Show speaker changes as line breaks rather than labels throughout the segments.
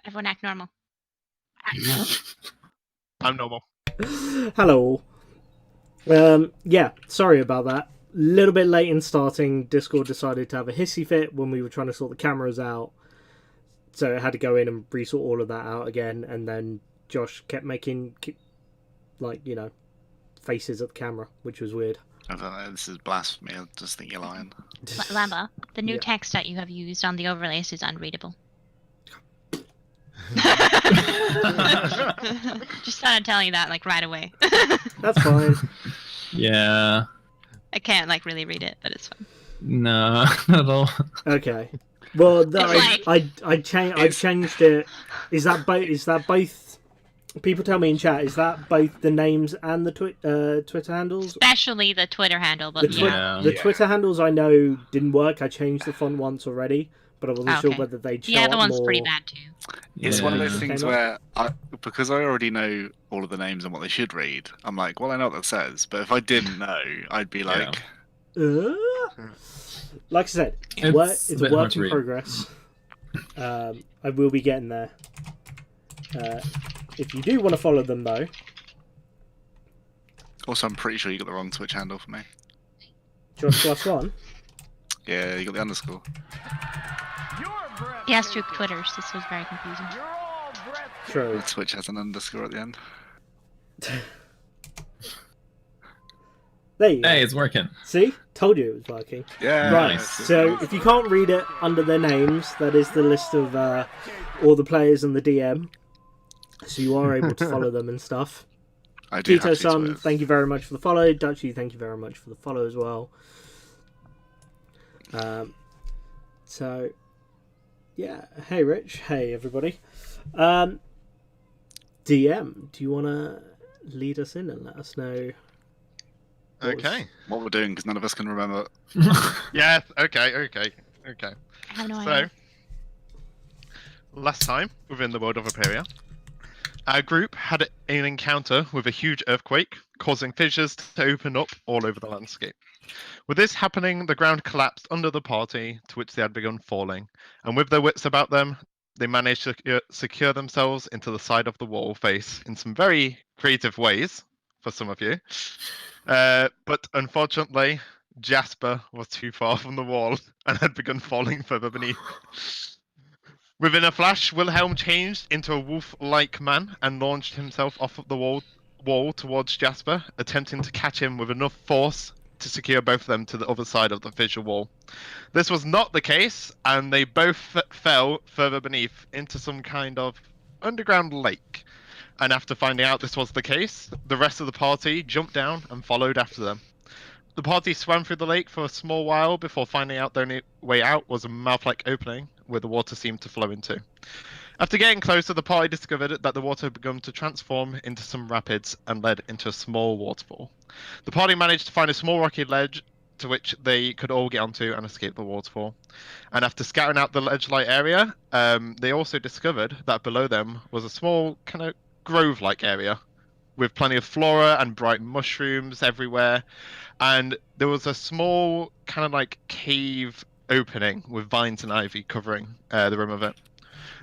Everyone act normal.
I'm normal.
Hello. Yeah, sorry about that. Little bit late in starting. Discord decided to have a hissy fit when we were trying to sort the cameras out. So I had to go in and resort all of that out again, and then Josh kept making, faces at the camera, which was weird.
I don't know, this is blasphemy. I just think you're lying.
Lamba, the new
Yeah.
text that you have used on the overlays is unreadable. Just thought I'd tell you that, like, right away.
That's fine.
Yeah.
I can't, like, really read it, but it's fine.
No, not at all.
Okay. Well,
It's
I changed it. Is that both? People tell me in chat. Is that both the names and the Twitter handles?
Especially the Twitter handle, but
The Twitter handles I know didn't work. I changed the font once already, but I wasn't sure whether they'd show
the other
up
one's
more.
pretty bad too.
It's one of those
Yeah.
things where, because I already know all of the names and what they should read, I'm like, well, I know what that says. But if I didn't know, I'd be like...
Like I said, it's a work in progress. I will be getting there. If you do want to follow them, though...
Also, I'm pretty sure you got the wrong Twitch handle for me.
Josh+1?
Yeah, you got the underscore.
He has two Twitters. This was very confusing.
True.
Twitch has an underscore at the end.
There you go.
Hey, it's working.
See? Told you it was working.
Yeah.
Right,
Nice.
so if you can't read it under their names, that is the list of all the players and the DM. So you are able to follow them and stuff.
I do have
Tito-san,
Twitters.
thank you very much for the follow. Dutchy, thank you very much for the follow as well. So, yeah. Hey, Rich. Hey, everybody. DM, do you want to lead us in and let us know?
Okay.
What we're doing, because none of us can remember.
Yes. Okay.
I have no
So,
idea.
last time within the world of Epperia, our group had an encounter with a huge earthquake, causing fissures to open up all over the landscape. With this happening, the ground collapsed under the party to which they had begun falling, and with their wits about them, they managed to secure themselves into the side of the wall face in some very creative ways, for some of you. But unfortunately, Jasper was too far from the wall and had begun falling further beneath. Within a flash, Wilhelm changed into a wolf-like man and launched himself off of the wall towards Jasper, attempting to catch him with enough force to secure both of them to the other side of the fissure wall. This was not the case, and they both fell further beneath into some kind of underground lake. And after finding out this was the case, the rest of the party jumped down and followed after them. The party swam through the lake for a small while before finding out their only way out was a mouth-like opening where the water seemed to flow into. After getting closer, the party discovered that the water had begun to transform into some rapids and led into a small waterfall. The party managed to find a small rocky ledge to which they could all get onto and escape the waterfall. And after scouting out the ledge-like area, they also discovered that below them was a small kind of grove-like area with plenty of flora and bright mushrooms everywhere. And there was a small kind of like cave opening with vines and ivy covering the rim of it.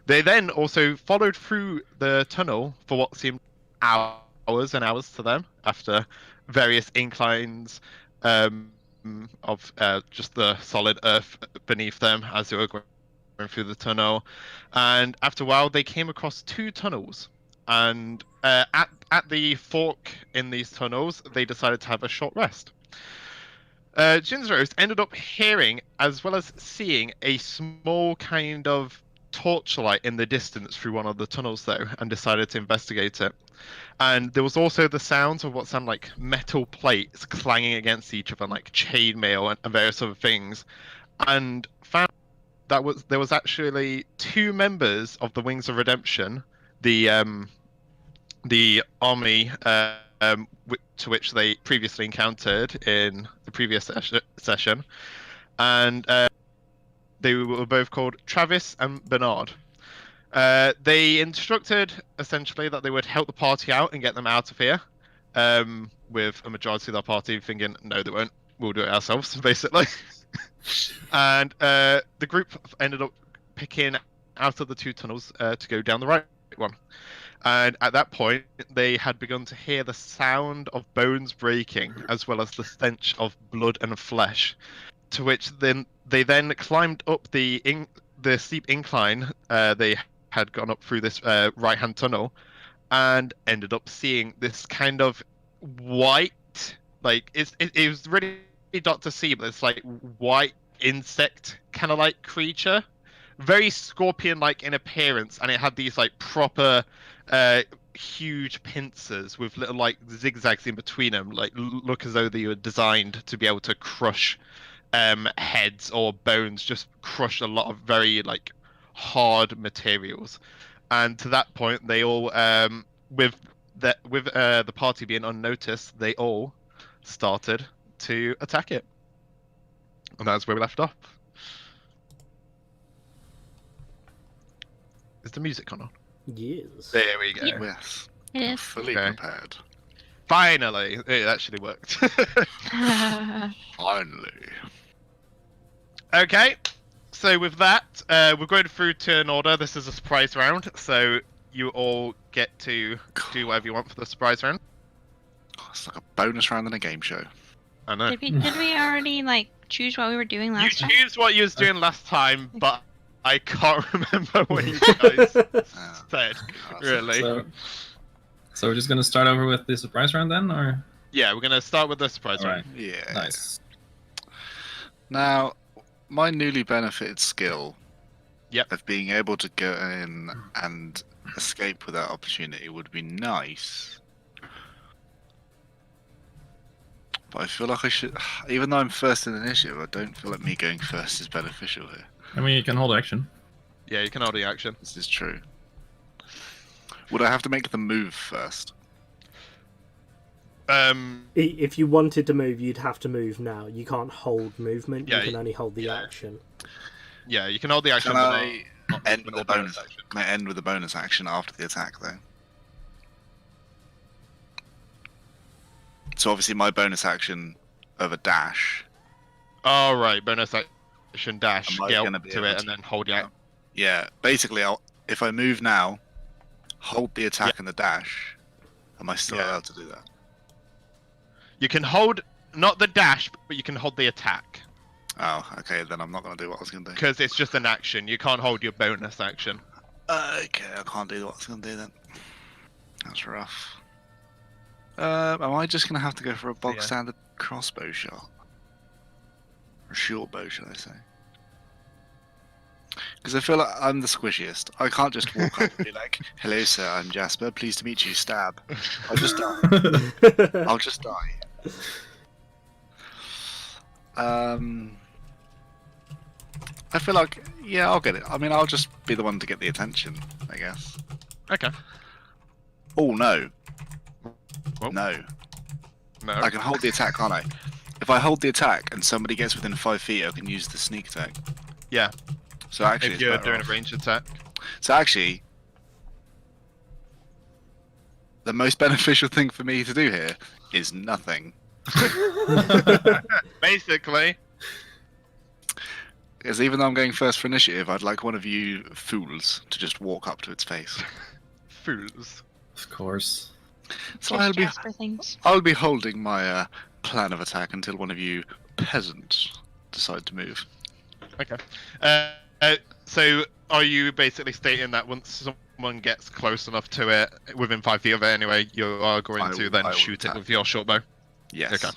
They then also followed through the tunnel for what seemed hours and hours to them after various inclines of just the solid earth beneath them as they were going through the tunnel. And after a while, they came across two tunnels. And at the fork in these tunnels, they decided to have a short rest. Jinzros ended up hearing, as well as seeing, a small kind of torchlight in the distance through one of the tunnels, though, and decided to investigate it. And there was also the sounds of what sounded like metal plates clanging against each other, like chainmail and various other things, and found that there was actually two members of the Wings of Redemption, the army to which they previously encountered in the previous session, and they were both called Travis and Bernard. They instructed essentially that they would help the party out and get them out of here, with a majority of their party thinking, no, they won't, we'll do it ourselves, basically. And the group ended up picking out of the 2 tunnels to go down the right one. And at that point, they had begun to hear the sound of bones breaking, as well as the stench of blood and flesh. To which then they climbed up the steep incline they had gone up through this right-hand tunnel, and ended up seeing this kind of white, like it was really dark to see, but it's like white insect kind of like creature, very scorpion-like in appearance, and it had these like proper huge pincers with little like zigzags in between them, like look as though they were designed to be able to crush heads or bones, just crush a lot of very like hard materials. And to that point, they all with the party being unnoticed, they all started to attack it, and that's where we left off. Is the music on?
Yes.
There we go.
Yep.
Yes.
It is.
Fully
Okay.
prepared.
Finally, it actually worked.
Finally.
Okay, so with that, we're going through turn order. This is a surprise round, so you all get to do whatever you want for the surprise round.
It's like a bonus round in a game show.
I know.
Did we already like choose what we were doing
You
last time?
choose what you was doing last time, but I can't remember what you guys said. Really?
So we're just gonna start over with the surprise round then, or?
Yeah, we're gonna start with the surprise round.
Alright.
Yeah.
Nice.
Now, my newly benefited skill
Yep.
of being able to go in and escape without opportunity would be nice. But I feel like I should, even though I'm first in initiative, I don't feel like me going first is beneficial here.
I mean, you can hold action.
Yeah, you can hold the action.
This is true. Would I have to make the move first?
If you wanted to move, you'd have to move now. You can't hold movement.
Yeah,
You can only hold the
yeah.
action.
Yeah, you can hold the action.
Can
but
I
not
end with
the
a bonus?
action.
Can I end with a bonus action after the attack, though? So obviously my bonus action of a dash.
Oh right, bonus action dash,
Am I
get
gonna
up
be
to
able
it,
to-
and then hold the action.
Yeah, basically, if I move now, hold the attack and the dash, am I still
Yeah.
allowed to do that?
You can hold not the dash, but you can hold the attack
Oh, okay, then I'm not going to do what I was going to do.
because it's just an action. You can't hold your bonus action.
Okay, I can't do what I was going to do then. That's rough. Am I just going to have to go for a bog
Yeah.
standard crossbow shot? Or short bow, should I say? Because I feel like I'm the squishiest. I can't just walk up and be like, "Hello, sir. I'm Jasper. Pleased to meet you." Stab. I'll just die. I'll just die. I feel like, yeah, I'll get it. I mean, I'll just be the one to get the attention, I guess.
Okay.
Oh no,
Well,
no.
no.
I can hold the attack, can't I? If I hold the attack and somebody gets within 5 feet, I can use the sneak attack.
Yeah.
So actually,
If
it's
you're
better
doing
off.
a ranged attack.
So actually, the most beneficial thing for me to do here is nothing.
Basically.
Because even though I'm going first for initiative, I'd like one of you fools to just walk up to its face.
Fools.
Of course.
So
Just Jasper things.
I'll be holding my plan of attack until one of you peasants decide to move.
Okay. So are you basically stating that once someone gets close enough to it, within 5 feet of it anyway, you are going to then
I will
shoot it
attack.
with your short bow?
Yes.
Okay.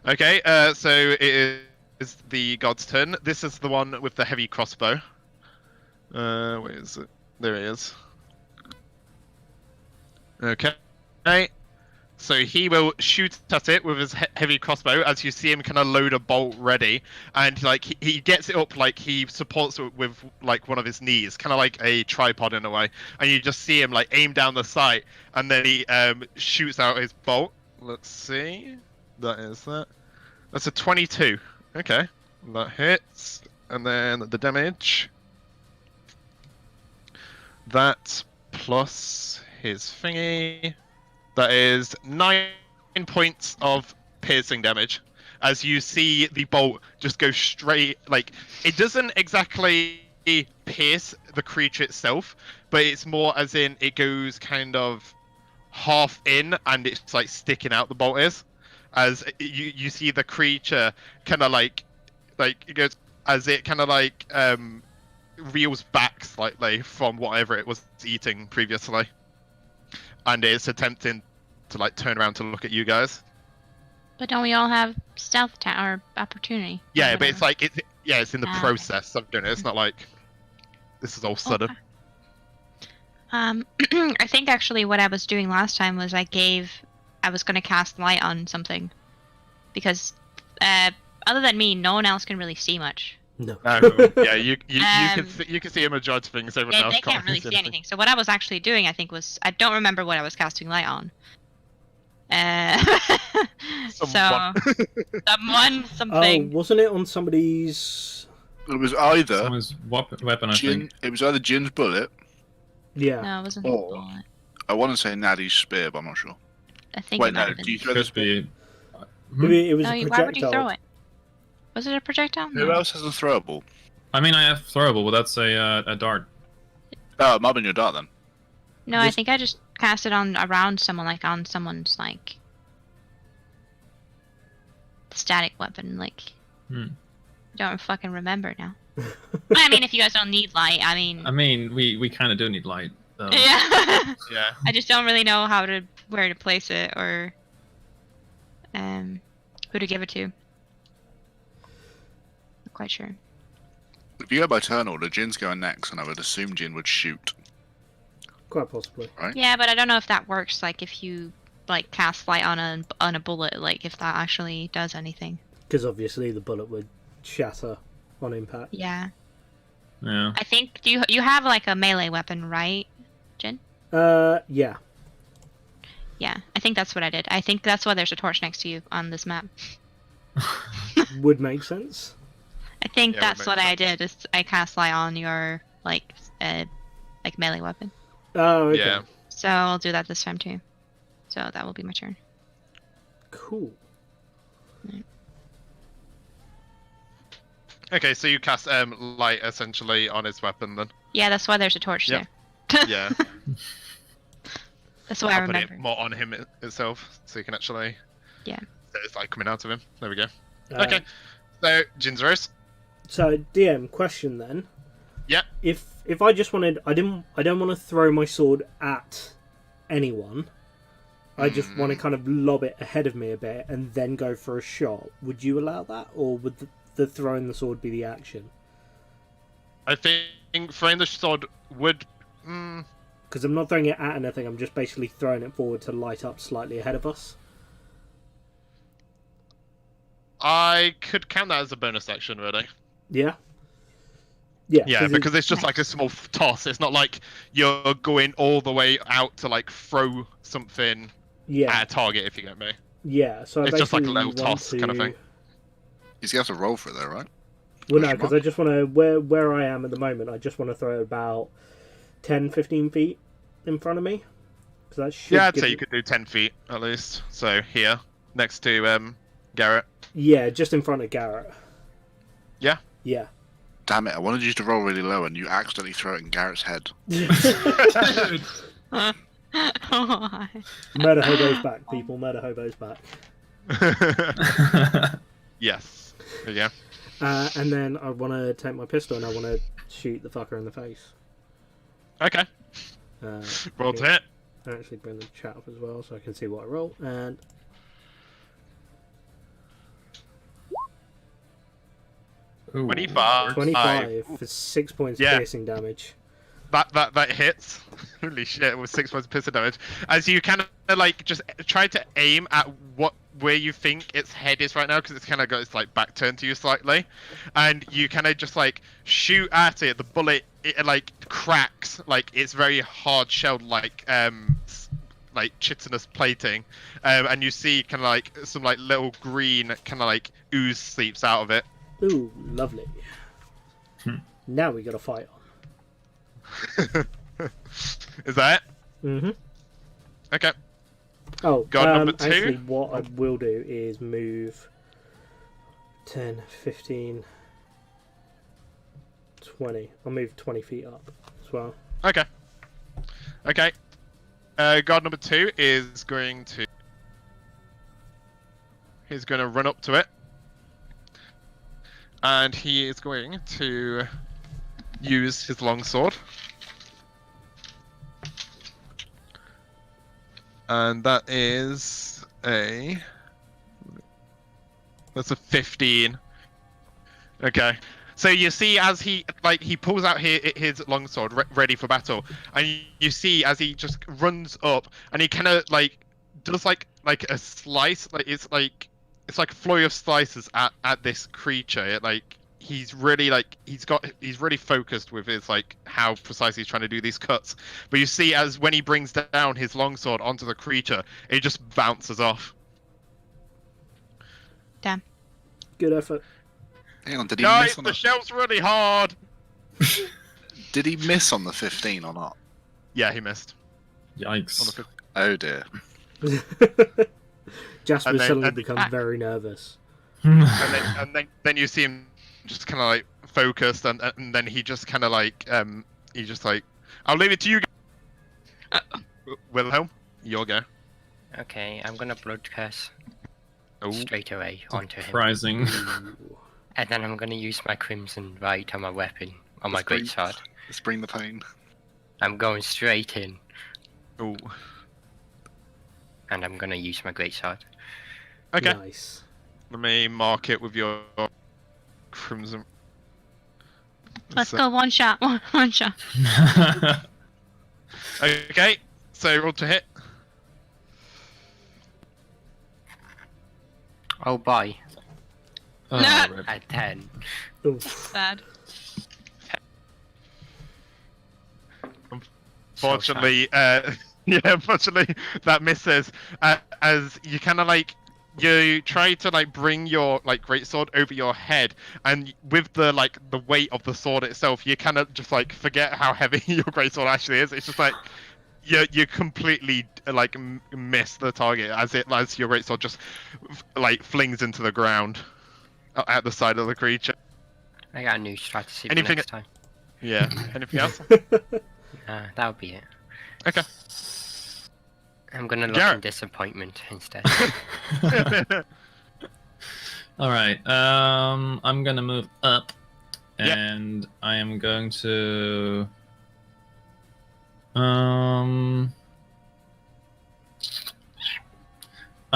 Okay, so it is the god's turn. This is the one with the heavy crossbow. Where is it? There he is. Okay. So he will shoot at it with his heavy crossbow as you see him kind of load a bolt ready, and like he gets it up, like he supports it with like one of his knees, kind of like a tripod in a way, and you just see him like aim down the sight, and then he shoots out his bolt. Let's see. That's a 22. Okay, that hits, and then the damage. That plus his thingy. That is 9 points of piercing damage. As you see the bolt just go straight, like it doesn't exactly pierce the creature itself, but it's more as in it goes kind of half in and it's like sticking out. The bolt is, as you see the creature kind of like it goes as it kind of like reels back slightly from whatever it was eating previously, and it's attempting to like turn around to look at you guys.
But don't we all have stealth or opportunity? Or
Yeah, but it's
whatever?
like it's in the process of doing it. It's not like this is all sudden.
Okay. I think actually what I was doing last time was I was going to cast light on something, because other than me, no one else can really see much.
No.
Yeah, you can see a majority of things. Everyone else
They can't really see anything. So what I was actually doing, I think, was I don't remember what I was casting light on.
Someone.
Someone,
Oh,
something.
wasn't it on somebody's?
It was either
Someone's weapon, I think.
It was either Jin's bullet.
Yeah.
No, it wasn't.
Oh.
Bullet.
I want to say Natty's spear, but I'm not sure.
I think
Wait,
it might
no.
have been.
Do you throw the
Could be.
Maybe it was
No,
a
why would you throw
projectile.
it? Was it a projectile?
Who else has a throwable?
I mean, I have throwable, but that's a dart.
Oh, it might have been your dart then.
No, I
This-
think I just cast it on around someone, like on someone's like static weapon. Like, don't fucking remember now. I mean, if you guys don't need light, I mean.
I mean, we kind of do need light, though.
Yeah.
Yeah.
I just don't really know where to place it or who to give it to. Not quite sure.
If you go by turn order, Jin's going next, and I would assume Jin would shoot.
Quite possibly.
Yeah, but I don't know if that works. Like if you like cast light on a bullet, like if that actually does anything.
Because obviously the bullet would shatter on impact.
Yeah.
Yeah.
I think you have like a melee weapon, right, Jin?
Yeah.
Yeah, I think that's what I did. I think that's why there's a torch next to you on this map.
Would make sense.
I think
Yeah,
that's
would
what
make
I did. Is I cast light on your like melee weapon.
Oh, okay.
Yeah.
So I'll do that this time too. So that will be my turn.
Cool.
Okay, so you cast light essentially on his weapon then.
Yeah, that's why there's a torch
Yep.
there.
Yeah.
That's why I
I'll put
remember.
it more on him itself, so you can actually.
Yeah.
So it's like coming out of him. There we go.
Uh,
Okay. So Jin's race.
So DM question then.
Yeah.
If I just wanted, I don't want to throw my sword at anyone. I just want to kind of lob it ahead of me a bit and then go for a shot. Would you allow that, or would the throwing the sword be the action?
I think throwing the sword would.
Because I'm not throwing it at anything. I'm just basically throwing it forward to light up slightly ahead of us.
I could count that as a bonus action, really.
Yeah. Yeah.
Yeah, because it's just like a small toss. It's not like you're going all the way out to like throw something at a target, if you get me.
Yeah. So I
It's just like a
basically
little
want
toss kind of thing.
He's gonna have to roll for it though, right?
Well, no, because I just want to where I am at the moment. I just want to throw it about 10, 15 feet in front of me. Because that should.
Yeah, I'd
give
say
it-
you could do 10 feet at least. So here, next to Garret.
Yeah, just in front of Garret.
Yeah.
Yeah.
Damn it! I wanted you to roll really low, and you accidentally throw it in Garrett's head.
Murder hobos back, people. Murder hobos back.
Yes. There you go.
And then I want to take my pistol and I want to shoot the fucker in the face.
Okay. Roll to hit.
I actually bring the chat up as well so I can see what I roll. And
Ooh.
25.
25 for 6 points
Yeah.
piercing damage.
That hits. Holy shit! With 6 points of pistol damage, as you kind of like just try to aim at where you think its head is right now, because it's kind of got its like back turned to you slightly, and you kind of just like shoot at it. The bullet it like cracks, like it's very hard shelled, like chitinous plating, and you see kind of like some like little green kind of like ooze seeps out of it.
Ooh, lovely. Now we got a fight on.
Is that it?
Mm-hmm.
Okay.
Oh,
God, number 2?
actually what I will do is move 10, 15, 20. I'll move 20 feet up as well.
Okay. Okay. Guard number 2 is going to... He's going to run up to it. And he is going to use his longsword. And that is a... That's a 15. Okay. So you see as he pulls out his longsword ready for battle, and you see as he just runs up and he kind of does like a slice, it's like a flurry of slices at this creature. He's really he's really focused with his how precisely he's trying to do these cuts. But you see as when he brings down his longsword onto the creature, it just bounces off.
Damn.
Good effort.
Hang on, did he
Guys,
miss on
the shell's really hard.
Did he miss on the 15 or not?
Yeah, he missed.
Yikes.
On the 15.
Oh dear.
Jasper
And then-
suddenly
and-
becomes very nervous.
and then you see him just kind of focused, and then he just kind of I'll leave it to you. Wilhelm, your go.
Okay, I'm gonna broadcast
Oh,
straight away onto him.
Surprising.
Ooh.
And then I'm gonna use my Crimson Right on my weapon, on my
Let's bring-
greatsword.
Let's bring the pain.
I'm going straight in,
oh.
and I'm gonna use my greatsword.
Okay.
Nice.
Let me mark it with your crimson.
Let's go one shot. One shot.
Okay. So roll to hit.
Oh boy,
Oh,
Nah.
rip.
a 10.
Oof.
Bad.
Fortunately, unfortunately that misses. As you kind of you try to bring your greatsword over your head, and with the the weight of the sword itself, you kind of just forget how heavy your greatsword actually is. It's just you completely miss the target as your greatsword just flings into the ground at the side of the creature.
I got a new strategy for
Anything-
next time.
Yeah. Anything else?
That would be it.
Okay.
I'm gonna look
Garret.
in disappointment instead.
All right. I'm gonna move up,
Yep.
and I am going to. I'm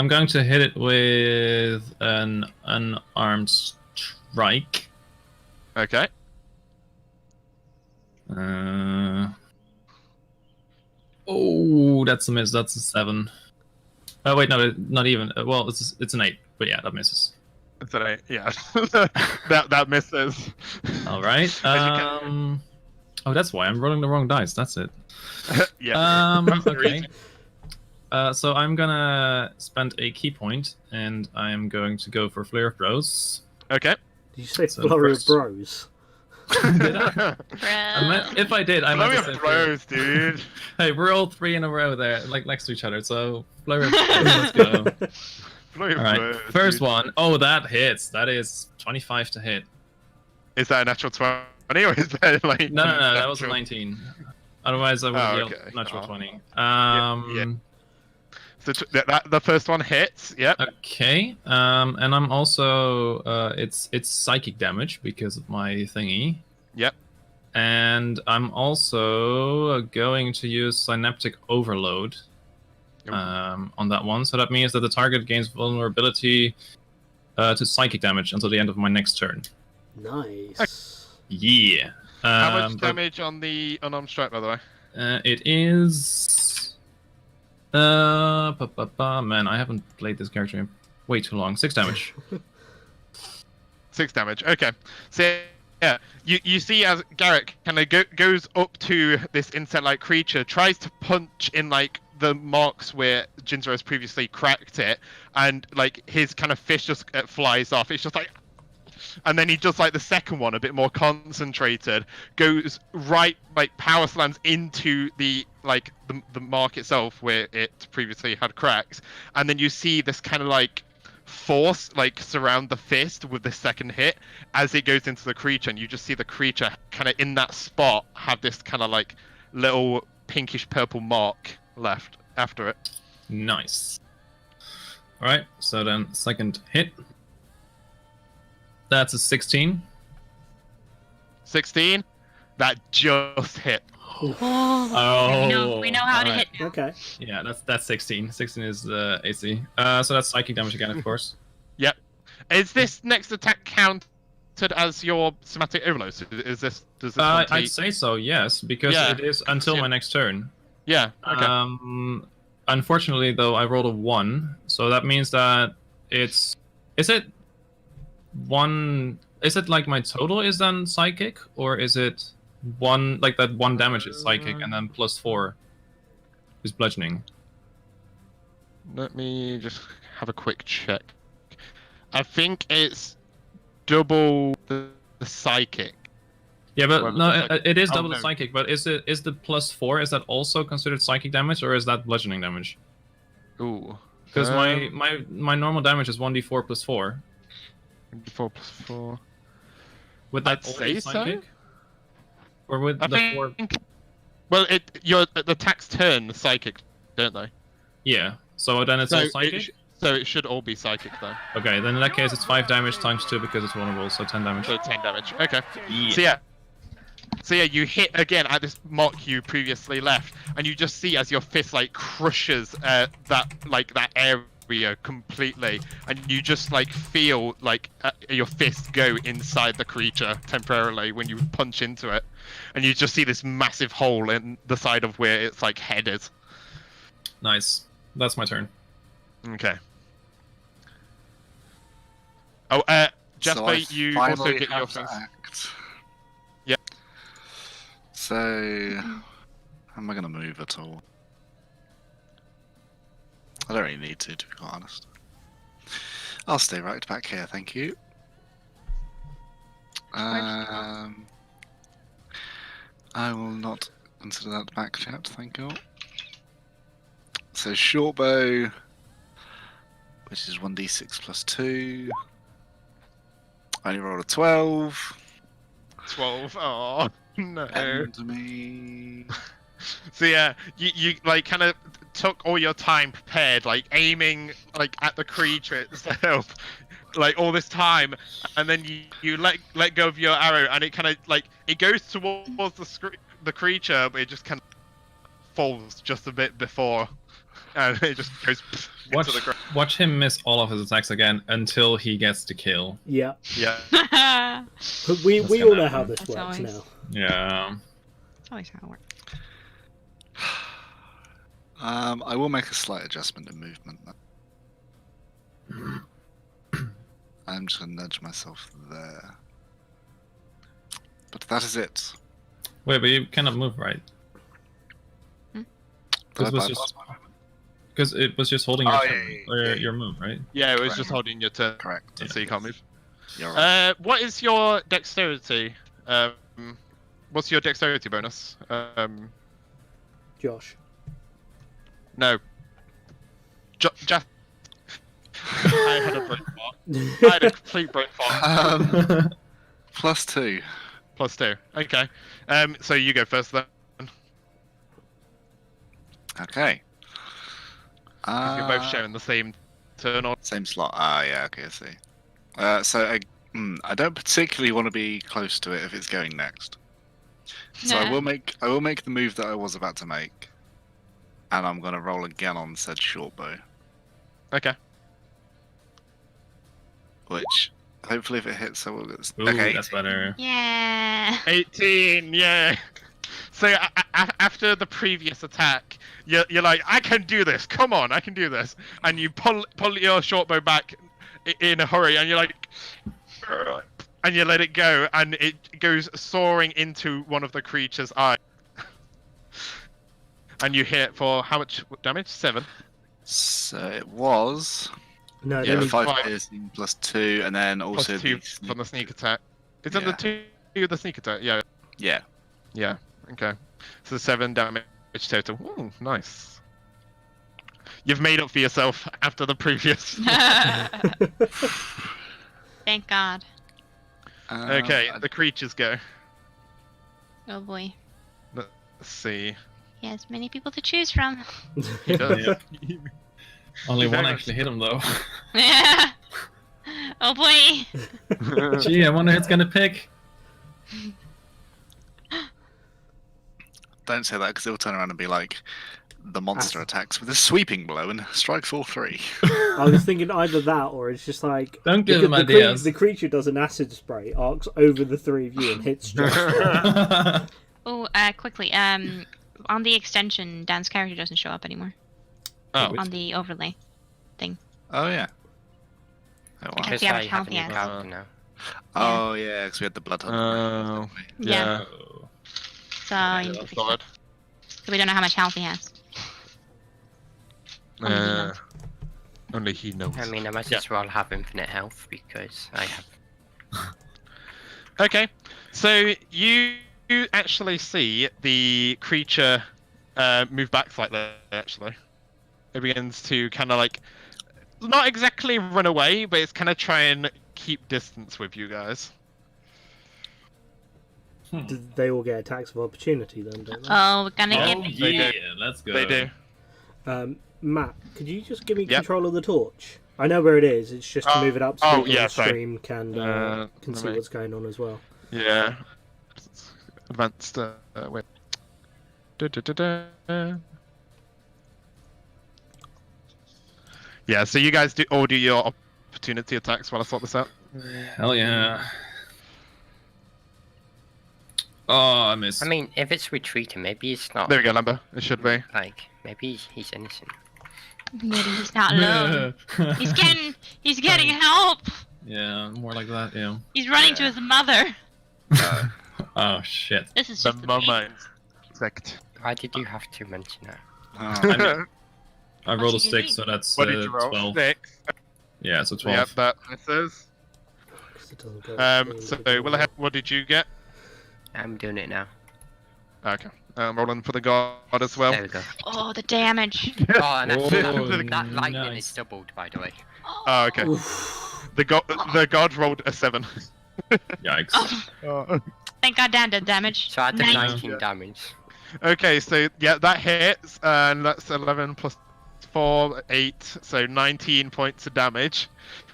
going to hit it with an unarmed strike.
Okay.
Oh, that's a miss. That's a 7. Oh wait, no, not even. Well, it's an 8, but yeah, that misses.
It's an 8. Yeah. that misses.
All right.
As you can-
Oh, that's why I'm rolling the wrong dice. That's it.
Yeah. That's the
Okay.
reason.
So I'm gonna spend a key point, and I am going to go for Flare of Bros.
Okay.
Did you say
So
flurry
first-
of bros?
Did I? If I did, I
Flurry
meant
of
to say Flare-
bros, dude.
Hey, we're all 3 in a row there, next to each other. So Flare of Bros, let's go.
Flurry of
All right,
bros,
first
dude.
one. Oh, that hits. That is 25 to hit.
Is that a natural 20 or is that
No, that was a
natural-
19. Otherwise, I would have
Oh,
yelled
okay.
natural
Oh.
20.
yeah. So the first one hits. Yep.
Okay, and I'm also it's psychic damage because of my thingy.
Yep.
And I'm also going to use synaptic overload on that one. So that means that the target gains vulnerability to psychic damage until the end of my next turn.
Nice.
Yeah.
How much
but,
damage on the unarmed strike, by the way?
it is. Man, I haven't played this character in way too long. 6 damage.
6 damage. Okay. So yeah, you see as Garret kind of goes up to this insect-like creature, tries to punch in the marks where Jinzo has previously cracked it, and his kind of fish just flies off. It's just and then he does the second one, a bit more concentrated, goes right power slams into the the mark itself where it previously had cracks, and then you see this kind of force like surround the fist with the second hit as it goes into the creature, and you just see the creature kind of in that spot have this kind of like little pinkish purple mark left after it.
Nice. All right. So then second hit. That's a 16.
16. That just hit.
Oh.
We know how to
alright.
hit now.
Okay.
Yeah, that's 16. 16 is the AC. So that's psychic damage again, of course.
Yep. Is this next attack counted as your somatic overload? Is this? Does this one
I'd
take...
say so, yes, because
Yeah.
it is until my next turn.
Yeah. Okay.
Unfortunately, though, I rolled a 1, so that means that it's. Is it one? Is it like my total is then psychic, or is it one like that? 1 damage is psychic, and then +4 is bludgeoning.
Let me just have a quick check. I think it's double the psychic.
Yeah, but
Well,
no,
like-
it is
oh,
double the
no.
psychic. But is the +4 is that also considered psychic damage, or is that bludgeoning damage?
Ooh.
Because my normal damage is 1d4 + 4.
4 plus 4.
Would that
I'd
all
say
be
so.
psychic? Or would
I
the 4?
think. Well, the attacks turn psychic, don't they?
Yeah. So then it's all psychic.
So it should all be psychic though.
Okay, then in that case it's 5 damage times 2 because it's vulnerable, so 10 damage.
So 10 damage. Okay.
Yeah.
So yeah, you hit again at this mark you previously left, and you just see as your fist like crushes that area completely, and you just like feel like your fist go inside the creature temporarily when you punch into it, and you just see this massive hole in the side of where its like head is.
Nice. That's my turn.
Okay. Oh, Jasper,
I
you also
finally
get your
have to
things.
act.
Yeah.
So, how am I going to move at all? I don't really need to be quite honest. I'll stay right back here, thank you. I will not consider that back chat, thank you. So short bow, which is 1d6 plus 2. I only rolled a 12.
12. Oh no.
And me.
So yeah, you like kind of took all your time prepared, like aiming like at the creature itself, like all this time, and then you let go of your arrow, and it kind of like it goes towards the creature, but it just kind of falls just a bit before, and it just goes into the ground.
Watch him miss all of his attacks again until he gets the kill.
Yeah.
Yeah.
But we
That's
all
gonna
know how
happen.
this
That's
works
always-
now.
Yeah.
That's always how it works.
I will make a slight adjustment in movement. I'm just going to nudge myself there. But that is it.
Wait, but you cannot move, right?
Did
This
I
was
bypass
just
my movement?
because it was just holding your
Oh,
turn,
yeah,
or
yeah.
your move, right?
Yeah, it was
Correct.
just holding your turn,
Correct.
so you can't move.
You're right.
What is your dexterity? What's your dexterity bonus?
Josh.
No. Just. I had a brain fart. I had a complete brain fart.
+2.
+2. Okay. So you go first then.
Okay.
You're both sharing the same turn on.
Same slot. Ah, yeah. Okay, I see. So I don't particularly want to be close to it if it's going next. So I
Nah.
will make the move that I was about to make, and I'm gonna roll again on said short bow,
Okay.
which hopefully if it hits, I will get this.
Ooh,
Okay.
that's better.
Yeah.
18. Yeah. So after the previous attack, you're like, I can do this. Come on, I can do this. And you pull your short bow back in a hurry, and you're like, and you let it go, and it goes soaring into one of the creature's eyes. And you hit for how much damage? 7.
So it was
No,
Yeah,
then he,
5
five.
piercing +2, and then
Plus
also
2
the sneak-
from the sneak attack. Is that the 2 of the sneak attack? Yeah.
Yeah.
Yeah. Okay. So 7 damage total. Ooh, nice. You've made up for yourself after the previous.
Thank God.
Okay, the creatures go.
Oh boy.
Let's see.
He has many people to choose from.
He does.
Only
Very
one
much
actually hit him though.
Yeah. Oh boy.
Gee, I wonder who it's gonna pick.
Don't say that because they'll turn around and be like, the monster attacks with a sweeping blow and strikes all three.
I was thinking either that or it's just like
Don't give
the,
him
the
ideas.
The creature does an acid spray, arcs over the three of you and hits Josh.
Oh, quickly. On the extension, Dan's character doesn't show up anymore.
Oh.
On the overlay thing.
Oh, yeah. Oh, wow.
Okay.
Because
see how
I
much
have
health
a
he
new
has.
character now.
Oh, yeah, because we had the blood hunt.
Oh.
Yeah.
Oh.
So,
Yeah,
you need to
that's
fix
solid.
that. So we don't know how much health he has. Only he knows.
Only he knows.
I mean, I might as well have infinite health because I have.
Okay, so you actually see the creature move back slightly, actually. It begins to kind of like, not exactly run away, but it's kind of try and keep distance with you guys.
Do they all get attacks of opportunity then, don't they?
Oh, we're gonna
Oh
get.
yeah, let's go.
They do.
Matt, could you just give me
Yep.
control of the torch? I know where it is, it's just to move it up so
oh,
people
yeah,
on
sorry.
stream can see
let me-
what's going on as well.
Yeah. Advanced, wait. Da-da-da-da. Yeah, so you guys all do your opportunity attacks while I sort this out.
Hell yeah. Oh, I missed.
I mean, if it's retreating, maybe it's not.
There we go, Lamba. It should be.
Like, maybe he's innocent.
Maybe he's not alone. He's getting help.
Yeah, more like that. Yeah.
He's running to his mother.
Oh shit.
This is
The
just
mama insect.
Why did you have to mention that?
Oh,
I rolled a
did you
6, so that's
What did you roll?
12.
6.
Yeah, so 12.
Yep, that misses.
'Cause it doesn't go
So,
really
Willahad, what did you get?
I'm doing it now.
Okay. Rolling for the god as well.
There we go.
Oh, the damage.
Oh, and actually,
Oh,
that lightning is
nice.
doubled, by the way.
Oh, okay.
Oof.
The god rolled a 7.
Yikes.
Oh, thank God Dan did damage.
So I did
19.
19 damage.
Okay, so yeah, that hits, and that's 11 plus 4, 8, so 19 points of damage.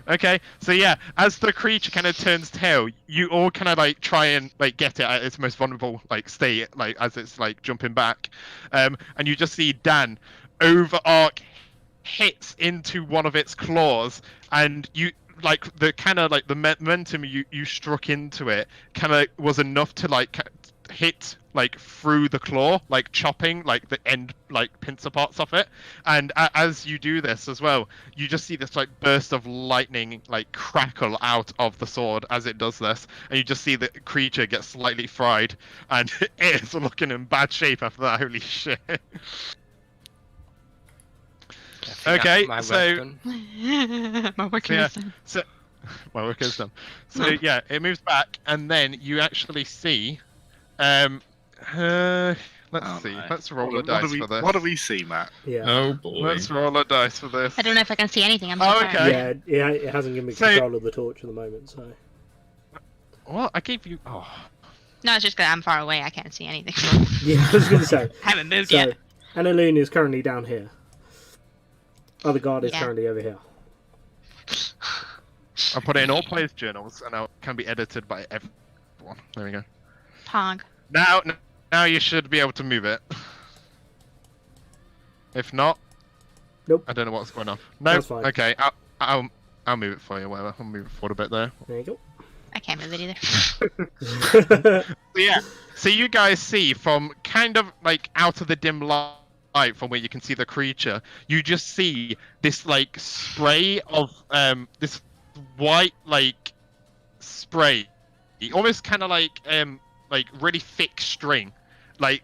Okay, so yeah, as the creature kind of turns tail, you all kind of like try and like get it at its most vulnerable like state, like as it's like jumping back, and you just see Dan overarc hits into one of its claws, and you like the kind of like the momentum you struck into it kind of was enough to like hit like through the claw, like chopping like the end like pincer parts of it. And as you do this as well, you just see this like burst of lightning like crackle out of the sword as it does this, and you just see the creature get slightly fried, and it is looking in bad shape after that. Holy shit.
I think
Okay,
my work's
so-
done.
My work
Yeah.
is done.
So my work is done. So yeah, it moves back, and then you actually see let's
Oh,
see.
no.
Let's roll a
What
dice
do we-
for this.
What do we see, Matt?
Yeah.
Oh boy.
Let's roll a dice for this.
I don't know if I can see anything. I'm so
Oh,
sorry.
okay.
Yeah, it hasn't given me
So-
control of the torch at the moment, so.
What? I gave you. Oh.
No, it's just because I'm far away. I can't see anything.
Yeah, I was going to say.
I haven't moved
So,
yet.
Annalune is currently down here. Other guard is
Yeah.
currently over here.
I put it in all players' journals, and now it can be edited by everyone. There we go.
Pog.
Now you should be able to move it. If not,
Nope.
I don't know what's going on. No,
That's fine.
okay, I'll move it for you. Whatever, I'll move it forward a bit there.
There you
I can't move it either.
go.
Yeah. So you guys see from kind of like out of the dim light from where you can see the creature, you just see this like spray of this white like spray, almost kind of like really thick string, like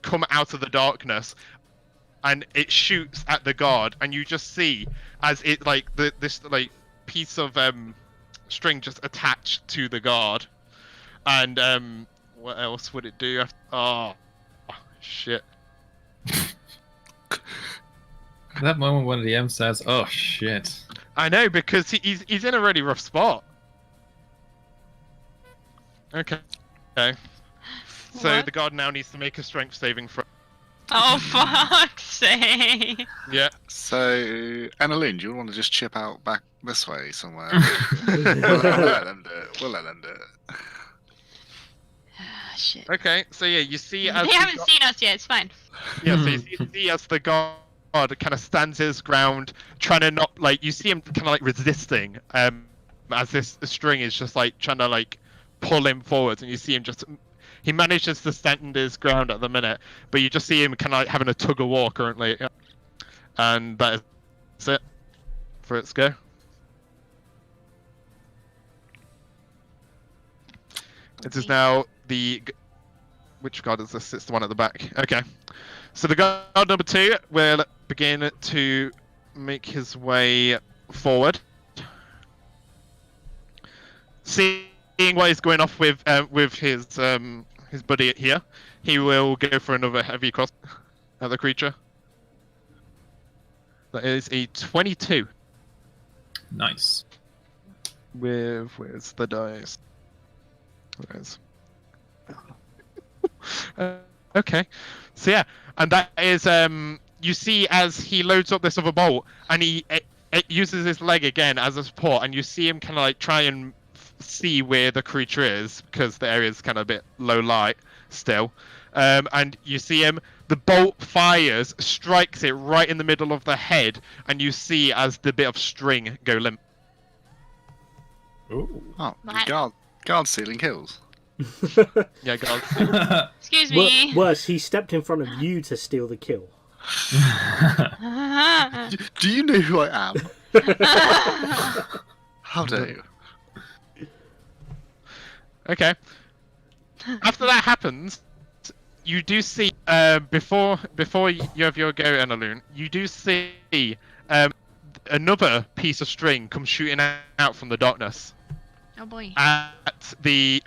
come out of the darkness, and it shoots at the guard, and you just see as it like this like piece of string just attached to the guard, and what else would it do? Oh shit.
That moment when the DM says, "Oh shit."
I know, because he's in a really rough spot. Okay. Okay. So
What?
the guard now needs to make a strength saving throw.
Oh, fuck's sake.
Yeah.
So, Annalyn, do you want to just chip out back this way somewhere? we'll let them do it. We'll let them do it.
Ah, shit.
Okay. So yeah, you see as
They haven't seen us yet, it's fine.
yeah, so you see as the guard kind of stands his ground, trying to not like you see him kind of like resisting, as this string is just like trying to like pull him forwards, and you see him just he manages to stand his ground at the minute, but you just see him kind of like having a tug of war currently, and that is it for its go. It is now the which guard is this? It's the one at the back. Okay. So the guard number 2 will begin to make his way forward. Seeing what is going off with his buddy here, he will go for another heavy cross at the creature. That is a 22.
Nice.
Where's the dice? Where's okay, so yeah, and that is you see as he loads up this other bolt, and he uses his leg again as a support, and you see him kind of like try and see where the creature is because the area is kind of a bit low light still, and you see him. The bolt fires, strikes it right in the middle of the head, and you see as the bit of string go limp.
Ooh.
Oh,
What?
guard stealing kills.
Yeah, guys.
Excuse me.
Worse, he stepped in front of you to steal the kill.
Do you know who I am? How dare you?
Okay. After that happens, you do see before you have your go, Annalyn, you do see another piece of string come shooting out from the darkness.
Oh boy.
At the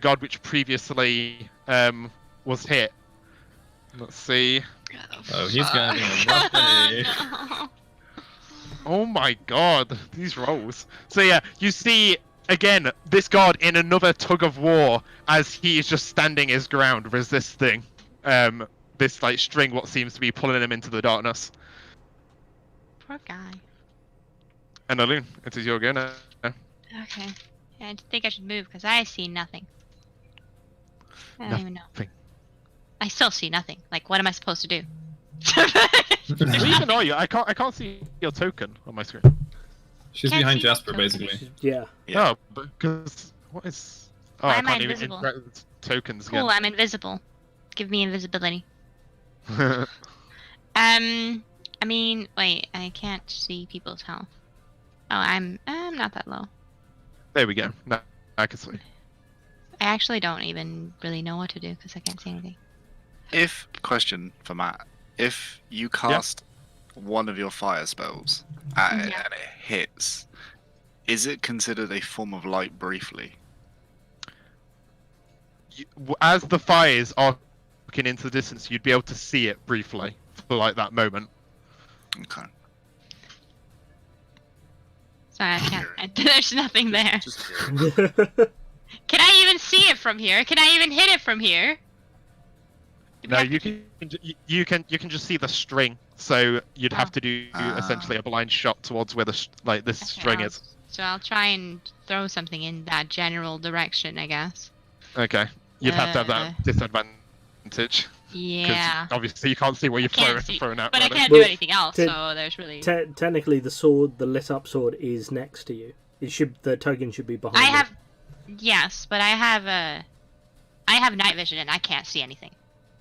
god which previously was hit. Let's see.
Oh, he's gonna be a rough day.
No.
Oh my god, these rolls. So yeah, you see again this god in another tug of war as he is just standing his ground, resisting this like string what seems to be pulling him into the darkness.
Poor guy.
Annalyn, it is your go now.
Okay. I think I should move because I see nothing. I don't even know.
Nothing.
I still see nothing. Like, what am I supposed to do?
Where even are you? I can't see your token on my screen.
She's
Can't
behind
see
Jasper,
that
basically.
Yeah.
Yeah.
Oh, because what is? Oh,
Why
I
am I
can't even
invisible?
interact with tokens
Cool, I'm invisible. Give me invisibility.
again.
I mean, wait, I can't see people's health. Oh, I'm not that low.
There we go. Now I can see.
I actually don't even really know what to do because I can't see anything.
Question for Matt. If you cast one of your fire spells at it
Yeah.
and it hits, is it considered a form of light briefly?
As the fires are looking into the distance, you'd be able to see it briefly for like that moment.
Okay.
Sorry, I can't. There's nothing there.
Just curious.
Can I even see it from here? Can I even hit it from here? Do we
No,
have
you
to-
can just see the string. So you'd have to do
Ah.
essentially a blind shot towards where the this
Okay,
string
I'll-
is.
So I'll try and throw something in that general direction, I guess.
Okay. You'd have to have that disadvantage.
Yeah.
Obviously you can't see where you're
Can't see,
throwing out.
but I
really.
can't do
Well,
anything else,
te-
so there's really.
Technically, the sword, the lit up sword, is next to you. The token should be behind
I
you.
have, yes, but I have night vision and I can't see anything.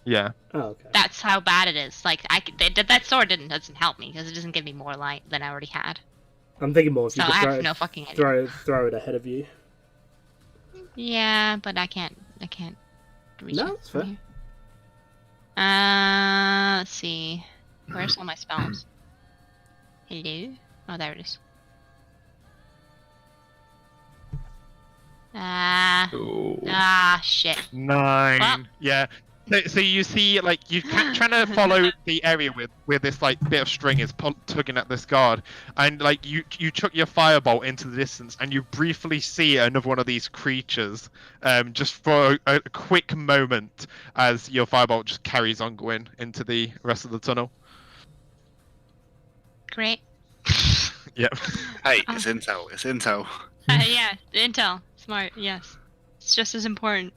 Yeah.
Oh, okay.
That's how bad it is. Like that sword doesn't help me because it doesn't give me more light than I already had.
I'm thinking more if
So
you
I
could
have
throw,
no fucking idea.
throw it ahead of you.
Yeah, but I can't reach
No,
it
that's
from
fair.
here. Let's see. Where's all my spells? Hello? Oh, there it is.
Oh.
Shit.
9.
Well-
Yeah. So you see, like, you trying to follow the area where this like bit of string is tugging at this guard, and like you chuck your firebolt into the distance, and you briefly see another one of these creatures, just for a quick moment as your firebolt just carries on going into the rest of the tunnel.
Great.
Yep.
Hey, it's intel. It's intel.
Yeah, intel. Smart. Yes. It's just as important.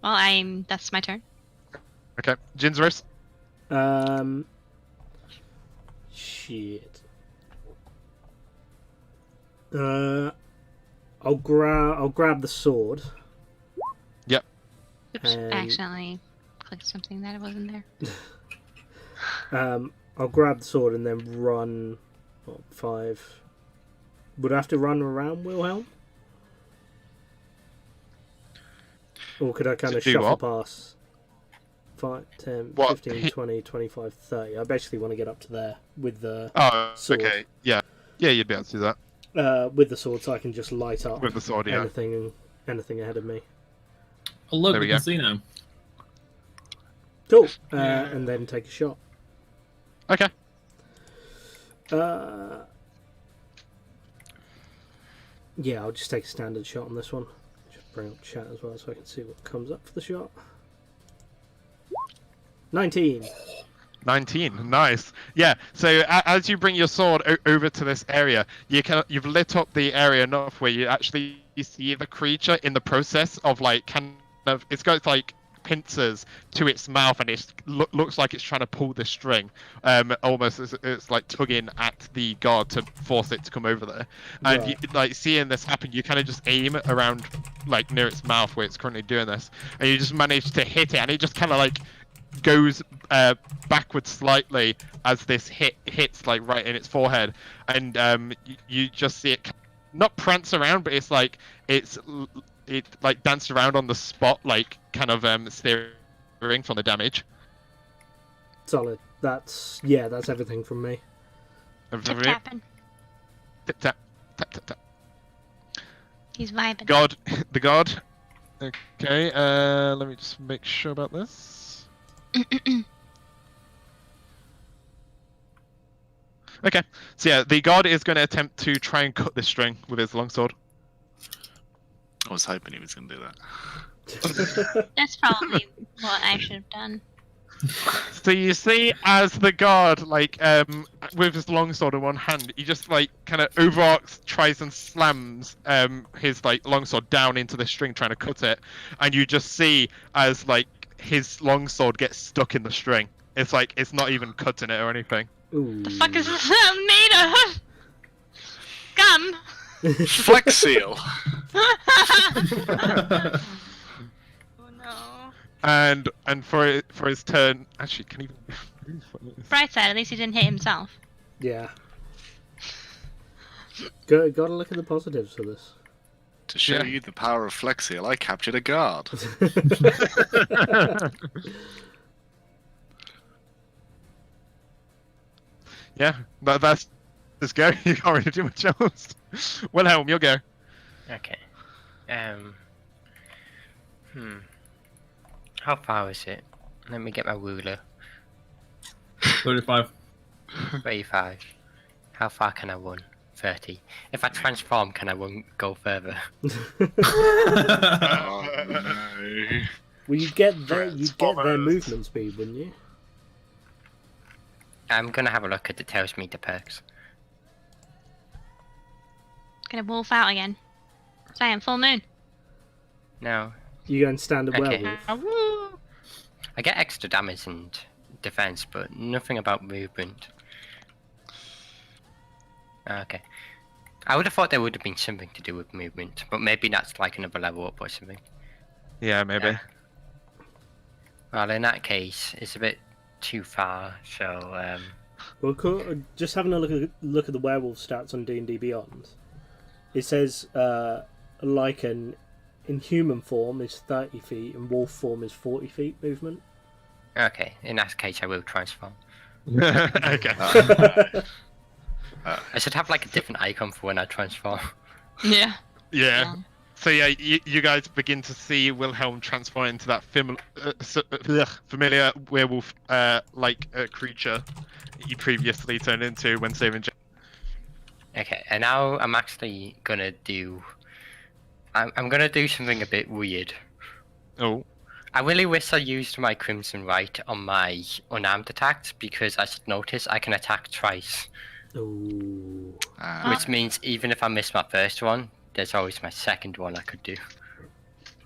Well, that's my turn.
Okay, Jin's race.
Shit. I'll grab the sword.
Yep.
Oops, I accidentally clicked something that wasn't there.
I'll grab the sword and then run. 5. Would I have to run around Wilhelm? Or could I kind of shuffle past 5, 10,
What?
15, 20, 25, 30? I basically want to get up to there with the sword.
Okay. Yeah, you'd be able to do that.
With the sword, so I can just light up
With the sword, yeah.
anything ahead of me.
Oh, look,
There we
we can
go.
see now.
Cool. And then take a shot.
Okay.
Yeah, I'll just take a standard shot on this one. Just bring up chat as well so I can see what comes up for the shot. 19.
19, nice. Yeah, so as you bring your sword over to this area, you've lit up the area enough where you actually see the creature in the process of like it's got like pincers to its mouth, and it looks like it's trying to pull the string, almost as it's like tugging at the guard to force it to come over there. And
Right.
like seeing this happen, you kind of just aim around like near its mouth where it's currently doing this, and you just manage to hit it, and it just kind of like goes backwards slightly as this hits like right in its forehead, and you just see it not prance around, but it's like it like danced around on the spot, like kind of steering from the damage.
Solid. That's everything from me.
Everything
Tip
from you?
tapping.
Tip tap tap tap tap.
He's vibing.
God, the god. Okay, let me just make sure about this. Okay, so yeah, the god is going to attempt to try and cut this string with his longsword.
I was hoping he was going to do that.
That's probably what I should have done.
So you see, as the guard, like, with his longsword in one hand, he just like kind of overarcs, tries and slams his like longsword down into the string, trying to cut it, and you just see as like his longsword gets stuck in the string. It's like it's not even cutting it or anything.
Ooh.
The fuck is this made of? Gum.
Flex seal.
Oh no.
And for his turn, actually, can even
Bright side, at least he didn't hit himself.
Yeah. Gotta look at the positives for this.
To show
Yeah.
you the power of Flex seal, I captured a guard.
Yeah, that's just go. You can't really do much else. Wilhelm, you'll go.
Okay. How far is it? Let me get my ruler.
35.
35. How far can I run? 30. If I transform, can I go further?
Oh no.
Well, you'd get their
Transformers.
movement speed, wouldn't you?
I'm gonna have a look at it. Tells me the perks.
Gonna wolf out again. Saying full moon.
No.
You go and standard
Okay.
werewolf.
I get extra damage and defense, but nothing about movement. Okay. I would have thought there would have been something to do with movement, but maybe that's like another level up or something.
Yeah, maybe.
Yeah. Well, in that case, it's a bit too far, so
Well, cool. Just having a look at the werewolf stats on DnDbeyond. It says Lycan in human form is 30 feet and wolf form is 40 feet movement.
okay. In that case, I will transform.
Okay.
I should have like a different icon for when I transform.
Yeah.
Yeah. So yeah, you guys begin to see Wilhelm transform into that familiar werewolf like creature you previously turned into when saving.
Okay, and now I'm actually gonna do. I'm gonna do something a bit weird.
Oh.
I really wish I used my Crimson Right on my unarmed attacks because I should notice I can attack twice.
Ooh.
Which means even if I miss my first one, there's always my second one I could do.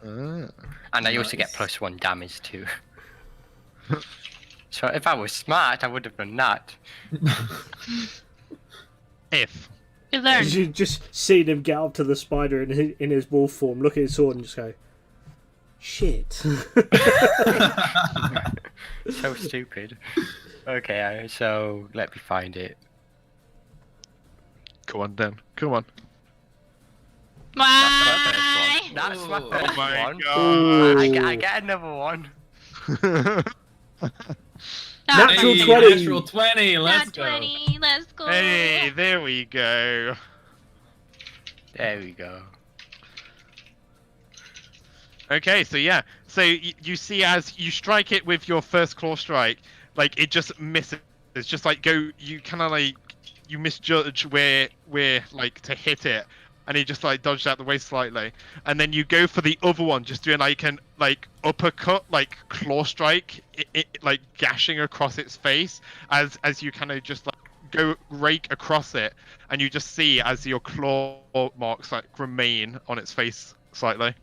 And I also get +1 damage too. So if I was smart, I would have done that.
If.
You learn.
You just seen him get up to the spider in his wolf form, look at his sword, and just go, shit.
So stupid. Okay, so let me find it.
Come on, Dan. Come on.
Why?
That's my
Oh
first
my
one.
God.
I get another one.
Natural
Hey,
20.
Natural 20. Let's
Not
go.
20. Let's go.
Hey, there we go.
There we go.
Okay, so yeah, so you see as you strike it with your first claw strike, like it just misses. It's just like you kind of like you misjudge where like to hit it, and he just like dodged out the way slightly, and then you go for the other one, just doing like an uppercut, like claw strike, it like gashing across its face as you kind of just like go rake across it, and you just see as your claw marks like remain on its face slightly.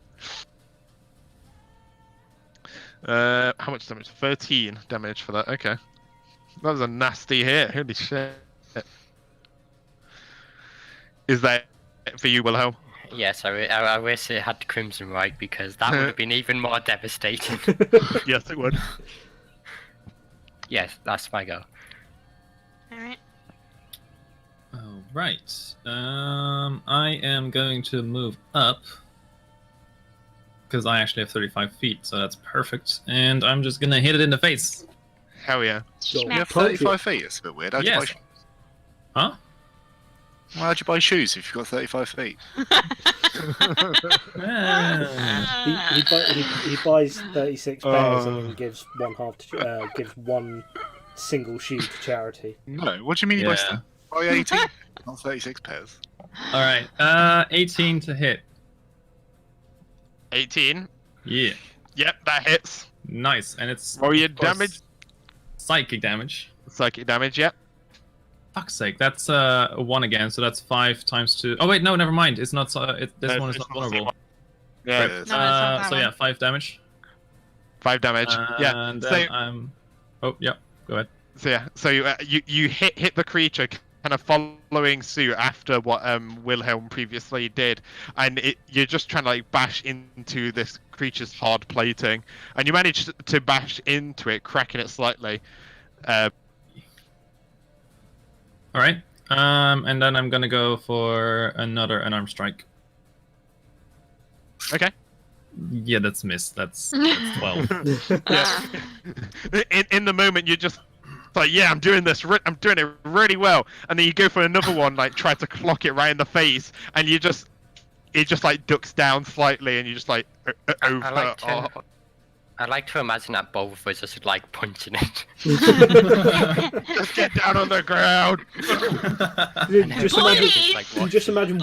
How much damage? 13 damage for that. Okay, that was a nasty hit. Holy shit! Is that it for you, Wilhelm?
Yes, I wish it had Crimson Right because that would have been even more devastating.
Yes, it would.
Yes, that's my go.
Alright.
All right. I am going to move up because I actually have 35 feet, so that's perfect. And I'm just gonna hit it in the face.
Hell yeah!
You
Smack.
have 35 feet. It's a bit weird. How'd you buy
Yes.
shoes?
Huh?
How'd you buy shoes if you've got 35 feet?
He buys 36 pairs and then gives gives one single shoe to charity.
No, what do you mean you
Yeah.
buy 18? Not 36 pairs.
All right. 18 to hit.
18.
Yeah.
Yep, that hits.
Nice. And it's
Roll your
of course,
damage.
psychic damage.
Psychic damage. Yep.
Fuck's sake. That's 1 again, so that's 5 times 2. Oh wait, no, never mind. It's not. This one is not vulnerable.
Yeah.
Right.
Yeah,
No, it's not that
So yeah,
one.
5 damage.
5 damage. Yeah.
And
So
then I'm. Oh yeah. Go ahead.
So yeah, so you hit the creature, kind of following suit after what Wilhelm previously did, and you're just trying to like bash into this creature's hard plating, and you manage to bash into it, cracking it slightly.
All right. And then I'm gonna go for another unarmed strike.
Okay.
Yeah, that's missed. That's 12.
Yeah. In the moment, you're just like, yeah, I'm doing this. I'm doing it really well, and then you go for another one, like try to clock it right in the face, and it just like ducks down slightly, and you just like over.
I like to imagine that both of us are just like punching it.
Just get down on the ground.
Just imagine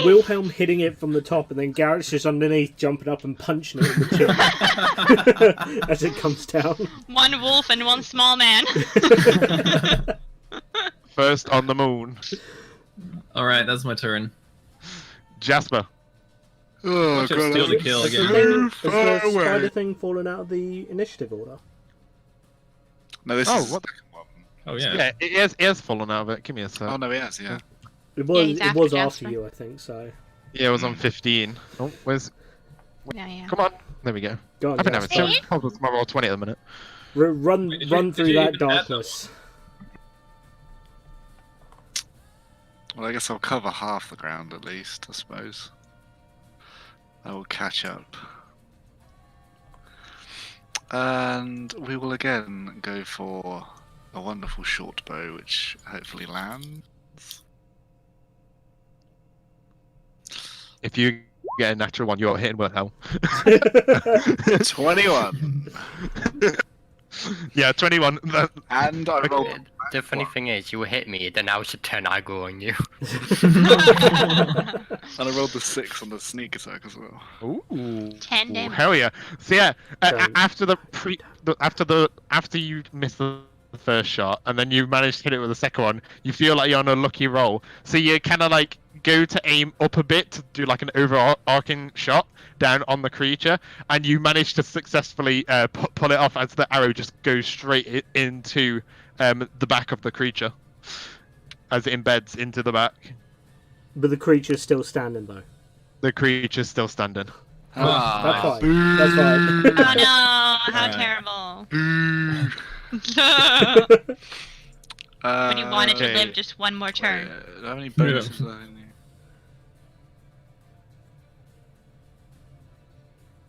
Wilhelm hitting it from the top, and then Garrett's just underneath, jumping up and punching it in the chin as it comes down.
One wolf and one small man.
First on the moon.
All right, that's my turn.
Jasper.
Oh,
Watch it steal the kill
Has
again.
the spider thing fallen out of the initiative order?
No, this
Oh,
is...
what
Oh yeah.
Yeah, it has fallen out of it. Give me a sec.
Oh, no, he has, yeah.
It was
he's
it was
after
after
Jasper.
you, I think. So
Yeah, it was on 15. Oh, where's?
Yeah.
Come on. There we go.
go on,
I've been having
Jasper.
so problems with my roll 20 at the minute.
Run
Did
run
you
through that
even add
darkness.
Well, I guess I'll cover half the ground at least, I suppose. I will catch up. And we will again go for a wonderful short bow, which hopefully lands.
If you get a natural 1. You're hitting Wilhelm.
21.
Yeah, 21.
And I rolled.
The funny thing is, you will hit me, then I should turn aggro on you.
And I rolled the 6 on the sneak attack as well.
Ooh.
10 damage.
Hell yeah. So yeah,
Don't.
after you miss the first shot and then you manage to hit it with the second one, you feel like you're on a lucky roll. So you kind of like go to aim up a bit to do like an overarching shot down on the creature, and you manage to successfully pull it off as the arrow just goes straight into the back of the creature as it embeds into the back.
But the creature's still standing though.
The creature's still standing.
That's fine. That's fine.
Oh no! How
Alright.
terrible.
Boo.
When you wanted to
Okay.
live just one more turn.
Do I have any bonuses?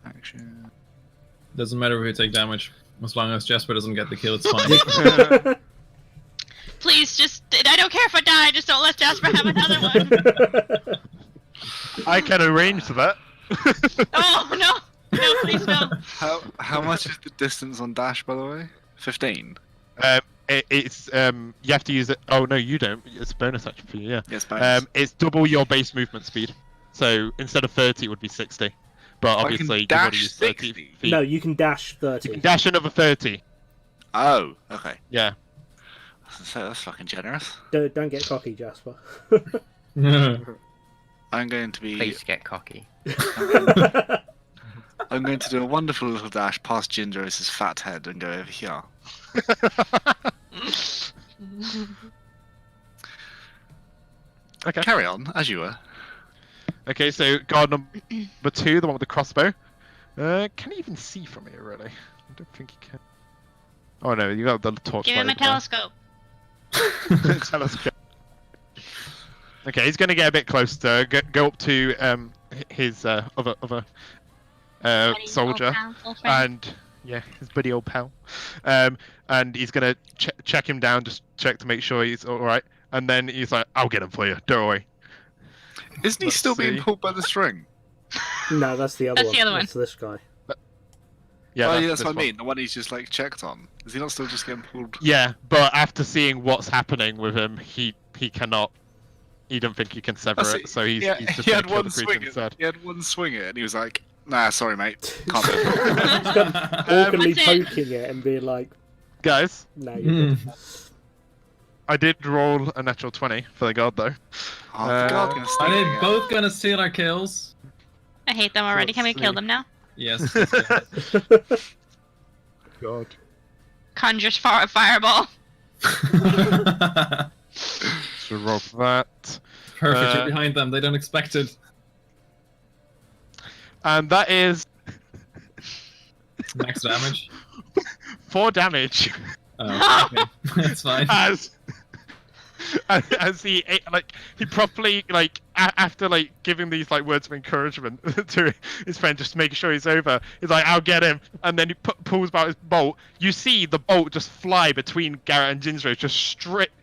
Action.
Doesn't matter if you take damage, as long as Jasper doesn't get the kill, it's fine.
Please, just I don't care if I die. Just don't let Jasper have another one.
I can arrange that.
Oh no! No, please no.
How much is the distance on dash, by the way? 15.
It's you have to use it. Oh no, you don't. It's a bonus action for you. Yeah.
Yes, bonus.
It's double your base movement speed. So instead of 30, it would be 60. But
I
obviously,
can
you've already
dash
used 30
60.
feet.
No, you can dash 30.
You can dash another 30.
Oh, okay.
Yeah.
So that's fucking generous.
Don't get cocky, Jasper.
I'm going to be.
Please get cocky.
I'm going to do a wonderful little dash past Gingero's fat head and go over here.
Okay.
Carry on, as you were.
Okay, so guard number 2, the one with the crossbow. Can you even see from here, really? I don't think you can. Oh no, you got the torch.
Give him a telescope.
Telescope. Okay, he's going to get a bit closer. Go up to his other soldier, and yeah, his buddy old pal. And he's going to check him down, just check to make sure he's all right. And then he's like, "I'll get him for you. Don't worry."
Isn't he
Let's
still being
see.
pulled by the string?
No, that's the other
That's
one.
the other one.
That's this guy.
Yeah,
oh,
that's
yeah, that's
this
what I
one.
mean. The one he's just like checked on. Is he not still just getting pulled?
Yeah, but after seeing what's happening with him, he cannot. He don't think he can sever
That's
it, so he's
yeah,
just
he
gonna
had
kill
one
the creature
swing.
instead.
He had one swing it, and he was like, "Nah, sorry, mate, can't do it."
Awkwardly
That's it.
poking it and being like,
Guys,
no, you're good.
I did roll a natural 20 for the guard though.
Oh, the guard gonna
Are
sting
they
again.
both gonna steal our kills?
I hate them already. Can we
Let's
kill
see.
them now?
Yes.
God.
Conjures fireball.
Should roll for that.
Perfect, you're behind them, they don't expect it.
And that is
Max damage.
4 damage.
Oh, okay. That's fine.
As he properly after giving these words of encouragement to his friend, just making sure he's over, he's like, "I'll get him," and then he pulls out his bolt. You see the bolt just fly between Garret and Ginzro, just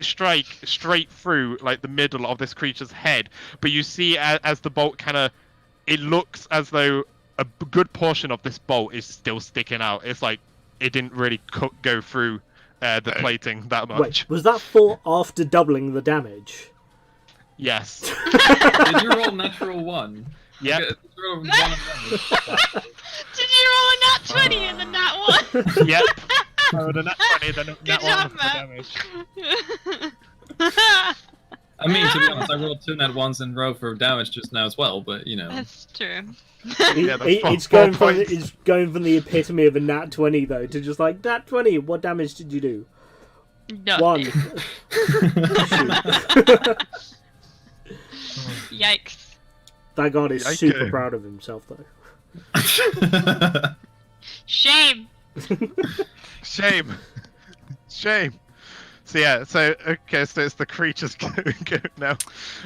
strike straight through the middle of this creature's head. But you see as the bolt it looks as though a good portion of this bolt is still sticking out. It's like it didn't really go through the plating that much.
Wait, was that 4 after doubling the damage?
Yes.
Did you roll natural 1?
Yep.
Okay, did you roll 1 of them?
Did you roll a nat 20 and then nat 1?
Yep. Oh, the nat 20, then
Good
nat
job,
1 for
Matt.
damage.
I mean, to be honest, I rolled 2 nat 1s in a row for damage just now as well, but you know.
That's true.
Yeah, that's
It's
four
going
points.
it's going from the epitome of a nat 20 though to just nat 20. What damage did you do?
Nothing.
1.
Yikes.
That guard is
Yikes.
super proud of himself though.
Shame.
Shame. Shame. So yeah, so it's the creature's go now,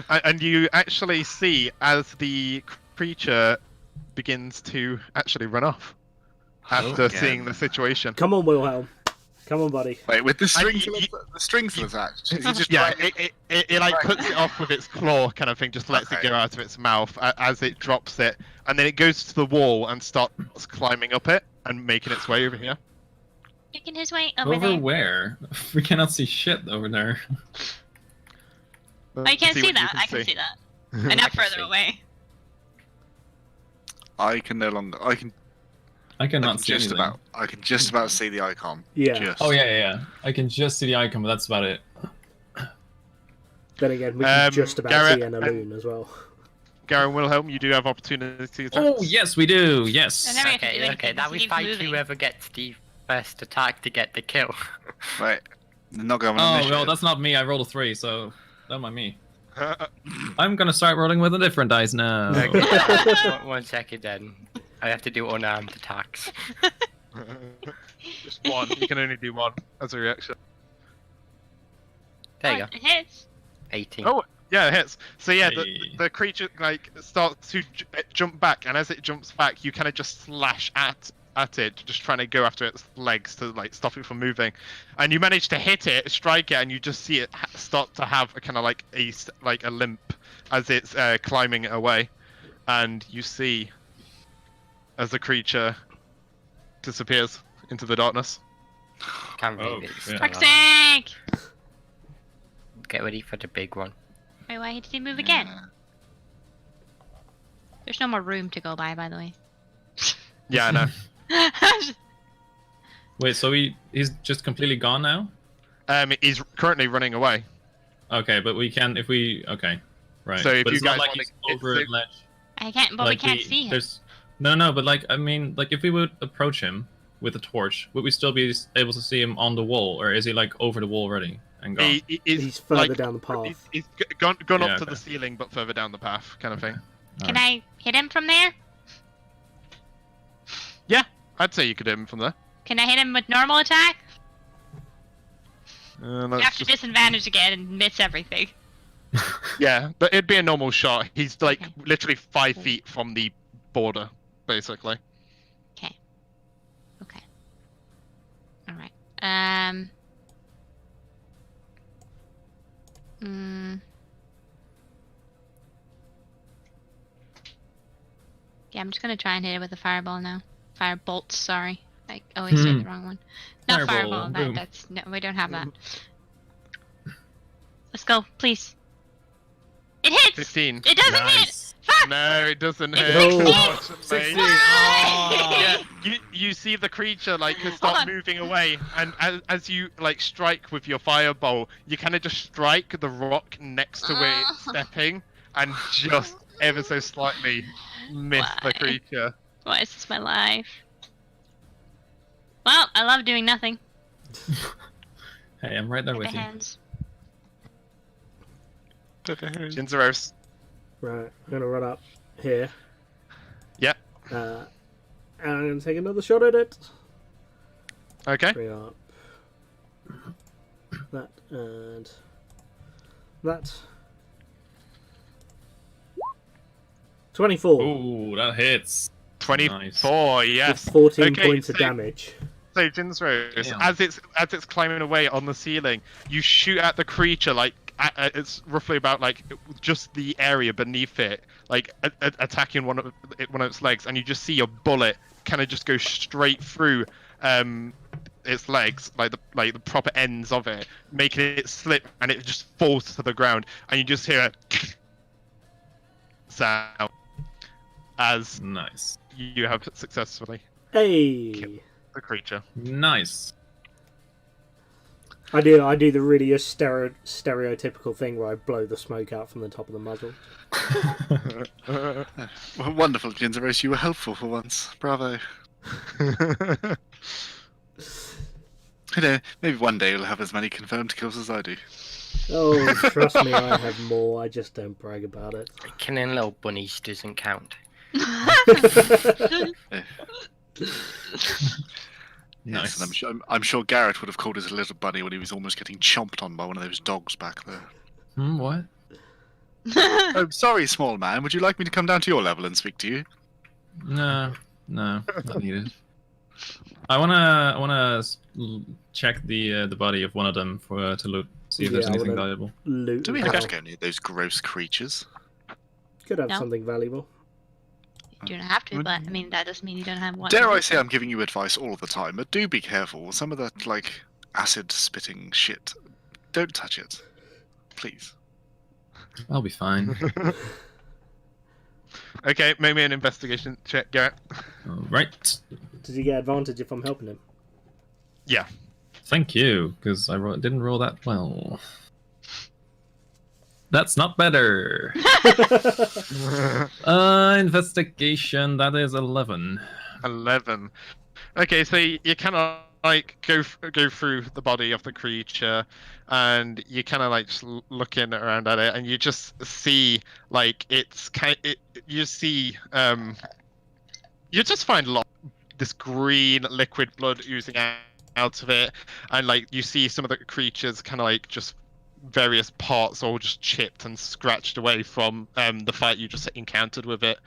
and you actually see as the creature begins to actually run off after
Again.
seeing the situation.
Come on, Wilhelm. Come on, buddy.
Wait, with the strings,
you-
the strings attached. Is he just
Yeah,
dragging-
it like cuts it off with its claw kind of thing, just lets it
Okay.
go out of its mouth as it drops it, and then it goes to the wall and starts climbing up it and making its way over here.
Making his way over
Over
there.
where? We cannot see shit over there.
Oh, you can't see
what
that. I can see that. And now
can
further
see.
away.
I can no longer. I can
See
just
anything.
about. I can just about see the icon.
Yeah.
Just.
Oh yeah. I can just see the icon, but that's about it.
Then again, we can just about
Garret,
see Annaloon as well.
Garen Wilhelm, you do have opportunity attacks.
Oh yes, we do. Yes.
And then we have to do
Okay,
anything,
okay. Now
because
we
he keeps
fight
moving.
whoever gets the first attack to get the kill.
Right. They're not going.
Oh well, that's not me. I rolled a 3, so don't mind me. I'm gonna start rolling with a different dice now.
Okay, one second then. I have to do unarmed attacks.
Just one. You can only do one as a reaction.
There you
Oh,
go.
it hits.
18.
Oh, yeah, it hits. So yeah,
Hey.
the creature like starts to jump back, and as it jumps back, you kind of just slash at it, just trying to go after its legs to like stop it from moving, and you manage to hit it, strike it, and you just see it start to have a kind of like a limp as it's climbing away, and you see as the creature disappears into the darkness.
Can't
Oh,
believe it's
yeah.
still
Fuck's
alive.
sake!
Get ready for the big one.
Wait, why did he move again?
Yeah.
There's no more room to go by the way.
Yeah, I know.
Wait, so he's just completely gone now?
He's currently running away.
Okay, but we can if we right.
So if
but
you
it's not
guys
like
wanna
he's
get
over
to-
a ledge.
I can't, but we can't see him.
There's no, but like I mean, like if we would approach him with a torch, would we still be able to see him on the wall, or is he like over the wall already and gone?
He's further down the path.
He's gone
Yeah,
up to
okay.
the ceiling, but further down the path, kind of thing.
Can I hit him from there?
I'd say you could hit him from there.
Can I hit him with normal attack?
Let's
After
just-
disadvantage again and miss everything.
Yeah, but it'd be a normal shot. He's like
Okay.
literally 5 feet from the border, basically.
Okay. Alright. Yeah, I'm just gonna try and hit it with a fireball now. Firebolt, sorry. I always say the wrong one. Not
Fireball,
fireball,
boom.
that's no, we don't have that. Let's go, please. It hits!
15.
It doesn't hit!
Nice.
Fuck!
No, it doesn't hit.
No.
unfortunately.
16.
Why?
Yeah, you see the creature like
Hold
start
on.
moving away, and as you like strike with your fireball, you kind of just strike the rock next to where it's stepping, and just ever so slightly miss the
Why?
creature.
Why is this my life? Well, I love doing nothing.
Hey, I'm right there
With
with
the
you.
hands.
Jinzeros.
Right, I'm gonna run up here.
Yep.
And I'm gonna take another shot at it.
Okay.
Bring up that and that. 24
Ooh, that hits.
24.
with
Yes.
14
Okay,
points of
so-
damage.
So Jinzeros,
Damn.
as it's climbing away on the ceiling, you shoot at the creature like it's roughly about like just the area beneath it, like attacking one of its legs, and you just see a bullet kind of just go straight through its legs, like the proper ends of it, making it slip, and it just falls to the ground, and you just hear a sound as
Nice.
you have successfully
Hey,
the creature.
Nice.
I do the really stereotypical thing where I blow the smoke out from the top of the muzzle.
Well, wonderful, Jinzeros. You were helpful for once. Bravo. You know, maybe one day you'll have as many confirmed kills as I do.
Oh, trust me, I have more. I just don't brag about it.
Killing little bunnies doesn't count.
Nice.
Yes, and I'm sure Garret would have called his little bunny when he was almost getting chomped on by one of those dogs back there.
What?
Oh, sorry, small man. Would you like me to come down to your level and speak to you?
No, not needed. I wanna check the body of one of them to loot, see if there's
Yeah, I
anything
wanna-
valuable.
Loot.
Do we
as
have
well.
to go near those gross creatures?
Could have
No.
something valuable.
You don't have to, but I mean that doesn't mean you don't have one.
Dare I say I'm giving you advice all the time, but do be careful. Some of that, like, acid-spitting shit. Don't touch it. Please.
I'll be fine.
Okay, make me an investigation check, Garret.
All right.
Does he get advantage if I'm helping him?
Yeah.
Thank you, because I didn't roll that well. That's not better. Investigation. That is 11.
11. Okay, so you kind of like go through the body of the creature, and you kind of like just looking around at it, and you just see like it's you see you just find this green liquid blood oozing out of it, and like you see some of the creatures kind of like just various parts all just chipped and scratched away from the fight you just encountered with it,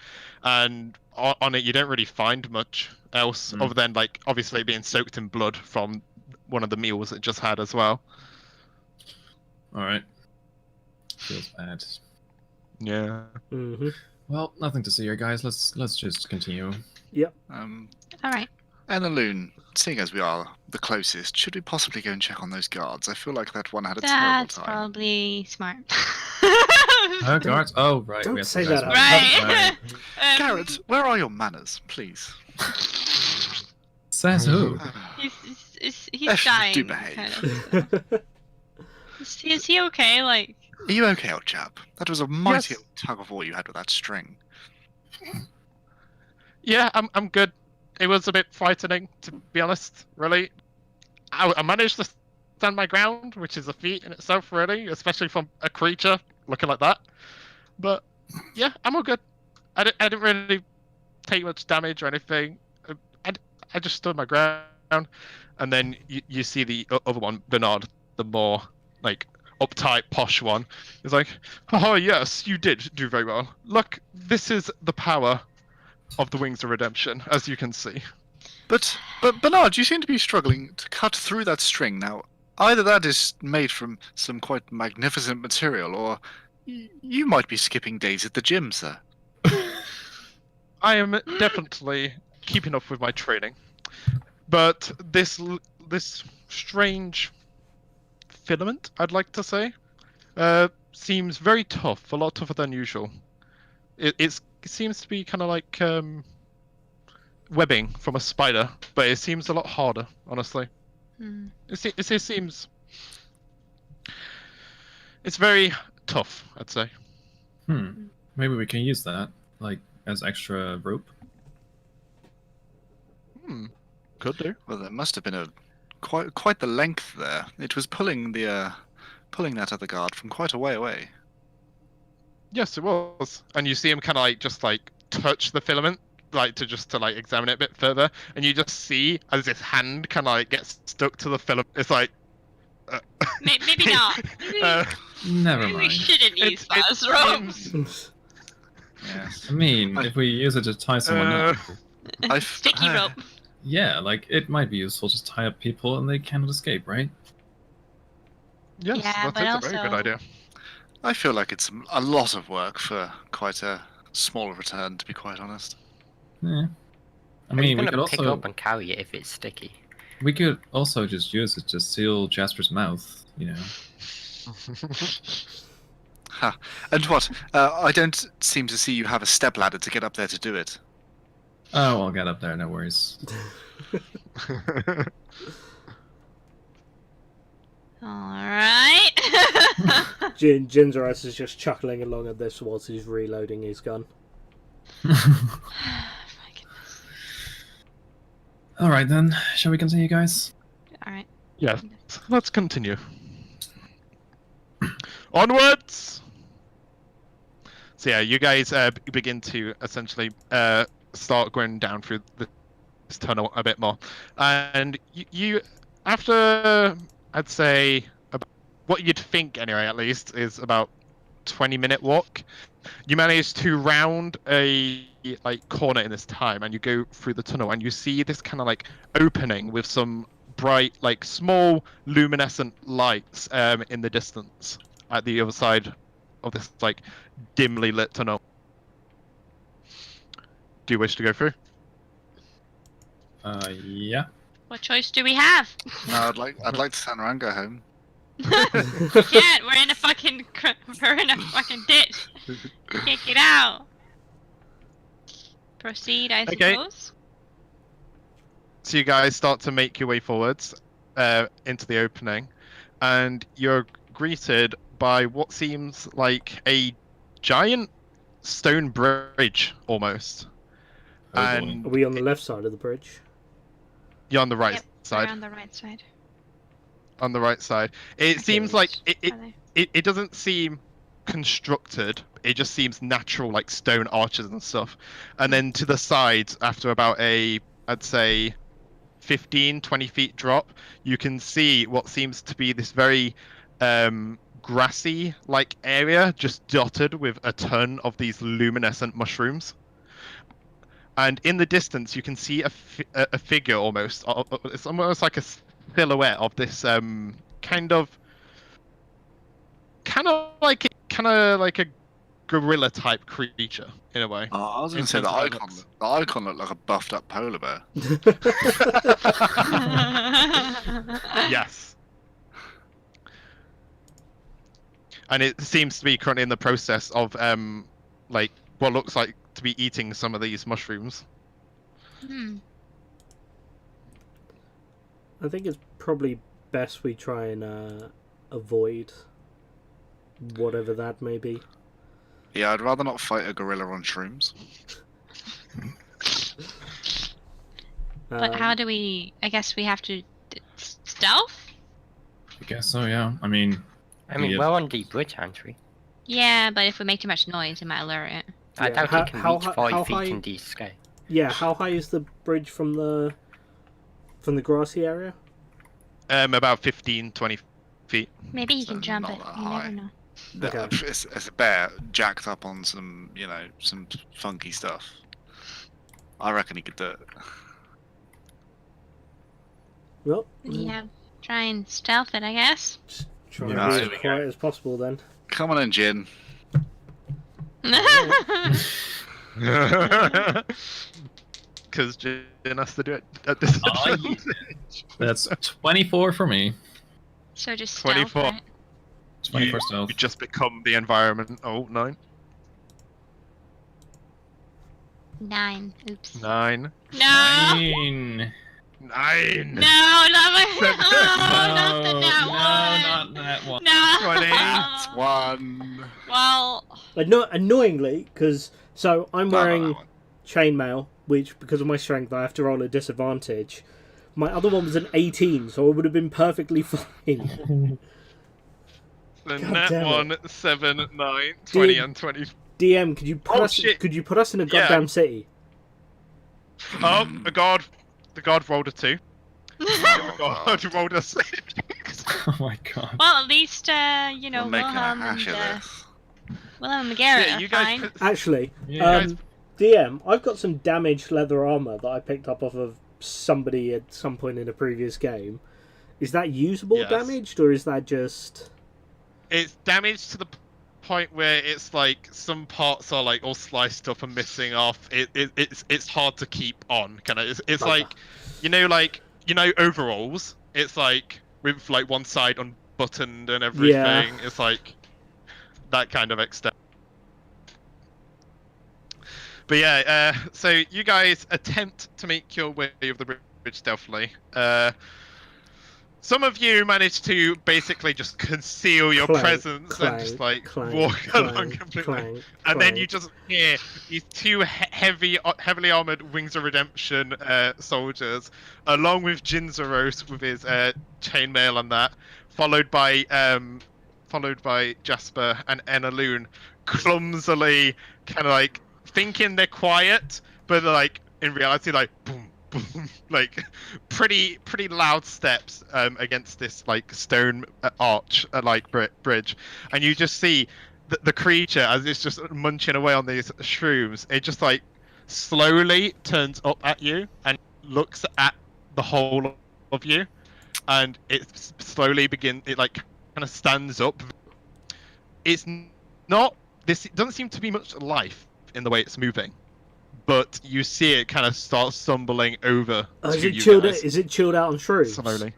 and on it you don't really find much else other than like obviously being soaked in blood from one of the meals it just had as well.
All right. Feels bad.
Yeah.
Mm-hmm.
Well, nothing to see here, guys. Let's just continue.
All right.
Annaloon, seeing as we are the closest, should we possibly go and check on those guards? I feel like that one had a
That's
terrible time.
probably smart.
Guards. Oh, right.
Don't
we have
say
to
that out
Right.
Garret, where are your manners, please?
Says who?
He's dying.
Do behave.
Kind of. Is he okay? Like.
Are you okay, old chap? That was a mighty
Yes.
tug of war you had with that string.
Yeah, I'm good. It was a bit frightening, to be honest, really. I managed to stand my ground, which is a feat in itself, really, especially from a creature looking like that. But, yeah, I'm all good. I didn't really take much damage or anything. I just stood my ground. And then you see the other one, Bernard, the more, like, uptight, posh one. Is like, oh, yes, you did do very well. Look, this is the power of the Wings of Redemption, as you can see.
But Bernard, you seem to be struggling to cut through that string. Now, either that is made from some quite magnificent material, or you might be skipping days at the gym, sir.
I am definitely keeping up with my training, but this strange filament, I'd like to say, seems very tough, a lot tougher than usual. It seems to be kind of like webbing from a spider, but it seems a lot harder, honestly. It seems... It's very tough, I'd say.
Maybe we can use that, like, as extra rope.
Could do.
Well, there must have been quite the length there. It was pulling that other guard from quite a way away.
Yes, it was. And you see him kind of like just like touch the filament, like to examine it a bit further, and you just see as his hand kind of like gets stuck to the filament. It's like
Maybe not.
Never
Maybe we
mind.
shouldn't use fast rope.
seems-
Yes.
I mean, if we use it to tie someone up,
Sticky rope.
yeah, like, it might be useful to tie up people and they cannot escape, right?
Yes,
Yeah,
that
but
is a very good
also-
idea.
I feel like it's a lot of work for quite a small return, to be quite honest.
Yeah. I
Are
mean,
you
we
gonna
could
pick it
also
up and carry it if it's sticky?
just use it to seal Jasper's mouth, you know.
Ha. And what? I don't seem to see you have a stepladder to get up there to do it.
Oh, I'll get up there, no worries.
Alright.
Ginzeros is just chuckling along at this whilst he's reloading his gun.
Alright then, shall we continue, guys?
Alright.
Yes, let's continue. Onwards! So yeah, you guys begin to essentially start going down through this tunnel a bit more. And you after, I'd say, about, what you'd think anyway at least, is about 20-minute walk, you manage to round a like corner in this time, and you go through the tunnel, and you see this kind of like opening with some bright, like small luminescent lights in the distance at the other side of this like dimly lit tunnel. Do you wish to go through?
Yeah.
What choice do we have?
No, I'd like to turn around and go home.
We can't. We're in a fucking ditch. We can't get out. Proceed, I suppose.
So you guys start to make your way forwards into the opening, and you're greeted by what seems like a giant stone bridge, almost. And
Are we on the left side of the bridge?
you're on the right side.
We're on the right side.
On the right side. It seems like
Are they?
it doesn't seem constructed. It just seems natural, like stone arches and stuff. And then to the sides, after about I'd say 15-20 feet drop, you can see what seems to be this very grassy like area, just dotted with a ton of these luminescent mushrooms. And in the distance, you can see a figure almost. It's almost like a silhouette of this kind of like a gorilla type creature in a way.
Oh, I was going to say the icon looked like a buffed up polar bear.
Yes. And it seems to be currently in the process of like what looks like to be eating some of these mushrooms.
I think it's probably best we try and avoid whatever that may be.
Yeah, I'd rather not fight a gorilla on shrooms.
But how do we? I guess we have to stealth.
I guess so. Yeah. I mean,
we're on the bridge, aren't we?
Yeah, but if we make too much noise, it might alert it.
I doubt it can reach 5
how
feet
high-
in the sky.
Yeah, how high is the bridge from the grassy area?
About 15-20 feet.
Maybe he
So
can jump
not
it.
that
You
high.
never know.
Okay.
It's a bear jacked up on some, some funky stuff. I reckon he could do it.
Well,
Yeah, try and stealth it, I guess.
just try
Yeah,
and
there
be
we
as quiet as possible then.
Come on in, Jin.
Because Jin has to do it at this
Oh, yeah. That's 24 for me.
So just stealth,
24.
right?
24 stealth.
You just become the environment. Oh, 9.
9. Oops.
9.
No!
9.
9.
No, not my.
Seven.
Oh, not the nat
not that one.
No.
20. 1.
Well,
Annoyingly, because I'm
No,
wearing
that one.
chainmail, which because of my strength I have to roll a disadvantage. My other one was an 18, so it would have been perfectly fine.
The
God
net
damn
1, 7, 9, 20,
Dude.
and 20.
DM, could you put
Oh,
us?
shit.
Could you put us in a
Yeah.
goddamn city?
Oh, the god rolled a 2. The god rolled a 6.
Oh my god.
well, at least
We're
Wilhelm
making a
and
hash of this.
Wilhelm and Garret
Yeah,
are
you guys.
fine.
Actually,
Yeah.
DM, I've got some damaged leather armor that I picked up off of somebody at some point in a previous game. Is that usable
Yes.
damaged, or is that just?
It's damaged to the point where it's like some parts are like all sliced up and missing off. It's hard to keep on. Kind of. It's like, overalls. It's like with like one side unbuttoned and everything.
Yeah.
It's like that kind of extent. But yeah, so you guys attempt to make your way of the bridge stealthily. Some of you manage to basically just conceal your
Clank,
presence and just like
clank,
walk
clank,
along completely.
clank,
And then
clank.
you just hear these two heavily armored Wings of Redemption soldiers, along with Jinzaros with his chainmail and that, followed by Jasper and Enaloon, clumsily kind of like thinking they're quiet, but they're like in reality like boom, boom, like pretty loud steps against this like stone arch like bridge, and you just see the creature as it's just munching away on these shrooms. It just like slowly turns up at you and looks at the whole of you, and it slowly it like kind of stands up. It's not this. It doesn't seem to be much life in the way it's moving, but you see it kind of start stumbling over.
Is
to
it
you
chilled?
guys.
Is it chilled out on shrooms?
Slowly.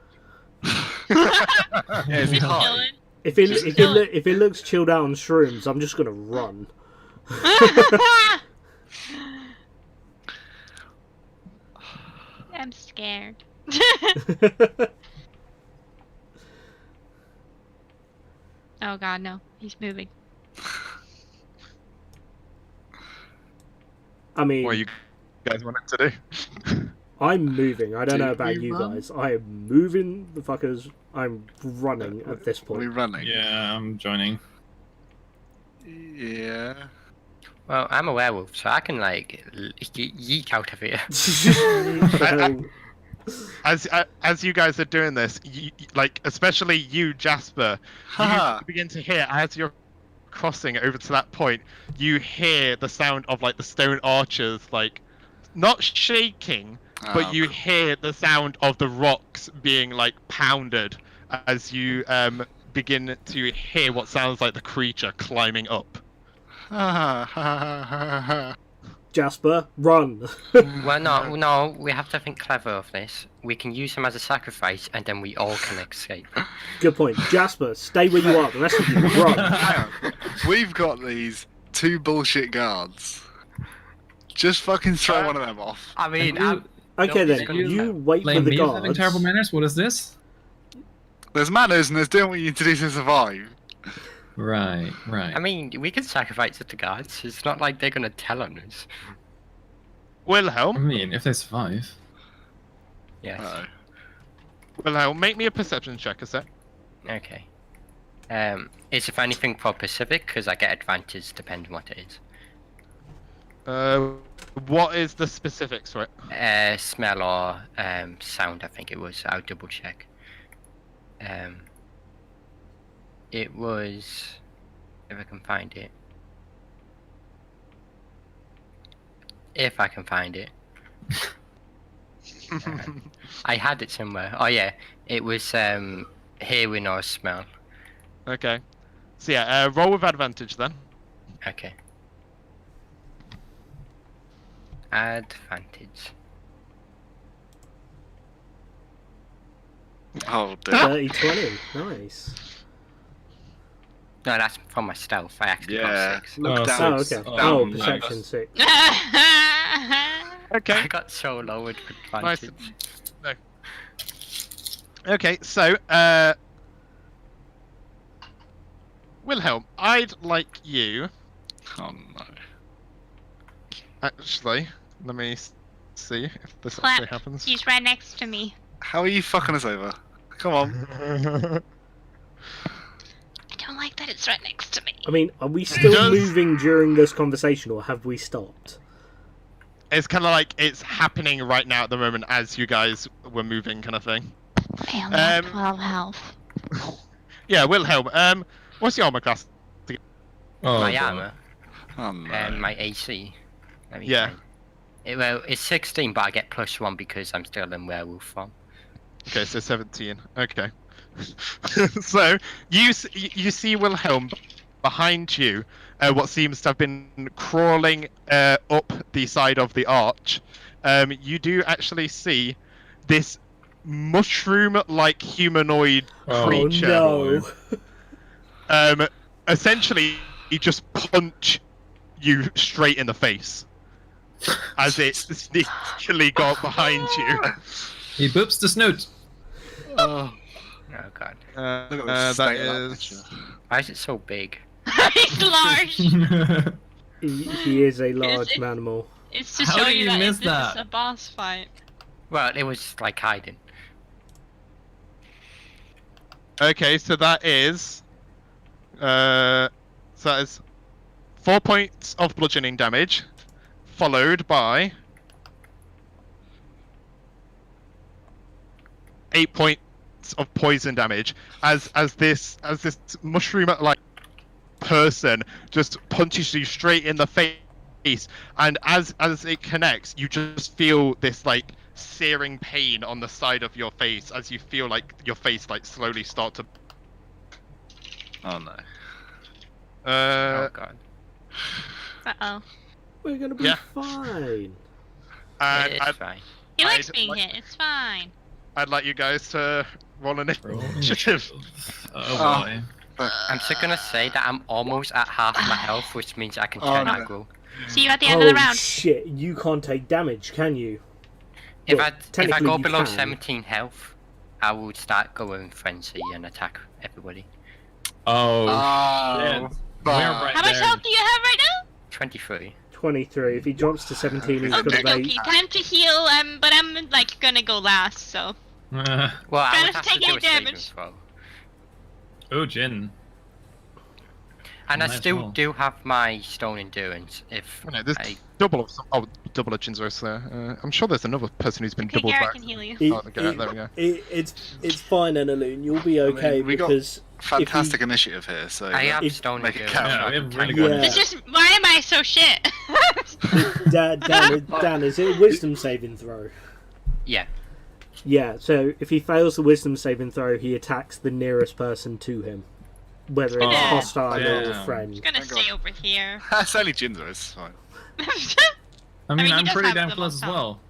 Yeah, is he
Just
high?
chilling.
If it looks chilled out on shrooms, I'm just gonna run.
I'm scared. Oh god, no. He's moving.
I mean,
What you guys want it to do?
I'm moving. I don't
Do
know about
we
you
run?
guys. I am moving the fuckers. I'm running at this
Are we
point.
running?
Yeah, I'm joining.
Yeah.
Well, I'm a werewolf, so I can like yeet out of here.
As you guys are doing this, like especially you, Jasper,
Haha.
you begin to hear as you're crossing over to that point, you hear the sound of like the stone arches, like not shaking, but you hear the sound of the rocks being like pounded as you begin to hear what sounds like the creature climbing up.
Jasper, run.
Well, no, we have to think clever of this. We can use him as a sacrifice, and then we all can escape.
Good point. Jasper, stay where you are. The rest of you, run.
Hang on. We've got these 2 bullshit guards. Just fucking throw one of them off.
I mean,
Okay
Nobody's
then,
gonna
you
know.
wait for
Blame
the
me for having
guards.
terrible manners? What is this?
There's manners and there's doing what you need to do to survive.
Right.
I mean, we can sacrifice it to guards. It's not like they're gonna tell on us.
I
Wilhelm,
mean, if they survive.
Yes.
Wilhelm, make me a perception check, a sec.
Okay. Is if anything for Pacific, because I get advantage depending what it is.
What is the specifics for it?
Smell or sound, I think it was. I'll double check. It was, if I can find it. If I can find it. I had it somewhere. Oh yeah, it was hearing or smell.
Okay. So yeah, roll with advantage then.
Okay. Advantage.
Oh dear.
30-20. Nice.
No, that's from my stealth. I actually
Yeah.
got 6.
Look
Oh,
down.
Oh,
six.
okay.
Oh,
Oh,
nice.
perception 6.
Okay.
I got so low with advantage.
Okay, so, Wilhelm, I'd like you,
Oh no.
actually, let me see if this
Clap.
actually happens.
He's right next to me.
How are you fucking us over? Come on.
I don't like that it's right next to me.
I mean, are we still
Does-
moving during this conversation, or have we stopped?
It's kind of like it's happening right now at the moment as you guys were moving, kind of thing.
I only have
Um,
12 health.
Yeah, Wilhelm, what's your armor class?
Oh,
My
God.
armor
Oh no.
and my AC. Let me
Yeah.
find it. Well, it's 16, but I get +1 because I'm still in werewolf form.
Okay, so 17. Okay. So you see Wilhelm behind you, what seems to have been crawling up the side of the arch. You do actually see this mushroom-like humanoid
Oh,
creature.
Oh no.
Essentially, he just punch you straight in the face as it sneakily got behind you.
He boops the snoot.
Oh,
Oh god.
look at the
That
state of that
is.
picture.
Why is it so big?
He's large.
He is a large
it-
manimal.
It's to
How
show
did
you
you
that
miss
this
that?
is a boss fight.
Well, it was like hiding.
Okay, so that is. So that is 4 points of bludgeoning damage, followed by 8 points of poison damage as this mushroom like person just punches you straight in the face face, and as it connects, you just feel this like searing pain on the side of your face as you feel like your face like slowly start to.
Oh no.
Oh god.
Uh-oh.
We're gonna be
Yeah.
fine.
And
It's fine.
He likes
I'd
being
like-
hit. It's fine.
I'd like you guys to roll an
Roll
initiative.
Oh boy.
I'm just gonna say that I'm almost at half my health, which means I can turn
no.
aggro.
See you at the end of the
Oh
round.
shit! You can't take damage, can you?
If
Well,
I
technically
go
you
below
can.
17 health, I will start going frenzy and attack everybody.
Oh,
Oh,
shit. We're
fuck.
right
How much
there.
health do you have right now?
23.
23. If he drops to 17, he's got
Okay,
about
okay. Time to heal. But I'm like gonna go last, so.
Well,
Try
I
not
would
to
have to
take
do
any
a saving
damage.
throw.
Oh, Jin.
And I
Nice
still
roll.
do have my stone endurance if
No, there's
I...
double of Jinzos there. I'm sure there's another person who's been
Okay,
doubled
Garret
back.
can heal you.
It-
Oh, Garret, there we go.
It's fine, Annaloon. You'll be
mean,
okay
we got-
because
Fantastic initiative here. So
I have
If-
stone
make it
endurance.
count.
so
Yeah,
I
we
can
have really
tank
good
it.
Yeah.
It's just, why am I so shit?
Dan, is it a wisdom saving throw?
Yeah.
Yeah. So if he fails the wisdom saving throw, he attacks the nearest person to him, whether it's
Oh,
hostile or a
damn.
friend.
I'm gonna
Thank
stay
God.
over here.
It's only Jinzo. It's fine.
I mean,
mean, he
I'm
does
pretty
have
damn
the
close
most
as well.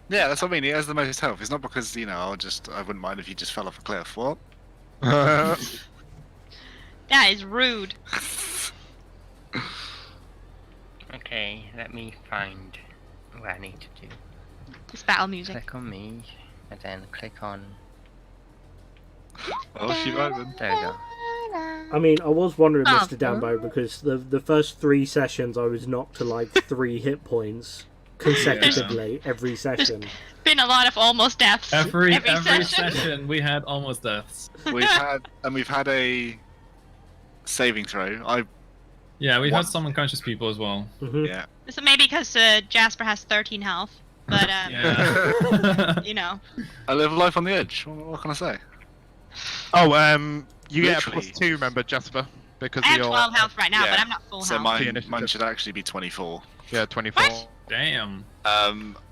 Yeah, that's what I mean. He has the most health. It's not because I wouldn't mind if you just fell off a cliff. What?
That is rude.
Okay, let me find what I need to do.
This battle music.
Click on me, and then click on...
Oh, she opened.
There we go.
I mean, I was wondering,
Oh.
Mr. Dambo, because the first 3 sessions I was knocked to like 3 hit points consecutively every session.
Been a lot of almost deaths.
Every
session.
session we had almost deaths.
We've had a saving throw.
Yeah, we've
What?
had some unconscious people as well.
Mhm.
Yeah.
So maybe because Jasper has 13 health, but
Yeah.
you know.
I live life on the edge. What can I say?
Oh, you get a
Literally.
+2, remember, Jasper, because
I have
you're
12 health right now,
Yeah.
but I'm not full
So
health.
mine should actually be 24.
24.
What?
Damn.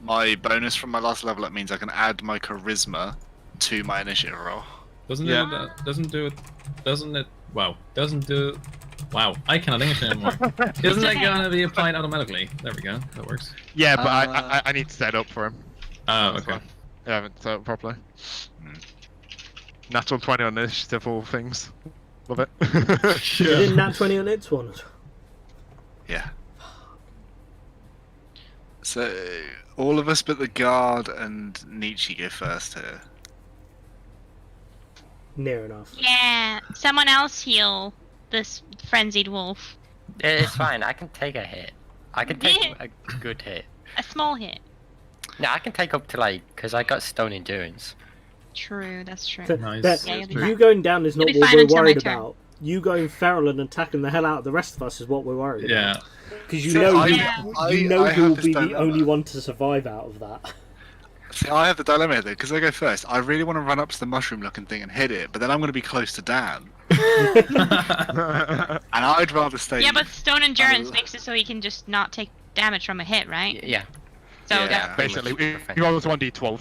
My bonus from my last level up means I can add my charisma to my initiative roll.
Doesn't
Yeah.
it? Doesn't it? Wow. Doesn't do. Wow. I cannot English anymore. Isn't that gonna be applied automatically? There we go. That works.
Yeah, but I need to set up for him.
Oh,
That's
okay.
fine. I haven't set up properly.
Hmm.
Natural 20 on initiative, all things. Love it.
You didn't nat 20 on its one.
Yeah. So all of us but the guard and Nietzsche go first here.
Near enough.
Yeah, someone else heal this frenzied wolf.
It's fine, I can take a hit. I can take
Yeah.
a good hit.
A small hit.
No, I can take up to like, because I got stone endurance.
True, that's true.
Nice.
Yeah, you'll be
you
fine.
going down is not
You'll be
what
fine
we're
until my
worried
turn.
about. You going feral and attacking the hell out of the rest of us is what we're worried
Yeah.
about. Because you
See,
know,
I-
you know
I
who will
have this
be the
dilemma.
only one to survive out of that.
See, I have the dilemma here because I go first. I really want to run up to the mushroom-looking thing and hit it, but then I'm going to be close to Dan, and I'd rather stay.
Yeah, but stone endurance
Oh.
makes it so he can just not take damage from a hit, right?
Yeah.
So
Yeah.
that,
Basically,
pretty
you
much
you always 1d12,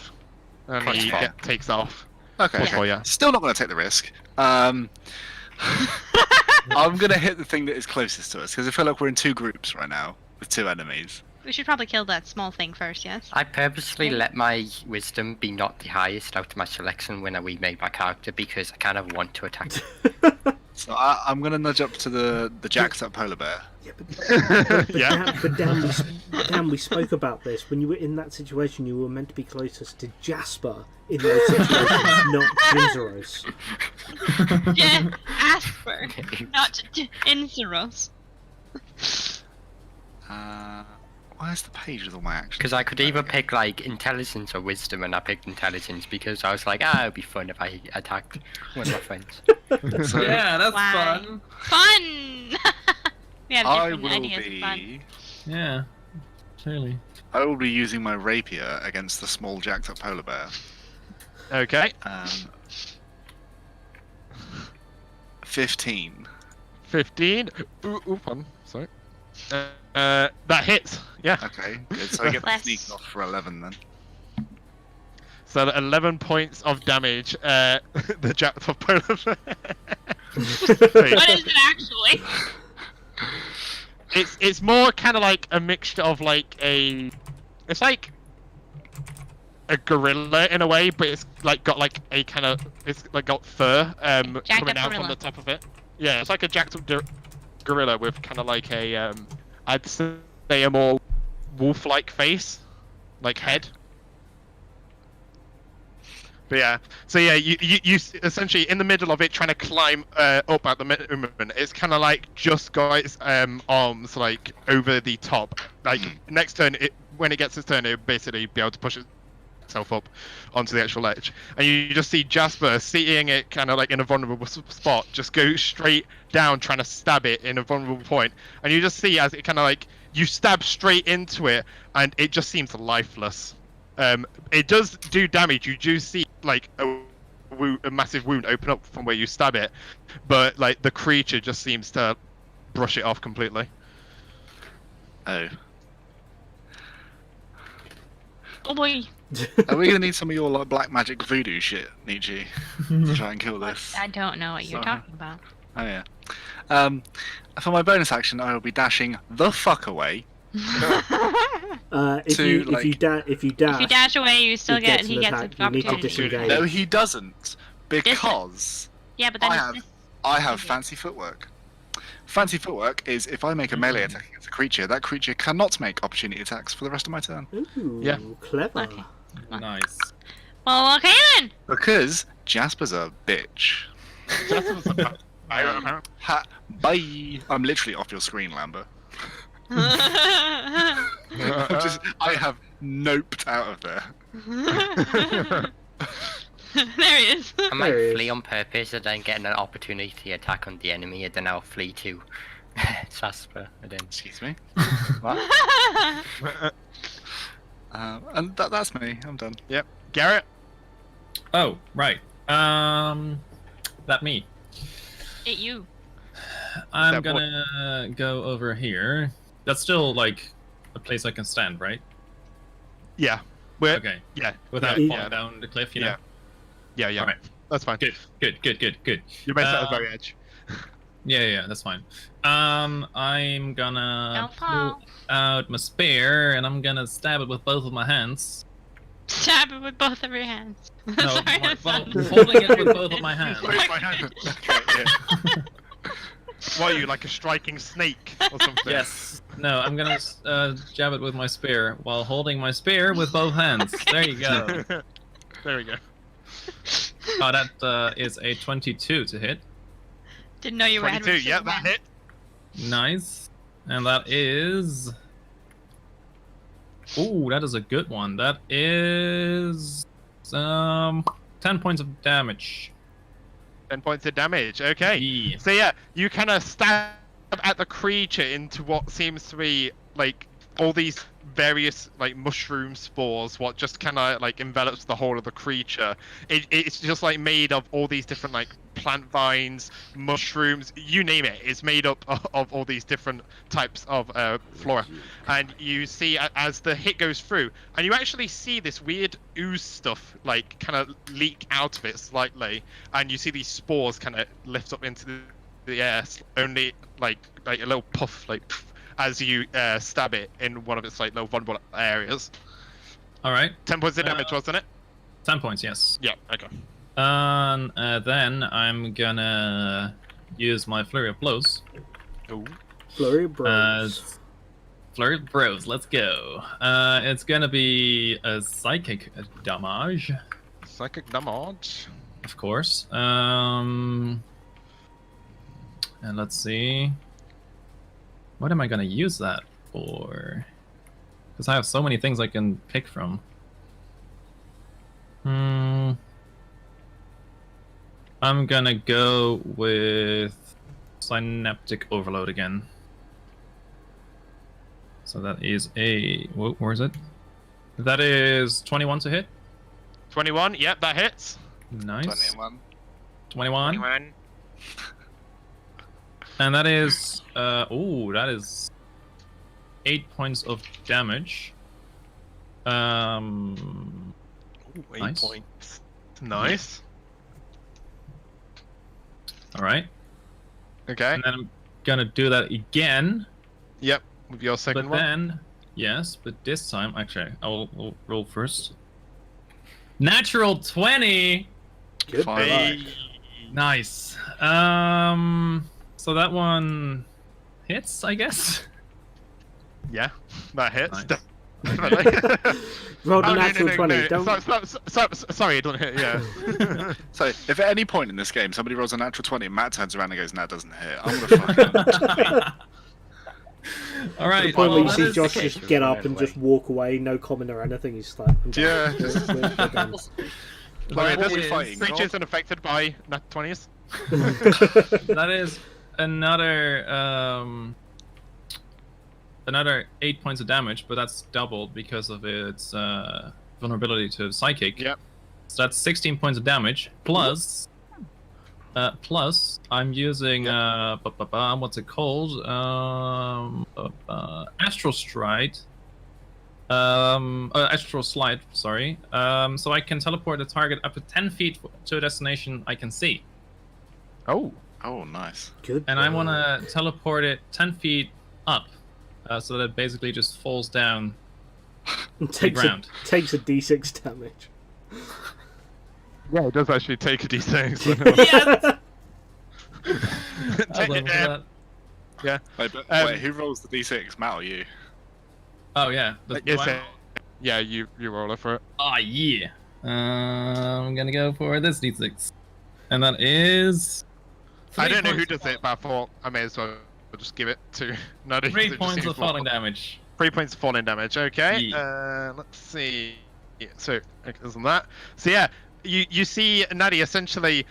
and
Plus
he
four.
takes off.
Okay.
Plus four, yeah.
Still not going to take the risk. I'm going to hit the thing that is closest to us because I feel like we're in 2 groups right now with 2 enemies.
we should probably kill that small thing first, yes?
I purposely let my wisdom be not the highest out of my selection when I remade my character because I kind of want to attack it.
So I'm going to nudge up to the jacked up polar bear.
Yeah, but
Yeah.
Dan, we spoke about this. When you were in that situation, you were meant to be closest to Jasper in those situations, not Jinzeros.
Yeah, Asper, not Inzeros.
Where's the page with all my actions?
Because I could either pick like intelligence or wisdom, and I picked intelligence because I was like, it'd be fun if I attacked one of my friends.
So
Yeah, that's
Why?
fun.
Fun! We have
I
different
will
ideas of fun.
be.
Yeah. Clearly.
I will be using my rapier against the small jacked up polar bear.
Okay.
15.
15. Ooh, fun. Sorry. That hits. Yeah.
Okay, good. So I get the
Less.
sneak off for 11 then.
So 11 points of damage. The jacked of polar bear.
What is it actually?
It's more kind of like a mixture of like it's like a gorilla in a way, but it's like got like a kind of it's like got fur
Jacked
coming
up
out
gorilla.
from the top of it. Yeah, it's like a jacked up gorilla with kind of like a I'd say a more wolf-like face, like head. But yeah, so yeah, you essentially in the middle of it trying to climb up at the moment. It's kind of like just got its arms like over the top. Like next turn, when it gets its turn, it'll basically be able to push itself up onto the actual ledge. And you just see Jasper seeing it kind of like in a vulnerable spot, just go straight down trying to stab it in a vulnerable point. And you just see as it kind of like you stab straight into it, and it just seems lifeless. It does do damage. You do see like a massive wound open up from where you stab it, but like the creature just seems to brush it off completely.
Oh.
Oh boy.
Are we gonna need some of your like black magic voodoo shit, Nietzsche, to try and kill this?
I don't know what you're
Sorry.
talking about.
Oh yeah. For my bonus action, I will be dashing the fuck away.
If
To,
you
like-
dash,
If you dash away, you still
He
get
gets
he
an
gets
attack.
an
You need to
opportunity.
disengage.
No, he doesn't, because
Yeah, but then
I
it's
have
this-
I have fancy footwork. Fancy footwork is if I make a melee attack against a creature, that creature cannot make opportunity attacks for the rest of my turn.
Ooh,
Yeah.
clever.
Okay.
Nice.
Well, okay then.
Because Jasper's a bitch. Ha, bye. I'm literally off your screen, Lambert. I have noped out of there.
There he is.
I might
There he
flee
is.
on purpose and then get an opportunity attack on the enemy, and then I'll flee to Jasper. And then
Excuse me. And that's me. I'm done.
Yep. Garret.
Oh, right. That me.
It you.
I'm
That boy.
gonna go over here. That's still like a place I can stand, right?
Yeah. We're,
Okay.
Yeah.
Without
Yeah.
falling down the cliff, you know.
Yeah. Yeah.
Alright.
That's fine.
Good.
You're based at the very edge.
Yeah, that's fine. I'm gonna
Don't fall.
pull out my spear and I'm gonna stab it with both of my hands.
Stab it with both of your hands.
No,
Sorry,
well,
that's not-
holding it with both of my hands.
Where's my hand? Okay, yeah. What are you, like a striking snake or something?
Yes. No, I'm gonna jab it with my spear while holding my spear with both hands. There you go.
There we go.
Oh, that is a 22 to hit.
Didn't know you were ahead
22.
with
Yeah,
Superman.
that hit.
Nice. And that is... Ooh, that is a good one. That is... 10 points of damage.
10 points of damage. Okay.
Yeah.
So yeah, you kind of stab at the creature into what seems to be like all these various like mushroom spores, what just kind of like envelops the whole of the creature. It's just like made of all these different like plant vines, mushrooms, you name it. It's made up of all these different types of flora. And you see as the hit goes through, and you actually see this weird ooze stuff like kind of leak out of it slightly, and you see these spores kind of lift up into the air, only like a little puff, like as you stab it in one of its like little vulnerable areas.
All right.
10 points of damage, wasn't it?
10 points, yes.
Yeah. Okay.
Then I'm gonna use my Flurry of Blows.
Ooh.
Flurry of Blows.
Flurry of Blows, let's go. It's gonna be a Psychic damage,
Psychic damage.
of course. And let's see. What am I gonna use that for? Because I have so many things I can pick from. I'm gonna go with Synaptic Overload again. So that is a... Where is it? That is 21 to hit.
21. Yep, that hits.
Nice.
21.
21. And that is... ooh, that is 8 points of damage.
Ooh, 8
Nice.
points. Nice.
All right.
Okay.
And then I'm gonna do that again.
Yep. With your second
But
one.
then, yes, but this time, actually, I'll roll first. Natural 20.
Good
Fine.
luck.
Nice. So that one hits, I guess.
Yeah, that hits.
Nice.
Definitely.
Rolled a
Oh,
natural 20. Don't...
Sorry, it doesn't hit. Yeah.
So, if at any point in this game somebody rolls a natural 20 and Matt turns around and goes, "No, it doesn't hit," I'm gonna fucking.
All right.
The point where
well,
you
that
see
is-
Josh just get up and just walk away, no comment or anything. He's like,
Yeah.
We're done.
Sorry,
that
this
is-
is
fighting,
creatures
God.
unaffected by nat 20s.
that is another another 8 points of damage, but that's doubled because of its vulnerability to psychic.
Yep.
So that's 16 points of damage plus. Plus, I'm using what's it called? Astral Stride. Astral Slide. Sorry. So I can teleport the target up to 10 feet to a destination I can see,
Oh.
Oh, nice.
Good.
and I
boy.
want to teleport it 10 feet up, so that it basically just falls down
takes
ground.
takes a d6 damage.
Yeah, it does actually take a d6.
Yes!
Take it down.
Wait, but, wait, who rolls the d6, Matt or you?
Oh yeah.
Yes, yeah, you roll it for it.
Oh yeah. I'm gonna go for this d6, and that is.
I don't know who
3
does it, but I thought I may as well just give it to. No,
3 points of falling damage.
3 points of falling damage. Okay.
Yeah.
Let's see. Yeah, so isn't that? So yeah, you see Natty essentially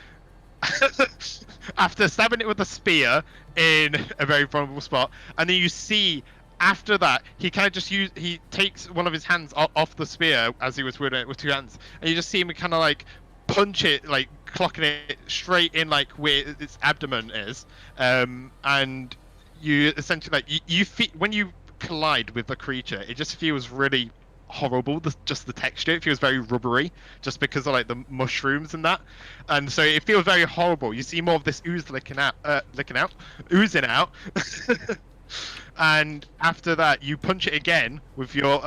after stabbing it with a spear in a very vulnerable spot, and then you see after that he kind of just he takes one of his hands off the spear as he was wielding it with 2 hands, and you just see him kind of like punch it, like clocking it straight in like where its abdomen is, and you essentially like you feel when you collide with the creature, it just feels really horrible. Just the texture, it feels very rubbery, just because of like the mushrooms and that, and so it feels very horrible. You see more of this oozing out, and after that you punch it again with your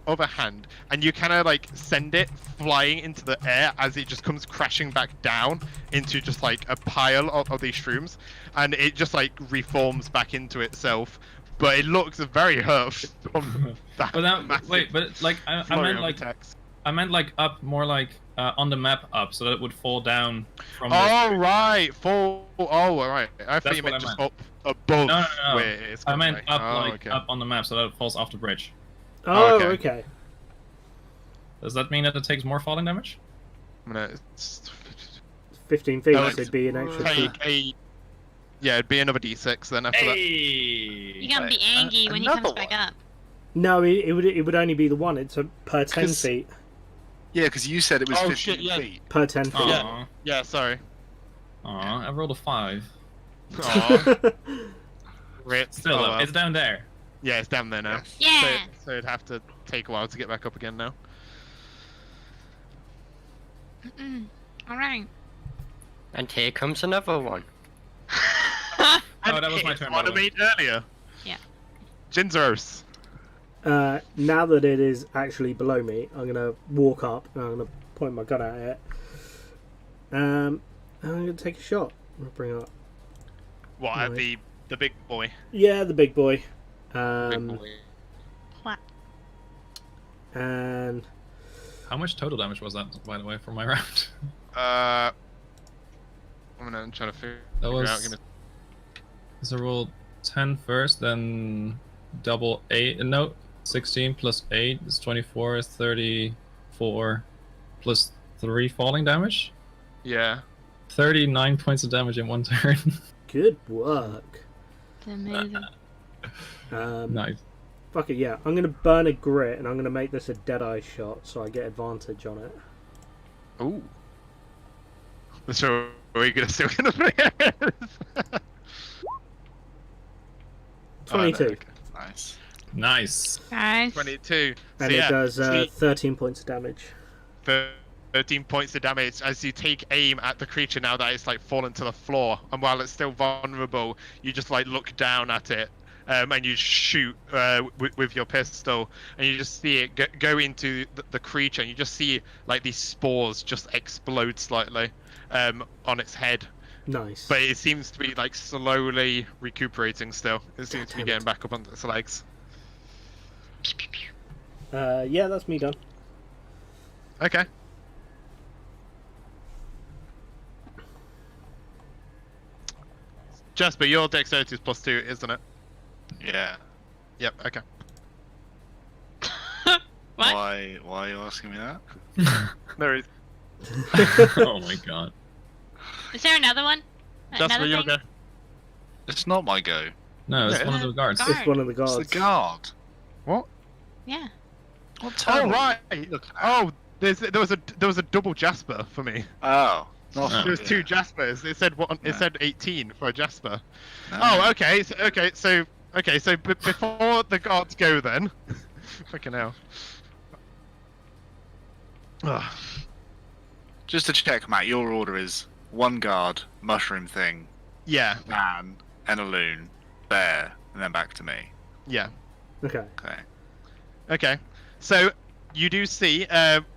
other hand, and you kind of like send it flying into the air as it just comes crashing back down into just like a pile of these shrooms, and it just like reforms back into itself. But it looks very hurt from that.
But that,
massive
wait, but like I
flurry
meant
of
like
attacks.
I meant like up, more like on the map up, so that it would fall down from.
Oh right, fall. Oh all right. I thought
That's
you
what
meant
I
just
meant.
up above
No.
where it's.
I meant
right.
up,
Oh,
like
okay.
up on the map, so that it falls off the bridge.
Oh,
okay.
okay.
Does that mean that it takes more falling damage?
I'm gonna
15 feet,
Oh,
so
it's-
it'd be an extra.
take a. Yeah, it'd be another d6 then after that.
You're gonna be angry when he
another
comes back
one?
up.
No, it would only be the one. It's per 10
'Cause-
feet.
Yeah, because you said it was
Oh,
15
shit, yeah.
feet.
Per 10 feet.
Aw,
Yeah, sorry.
I rolled a 5.
Aw, rip.
Still,
Oh,
though,
well.
it's down there.
Yeah, it's down there now.
Yeah.
So it'd have to take a while to get back up again now.
All right.
And here comes another one.
Oh, that was my turn, by
What
the
I
way.
made earlier.
Yeah.
Jinzeros.
Now that it is actually below me, I'm gonna walk up and I'm gonna point my gun at it. And I'm gonna take a shot. I'm gonna bring it up.
What,
Right.
the big boy?
Yeah, the big boy.
Big boy.
What?
And
How much total damage was that, by the way, for my round?
I'm trying to figure
That
out.
was.
Give me-
So roll 10 first, then double 8. No, 16 plus 8 is 24, 34 plus 3 falling damage.
Yeah.
39 points of damage in one turn.
good work.
It's amazing.
Nice.
Fuck it, yeah. I'm gonna burn a grit and I'm gonna make this a deadeye shot so I get advantage on it.
Ooh. So are you still gonna play it?
22.
Oh, no, okay.
Nice.
Nice.
Nice.
22.
And it does 13 points of damage.
13 points of damage as you take aim at the creature now that it's like fallen to the floor, and while it's still vulnerable, you just like look down at it, and you shoot with your pistol, and you just see it go into the creature, and you just see like these spores just explode slightly on its head.
Nice.
But it seems to be like slowly recuperating still. It seems to be getting back up on its legs.
Yeah, that's me done.
Okay. Jasper, your dexterity is +2, isn't it?
Yeah.
Yep, okay.
What?
Why are you asking me that?
There is.
Oh my god.
Is there another one?
Jasper, you'll
thing?
go.
It's not my go.
No, it's
Yeah.
one of the guards.
Guard.
It's one of the guards.
It's the guard.
What?
Yeah.
What
Oh
turtle
right.
are you looking at?
Oh, there was a double Jasper for me.
Oh. Not
Oh.
There was
yeah.
2 Jaspers. It said what? It
No.
said 18 for a Jasper.
No.
Oh, okay. So before the guards go, then. Fucking hell. Ugh.
Just to check, Matt, your order is 1 guard, mushroom thing,
Yeah.
man, and a loon, bear, and then back to me.
Yeah.
Okay.
Okay.
Okay. So you do see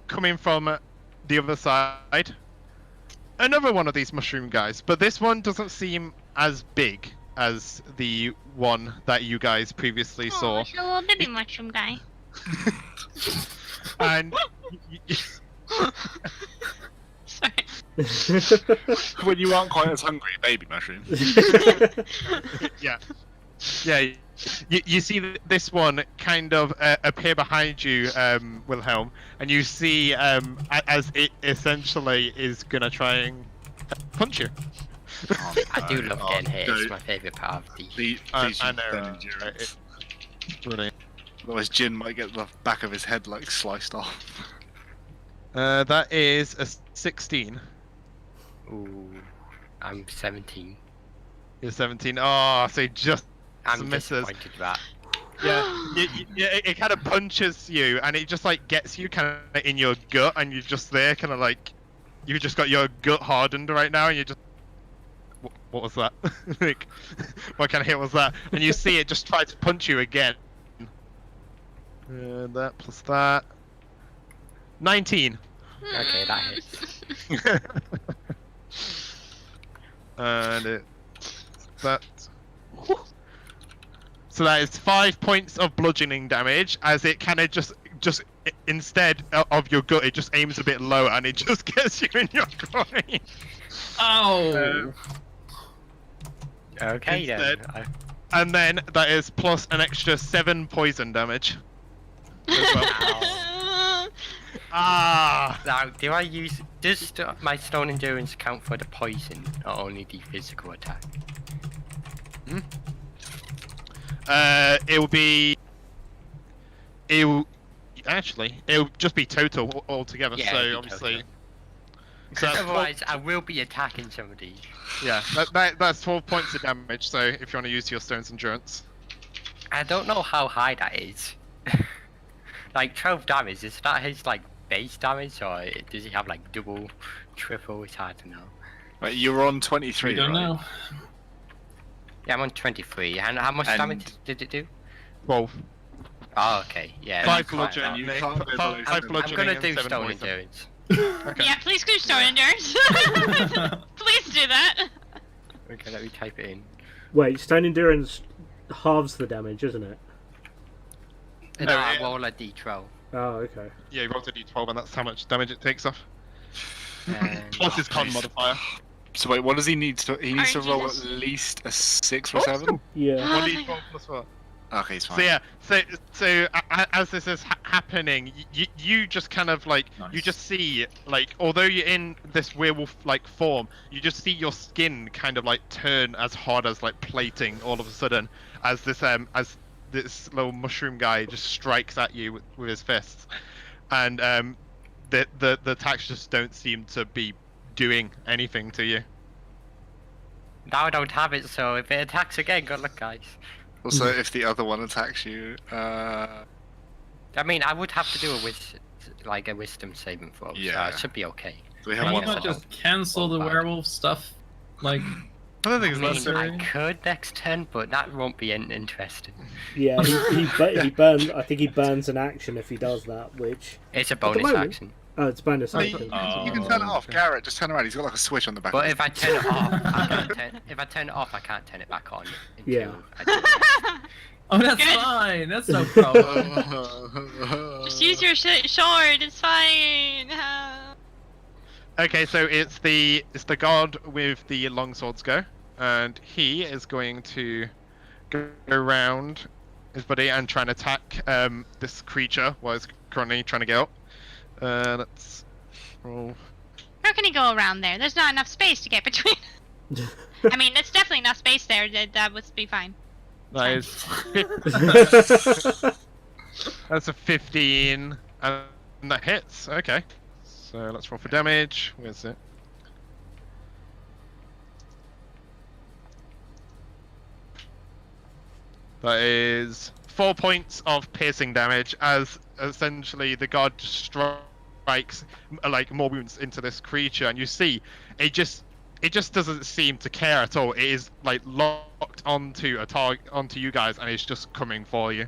coming from the other side another one of these mushroom guys, but this one doesn't seem as big as the one that you guys previously
Oh,
saw.
it's a little baby mushroom guy.
And
Sorry.
When you aren't quite as hungry, baby mushroom.
yeah, you see this one kind of appear behind you, Wilhelm, and you see as it essentially is gonna try and punch you.
Oh,
I do
no.
love getting hit.
no.
It's my favourite part of the.
Please,
I
use
know,
then
right,
endurance.
Brilliant.
Otherwise, Jin might get the back of his head like sliced off.
That is a 16.
Ooh, I'm 17.
You're 17. Oh, so just
I'm
misses.
disappointed with that.
Yeah, it kind of punches you, and it just like gets you kind of in your gut, and you're just there, kind of like you just got your gut hardened right now, and you just what was that? Like, what kind of hit was that? And you see it just try to punch you again. That plus that. 19.
Okay, that hits.
And it that. So that is 5 points of bludgeoning damage, as it kind of just instead of your gut, it just aims a bit lower, and it just gets you in your groin.
Oh.
Okay
Instead.
then.
And then that is plus an extra 7 poison damage. As well.
Ow.
Ah!
Now, do I use? Does my stone endurance count for the poison, or only the physical attack?
It'll be. It'll just be total altogether.
Yeah,
so
it'll be
obviously.
total.
So that's
Otherwise, I will be attacking somebody.
yeah, that's 12 points of damage. So if you want to use your stone's endurance.
I don't know how high that is. Like 12 damage, is that his like base damage, or does he have like double, triple? It's hard to know.
Right, you're on 23,
We don't
right?
know.
Yeah, I'm on 23. And how much
And-
damage did it do?
12.
Oh, okay. Yeah.
5
that's quite a lot.
bludgeoning.
You can't go below
Five
seven.
I'm
bludgeoning
gonna
and
do
7
stone
poison.
endurance.
Okay.
Yeah, please do stone endurance. Please do that.
Okay, let me type it in.
Wait, stone endurance halves the damage, isn't it?
No,
No,
I
it-
roll a d12.
Oh, okay.
Yeah, you rolled a d12, and that's how much damage it takes off.
And
Plus his con
Nice.
modifier.
So wait, what does he need to? He needs to
Orange
roll
juice.
at least a 6 or 7.
Yeah.
Oh my
1d12
God.
plus what?
Okay, it's fine.
So yeah, so as this is happening, you just kind of like you
Nice.
just see like although you're in this werewolf like form, you just see your skin kind of like turn as hard as like plating all of a sudden as this little mushroom guy just strikes at you with his fists, and the attacks just don't seem to be doing anything to you.
now I don't have it, so if it attacks again, good luck, guys.
Also, if the other one attacks you,
I mean, I would have to do a wisdom saving throw,
Yeah.
so it should be okay.
do we have
Can you
one?
not just cancel the
Bad.
werewolf stuff? Like,
I don't think
I
it's
mean,
necessary.
I could next turn, but that won't be interesting.
Yeah, he burns. I think he burns an action if he does that, which
It's a
the
bonus
moment-
action.
oh, it's bonus
Oh,
action.
You can turn it off. Garret, just turn around. He's got like a switch on the back.
But
of
if I turn it off, if I turn it off, I can't turn it back on. Until
Yeah.
I do it.
oh, that's
Good.
fine. That's no problem.
Just use your sword. It's fine.
Okay, so it's the god with the long swords go, and he is going to go around his buddy and try and attack this creature while he's currently trying to get up. Let's roll.
How can he go around there? There's not enough space to get between. I mean, there's definitely enough space there. That would be fine.
That is that's a 15, and that hits. Okay, so let's roll for damage. Where's it? That is 4 points of piercing damage, as essentially the god strikes like more wounds into this creature, and you see it just doesn't seem to care at all. It is like locked onto a target, onto you guys, and it's just coming for you.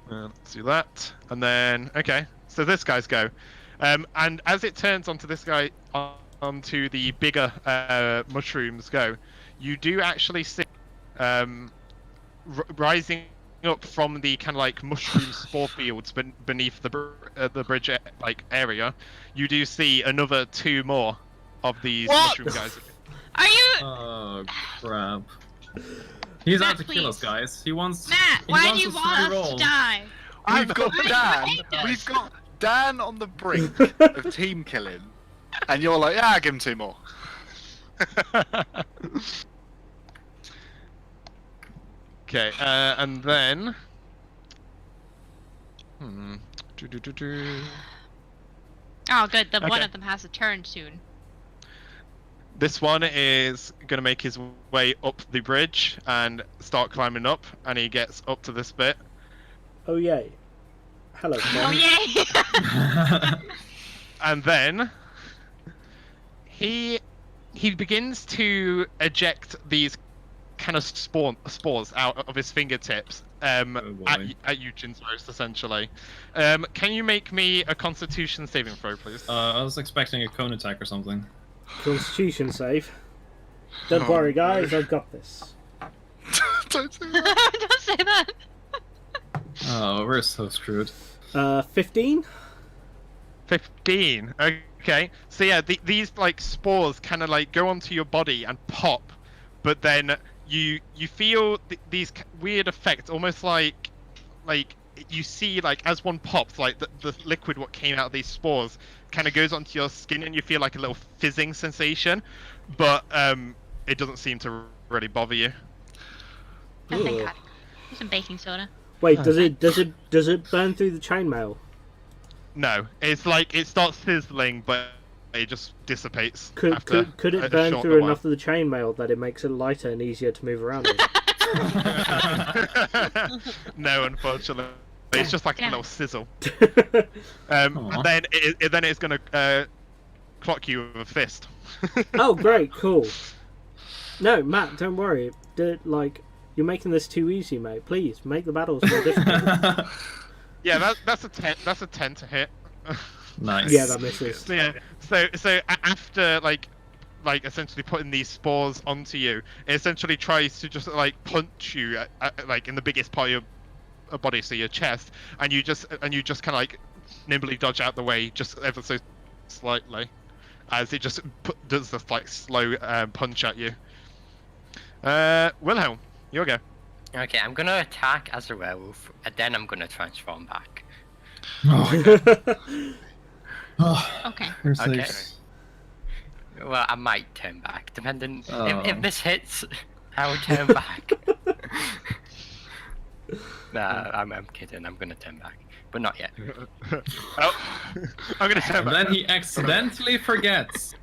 Let's do that, and then okay, so this guy's go, and as it turns onto this guy, onto the bigger mushrooms go, you do actually see rising up from the kind of like mushroom spore fields beneath the bridge like area, you do see another 2 more of these mushroom guys.
Are you,
Oh crap! He's
Matt,
out to kill us,
please.
guys. He wants.
Matt?
he
Why
wants
do you
us to
want us
reroll.
to die?
We've got
Why do you
Dan.
hate us?
We've got Dan on the brink of team killing, and you're like, yeah, give him 2 more.
Okay, and then.
Oh, good. The one
Okay.
of them has a turn soon.
This one is going to make his way up the bridge and start climbing up, and he gets up to this bit.
Oh yay! Hello,
Oh
Mom.
yay!
And then he begins to eject these kind of spores out of his fingertips
Oh, boy.
at you, Jinsroast, essentially. Can you make me a Constitution saving throw, please?
I was expecting a cone attack or something.
Constitution save. Don't
Oh,
worry, guys. I've got this.
Don't say that.
Don't say that.
Oh, we're so screwed.
15.
15. Okay. So yeah, these like spores kind of like go onto your body and pop, but then you feel these weird effects, almost like you see like as one pops, like the liquid what came out of these spores kind of goes onto your skin, and you feel like a little fizzing sensation, but it doesn't seem to really bother you.
Oh, thank
Ugh.
God. Here's some baking soda.
Wait, does it burn through the chainmail?
No, it's like it starts sizzling, but it just dissipates.
Could
after
could
a
it burn
short
through
while.
enough of the chainmail that it makes it lighter and easier to move around in?
No, unfortunately, it's just like
Yeah.
a little sizzle.
Aw.
And then it's gonna clock you with a fist.
Oh, great, cool. No, Matt, don't worry. You're making this too easy, mate. Please make the battles more difficult.
Yeah, that's a 10. That's a 10 to hit.
Nice.
Yeah, that misses.
So yeah, so after like essentially putting these spores onto you, it essentially tries to just like punch you like in the biggest part of your body, so your chest, and you just kind of like nimbly dodge out the way just ever so slightly, as it just does this like slow punch at you. Wilhelm, your go.
Okay, I'm gonna attack as a werewolf, and then I'm gonna transform back.
Oh,
Okay.
here's
Okay.
this.
Well, I might turn back, depending.
Oh.
If this hits, I will turn back. Nah, I'm kidding. I'm gonna turn back, but not yet.
Oh, I'm gonna turn
And
back.
then he accidentally forgets.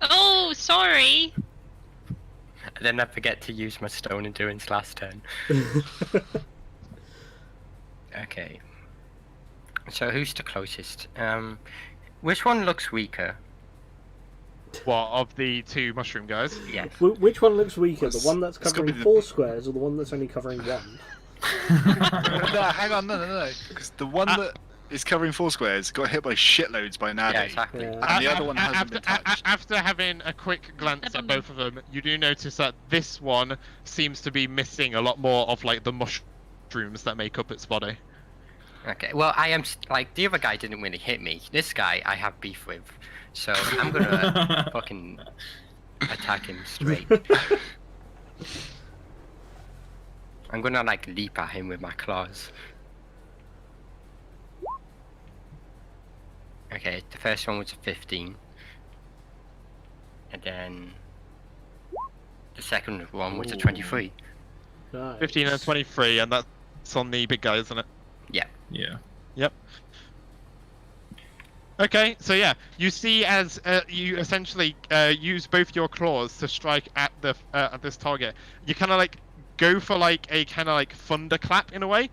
Oh, sorry.
And then I forget to use my stone endurance last turn. Okay. So who's the closest? Which one looks weaker?
What, of the two mushroom guys?
Yes.
Which one looks weaker? The
It's-
one that's
it's gotta
covering
be the-
4 squares or the one that's only covering 1?
No, hang on, no. Because the one that is covering 4 squares got hit by shitloads by Nadi.
Yeah, exactly.
Yeah.
And the other one hasn't been touched.
After having a quick glance at both of them, you do notice that this one seems to be missing a lot more of like the mushrooms that make up its body.
Okay, well, I am like the other guy didn't really hit me. This guy I have beef with, so I'm gonna fucking attack him straight. I'm gonna like leap at him with my claws. Okay, the first one was a 15, and then the second one was a 23.
Nice.
15 and 23, and that's on the big guy, isn't it?
Yeah.
Yeah.
Yep. Okay, so yeah, you see as you essentially use both your claws to strike at the at this target. You kind of like go for like a kind of like thunderclap in a way.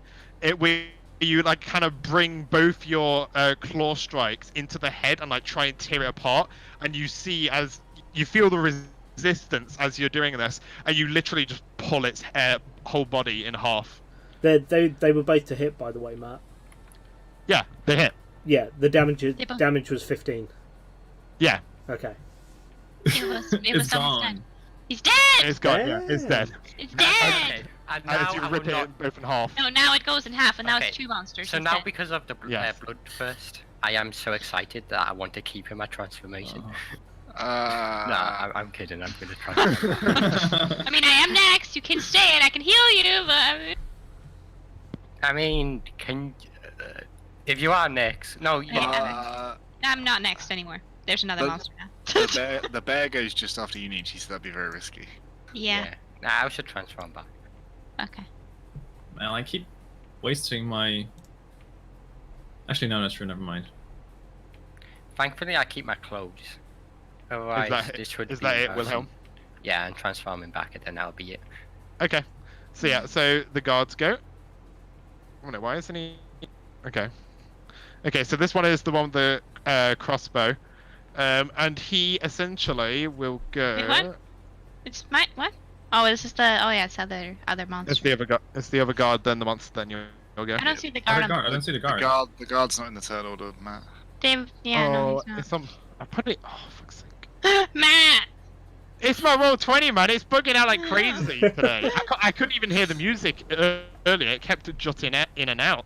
Where you like kind of bring both your claw strikes into the head and like try and tear it apart. And you see as you feel the resistance as you're doing this, and you literally just pull its whole body in half.
They were both to hit, by the way, Matt.
Yeah, they hit.
Yeah, the damage
both-
damage was 15.
Yeah,
Okay.
It was
It's
almost
gone.
dead. He's dead!
it's gone. Yeah, it's dead.
It's
Okay.
dead!
And
As
now
you
I will
rip it
not.
both in half.
No, now it goes in half, and now
Okay,
it's 2 monsters.
So
He's
now,
dead.
because of the
Yes.
bloodthirst, I am so excited that I want to keep in my transformation.
Oh.
No, I'm kidding. I'm gonna transform.
I mean, I am next. You can stay and I can heal you, but
I mean, if you are next, no,
I'm not next anymore. There's another
But-
monster now.
the bear goes just after you, Nietzsche, so that'd be very risky.
Yeah.
Nah, I should transform back.
Okay.
Man, I keep wasting my. Actually, no, that's true. Never mind.
Thankfully, I keep my clothes. Otherwise, this would
Is
be
that it,
embarrassing.
Wilhelm?
Yeah, and transforming back, and then that'll be it.
Okay. So yeah, so the guards go. Oh no, why isn't he? Okay. Okay, so this one is the one with the crossbow, and he essentially will go.
Wait, what? It's my what? Oh, this is the. Oh yeah, it's other monster.
It's the other guard. It's the other guard, then the monster, then you'll go.
I don't see the guard.
I don't see the guard.
The guard's not in the turn order, Matt.
Dave. Yeah, no, he's
it's some. I put it. Oh fuck's sake!
not. Matt.
It's my roll 20, man. It's bugging out like crazy today. I couldn't even hear the music earlier. It kept jutting in and out.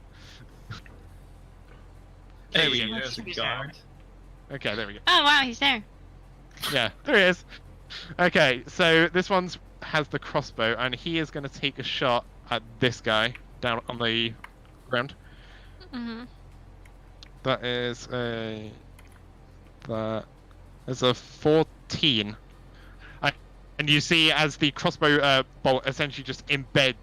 There we
Hey,
go.
there's the guard.
Okay, there we go.
Oh wow, he's there.
Yeah, there he is. Okay, so this one has the crossbow, and he is going to take a shot at this guy down on the ground.
Mm-hmm.
That is a 14. And you see as the crossbow bolt essentially just embeds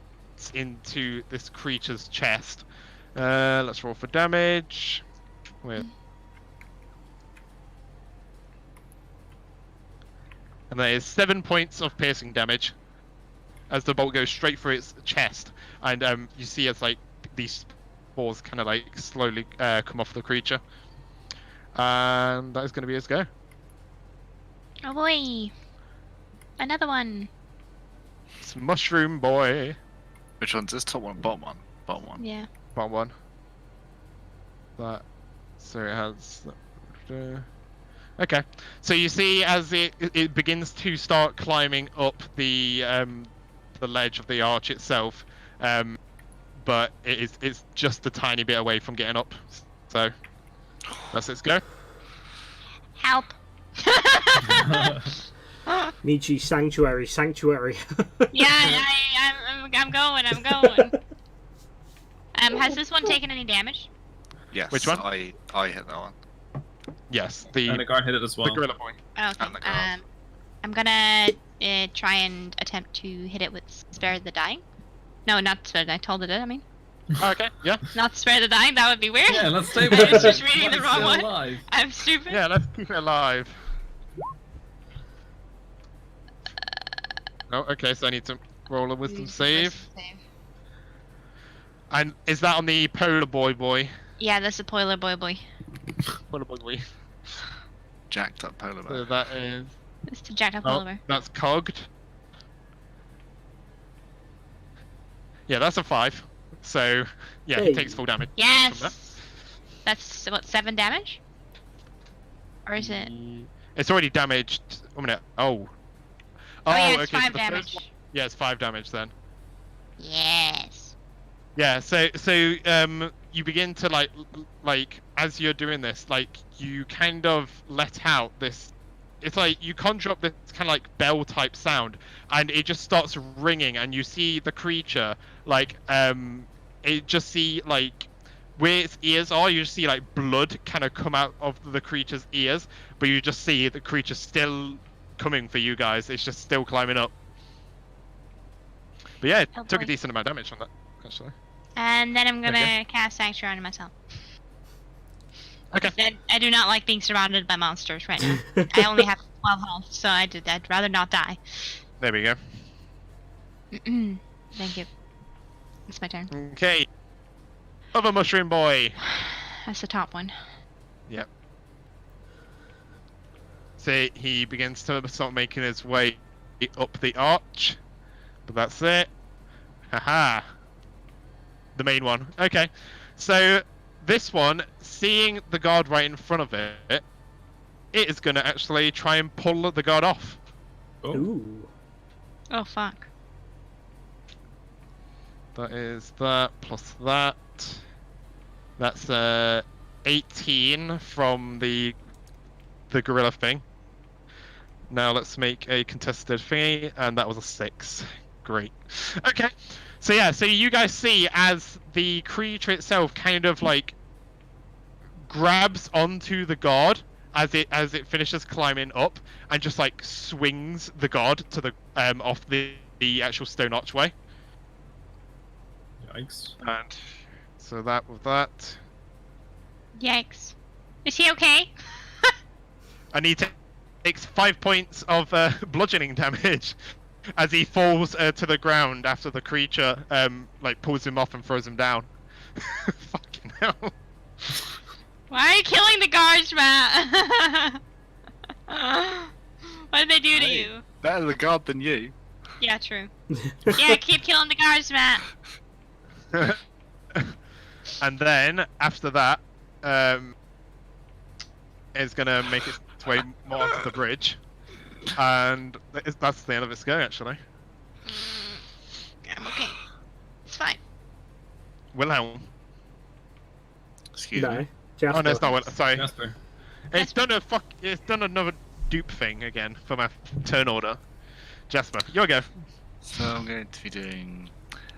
into this creature's chest. Let's roll for damage. Wait. And that is 7 points of piercing damage as the bolt goes straight through its chest. And you see as like these spores kind of like slowly come off the creature. And that is going to be his go.
Oh boy. Another one.
It's Mushroom Boy.
Which one's this? Top one, bottom one? Bottom one.
Yeah.
Bottom one. That. So it has. Okay. So you see as it begins to start climbing up the ledge of the arch itself, but it's just a tiny bit away from getting up. So that's its go.
Help.
Nietzsche, sanctuary.
Yeah, I'm going. Has this one taken any damage?
Yes.
Which one?
I hit that one.
Yes,
And the guard hit it as well.
the gorilla boy.
Okay.
And the guard.
I'm gonna try and attempt to hit it with Spare the Dying. No, not Spare the Dying. Told it, I mean.
Oh, okay. Yeah.
Not Spare the Dying, that would be weird.
Yeah, let's stay
I
with
was
it.
just reading the
It's
wrong
still
one.
alive.
I'm stupid.
Yeah. Let's keep it alive. Oh, okay, so I need to roll a wisdom
Use the
save.
wisdom save.
And is that on the polar boy?
Yeah, that's a polar boy.
Polar boy.
Jacked up polar
So
bear.
that is.
It's the jacked up
Oh,
polar bear.
that's cogged. Yeah, that's a 5. So, yeah, he
Hey.
takes full damage.
Yes! That's, what, 7 damage? Or is it?
It's already damaged. A minute. Oh.
Oh, yeah, it's
okay, so
5
the first
damage.
one- yeah, it's 5 damage then.
Yes.
Yeah, so you begin to like as you're doing this, like you kind of let out this. It's like you conjure up this kind of like bell type sound, and it just starts ringing, and you see the creature like it just see like where its ears are. You just see like blood kind of come out of the creature's ears, but you just see the creature still coming for you guys. It's just still climbing up. But yeah, it
Oh,
took a
boy.
decent amount of damage on that actually.
And then I'm gonna
Okay.
cast Sanctuary on myself.
Okay.
I do not like being surrounded by monsters right now. I only have 12 health, so I'd rather not die.
There we go.
Thank you. It's my turn.
Okay. Other mushroom boy.
That's the top one.
Yep. So he begins to start making his way up the arch. But that's it. Haha. The main one. Okay. So this one, seeing the guard right in front of it, it is going to actually try and pull the guard off.
Oh.
Ooh.
Oh fuck.
That is that plus that. That's 18 from the gorilla thing. Now let's make a contested thingy, and that was a 6. Great. Okay. So yeah, so you guys see as the creature itself kind of like grabs onto the guard as it finishes climbing up, and just like swings the guard to the off the actual stone archway.
Yikes.
And so that with that.
Yikes. Is he okay?
And he takes 5 points of bludgeoning damage as he falls to the ground after the creature like pulls him off and throws him down. Fucking hell.
Why are you killing the guards, Matt? What did they do to
Hey.
you?
Better the guard than you.
Yeah, true. Yeah, keep killing the guards, Matt.
And then after that, is gonna make its way more onto the bridge, and that's the end of its go actually.
I'm okay. It's fine.
Wilhelm.
Excuse
No.
me.
Jasper.
Oh no, it's not Wilhelm. Sorry.
Jasper.
It's done It's done another dupe thing again for my turn order. Jasper, your go.
So I'm going to be doing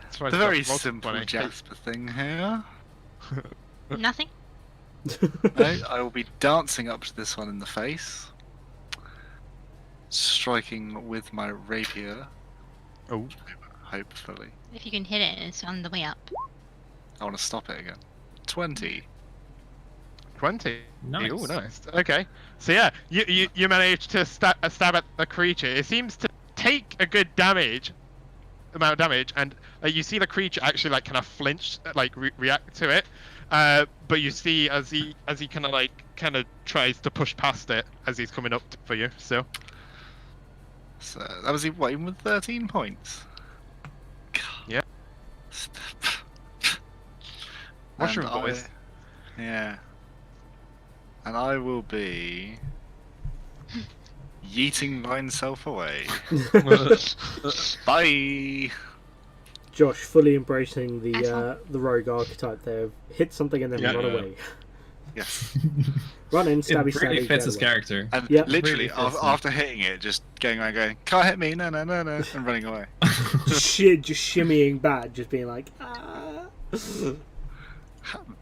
That's right,
the very
roll
simple
20.
Jasper thing here.
Nothing?
I will be dancing up to this one in the face, striking with my rapier.
Oh.
Hopefully.
If you can hit it, it's on the way up.
I want to stop it again. 20.
20.
Nice.
Oh, nice. Okay. So yeah, you managed to stab at the creature. It seems to take a good amount of damage, and you see the creature actually like kind of flinch, like react to it. But you see as he kind of tries to push past it as he's coming up for you. So
So that was what, even with 13 points.
Yeah. Mushroom
And
boys.
Yeah. And I will be yeeting myself away. Bye.
Josh fully embracing the
Asshole.
rogue archetype there. Hit something and then
Yeah.
run away.
Yes.
Run in,
It
stabby,
really
stabby.
fits his
get away.
character.
And
Yep.
literally,
Really fits him.
after hitting it, just going around going, can't hit me, no, no, no, no, and running away.
Shit, just shimmying back, just being like, ah.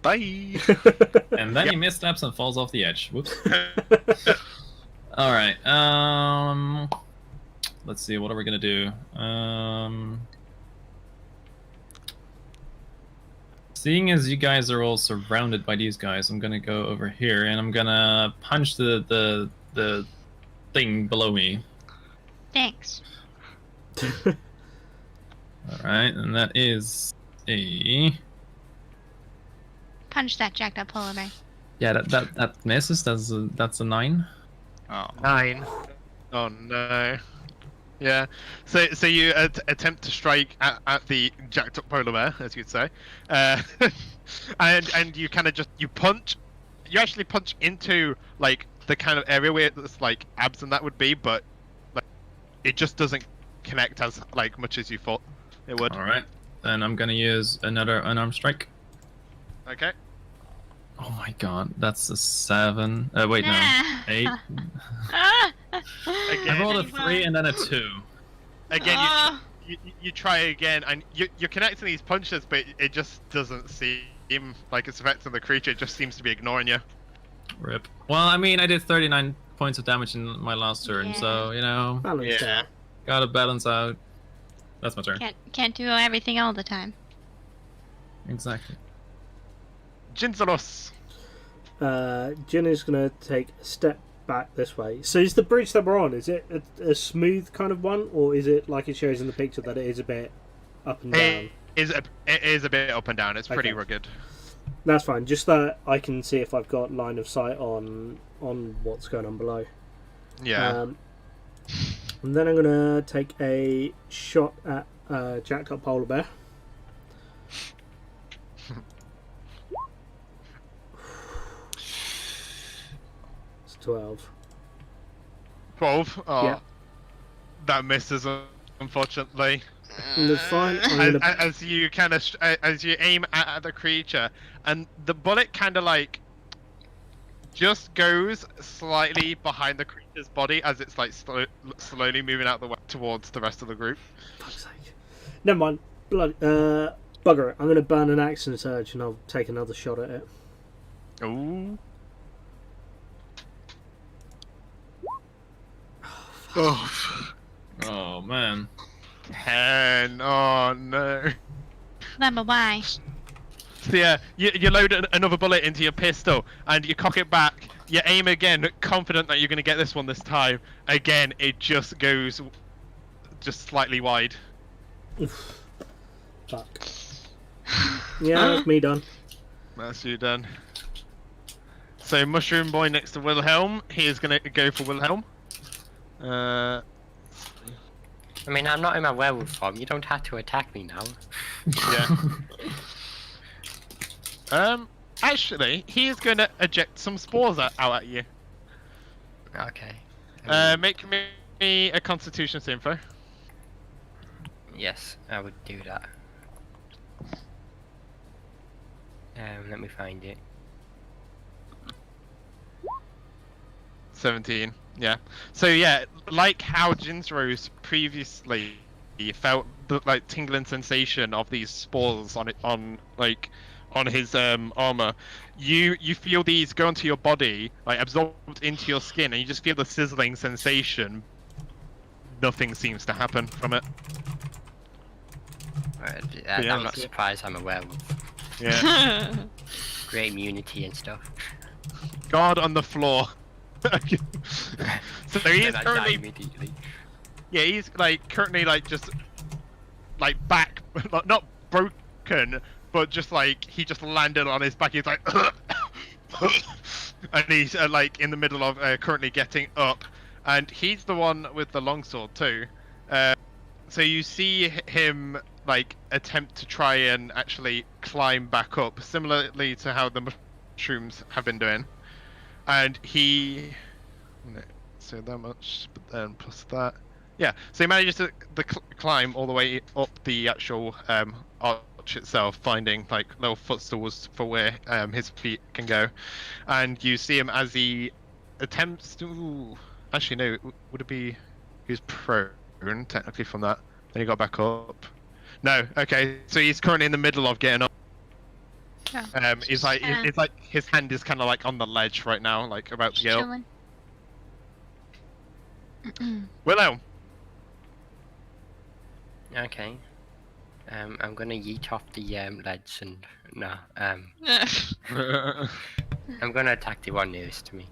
Bye.
And then he missteps and falls off the edge. Whoops. Alright, let's see, what are we gonna do? Seeing as you guys are all surrounded by these guys, I'm gonna go over here and I'm gonna punch the thing below me.
Thanks.
Alright, and that is a...
Punch that jacked up polar bear.
Yeah, that misses. That's a 9.
Oh.
9. Oh no. Yeah. So you attempt to strike at the jacked up polar bear, as you'd say, and you kind of you punch. You actually punch into like the kind of area where it's like abs and that would be, but like it just doesn't connect as like much as you thought it would.
Alright, then I'm gonna use another unarmed strike.
Okay.
Oh my god, that's a 7. Wait, no. 8.
Again,
I rolled a 3 and then a 2.
again, you try again, and you're connecting these punches, but it just doesn't seem like it's affecting the creature. It just seems to be ignoring you.
Rip. Well, I mean, I did 39 points of damage in my last turn, so, you know,
Balance
Yeah.
out.
gotta balance out. That's my turn.
Can't do everything all the time.
Exactly.
Jinzaros.
Jin is going to take a step back this way. So is the bridge that we're on, is it a smooth kind of one, or is it like it shows in the picture that it is a bit up and down?
It is a bit up and down. It's pretty
Okay.
rugged.
That's fine, just that I can see if I've got line of sight on what's going on below.
Yeah.
And then I'm going to take a shot at jacked up polar bear. It's 12.
12. Oh,
Yeah.
that misses, unfortunately.
That's fine. I'm
As,
gonna...
as you kind of as you aim at the creature, and the bullet kind of like just goes slightly behind the creature's body as it's like slowly moving out the way towards the rest of the group.
Fuck's sake. Never mind. Bugger it. I'm going to burn an action surge and I'll take another shot at it.
Ooh.
Oh.
Oh, man.
And oh no.
Number why?
So yeah, you load another bullet into your pistol and you cock it back. You aim again, confident that you're going to get this one this time. Again, it just goes just slightly wide.
Fuck. Yeah, that's me done.
That's you done. So Mushroom Boy next to Wilhelm. He is going to go for Wilhelm.
I mean, I'm not in my werewolf form. You don't have to attack me now.
Yeah. Actually, he is going to eject some spores out at you.
Okay.
Make me a Constitution saving throw.
Yes, I would do that. Let me find it.
17. Yeah. So yeah, like how Jinzro's previously felt the like tingling sensation of these spores on his armor, you feel these go into your body, like absorbed into your skin, and you just feel the sizzling sensation. Nothing seems to happen from it.
I'm not
that's it.
surprised I'm a werewolf.
Yeah.
Great immunity and stuff.
God on the floor. So he's
Then I die
currently,
immediately.
yeah, he's like currently like just like back, not broken, but just like he just landed on his back. He's like, and he's like in the middle of currently getting up, and he's the one with the longsword too. So you see him like attempt to try and actually climb back up, similarly to how the mushrooms have been doing. And he, so that much, but then plus that, yeah. So he manages to climb all the way up the actual arch itself, finding like little footstools for where his feet can go. And you see him as he attempts to. Actually, no. Would it be? He's prone technically from that. Then he got back up. No. Okay. So he's currently in the middle of getting up. It's like his hand is kind of like on the ledge right now, like about to get up. Willow.
Okay. I'm gonna yeet off the ledge and I'm gonna attack the one nearest to me.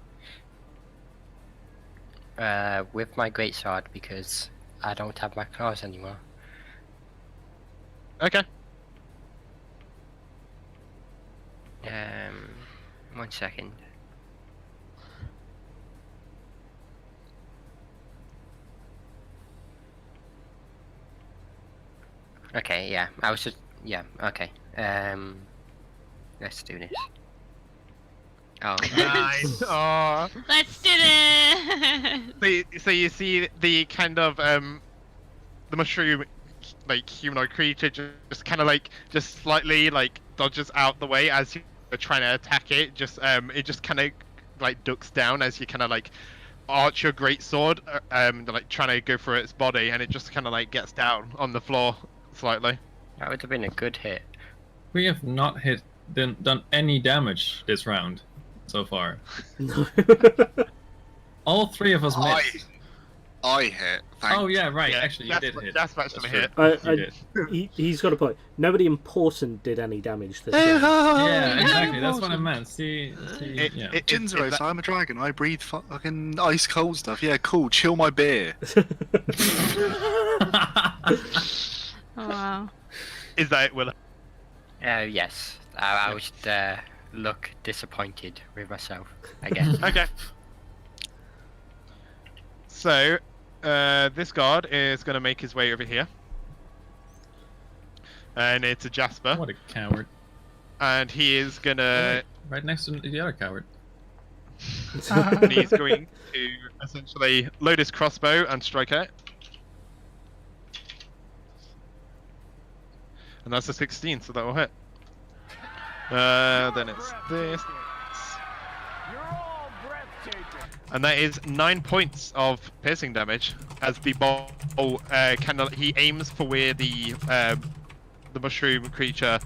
With my greatsword because I don't have my claws anymore.
Okay.
1 second. Okay, yeah, I was just, yeah, okay. Let's do this. Oh,
Nice. Aw.
Let's do this.
So you see the kind of the mushroom like humanoid creature just kind of like just slightly like dodges out the way as you're trying to attack it. Just it just kind of like ducks down as you kind of like arch your great sword, like trying to go for its body, and it just kind of like gets down on the floor slightly.
that would have been a good hit.
We have not done any damage this round so far.
No.
All three of us missed.
I hit.
Oh yeah, right.
Yeah,
Actually, you did hit.
That's actually
true.
hit.
You did.
He's got a point. Nobody important did any damage this
Hey,
round.
Yeah, exactly. That's what I meant. See, yeah.
Jinzero, so I'm a dragon. I breathe fucking ice cold stuff. Yeah, cool. Chill my beer.
Oh, wow.
Is that it, Will?
Yes, I would look disappointed with myself, I guess.
Okay. So, this guard is going to make his way over here. And it's a Jasper.
What a coward.
And he is going to...
Right next to the other coward.
and he's going to essentially load his crossbow and strike out. And that's a 16, so that will hit. Then it's this. And that is 9 points of piercing damage as the ball he aims for where the mushroom creature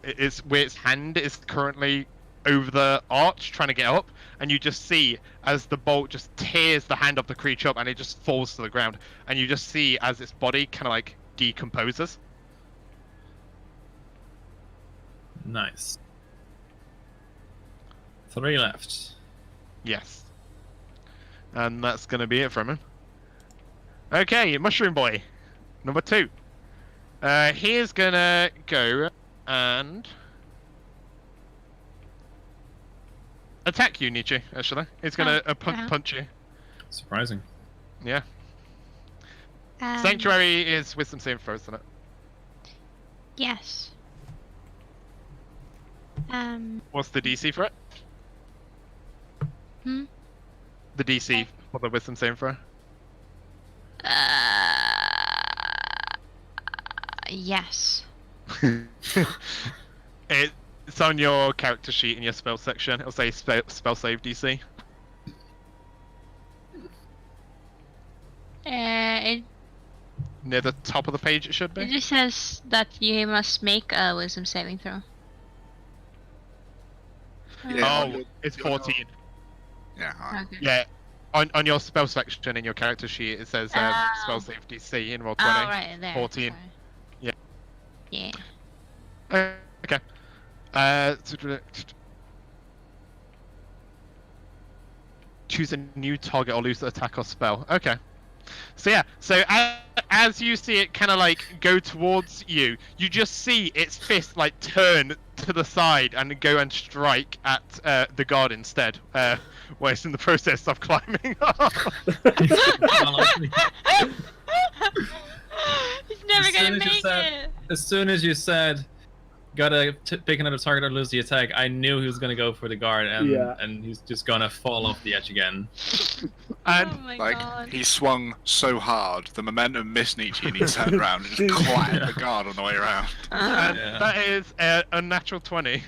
is, where its hand is currently over the arch trying to get up, and you just see as the bolt just tears the hand of the creature up and it just falls to the ground, and you just see as its body kind of like decomposes.
Nice. 3 left.
Yes. And that's going to be it from him. Okay, Mushroom Boy. Number 2. He is going to go and attack you, Nietzsche, actually. He's going to punch you.
Surprising.
Yeah. Sanctuary is wisdom saving throws, isn't it?
Yes.
What's the DC for it? The DC for the wisdom saving throw?
Yes.
It's on your character sheet in your spell section. It'll say spell save DC.
It
Near the top of the page it should be.
just says that you must make a wisdom saving throw.
Yeah,
Oh, it's 14.
Yeah, alright.
Okay.
Yeah. On your spell section in your character sheet it says spell save DC in roll 20.
Oh, right there.
14.
Sorry.
Yeah.
Yeah.
Okay. Choose a new target or lose the attack or spell. Okay. So yeah, so as you see it kind of like go towards you, you just see its fist like turn to the side and go and strike at the guard instead, where it's in the process of climbing up.
He's never gonna make it.
As soon as you said, gotta pick another target or lose the attack, I knew he was gonna go for the guard, and he's just gonna fall off the edge again.
And
Oh my
Like,
god.
he swung so hard, the momentum missed Nietzsche, and he turned around and just clattered the guard on the way around.
Yeah.
that is a natural 20.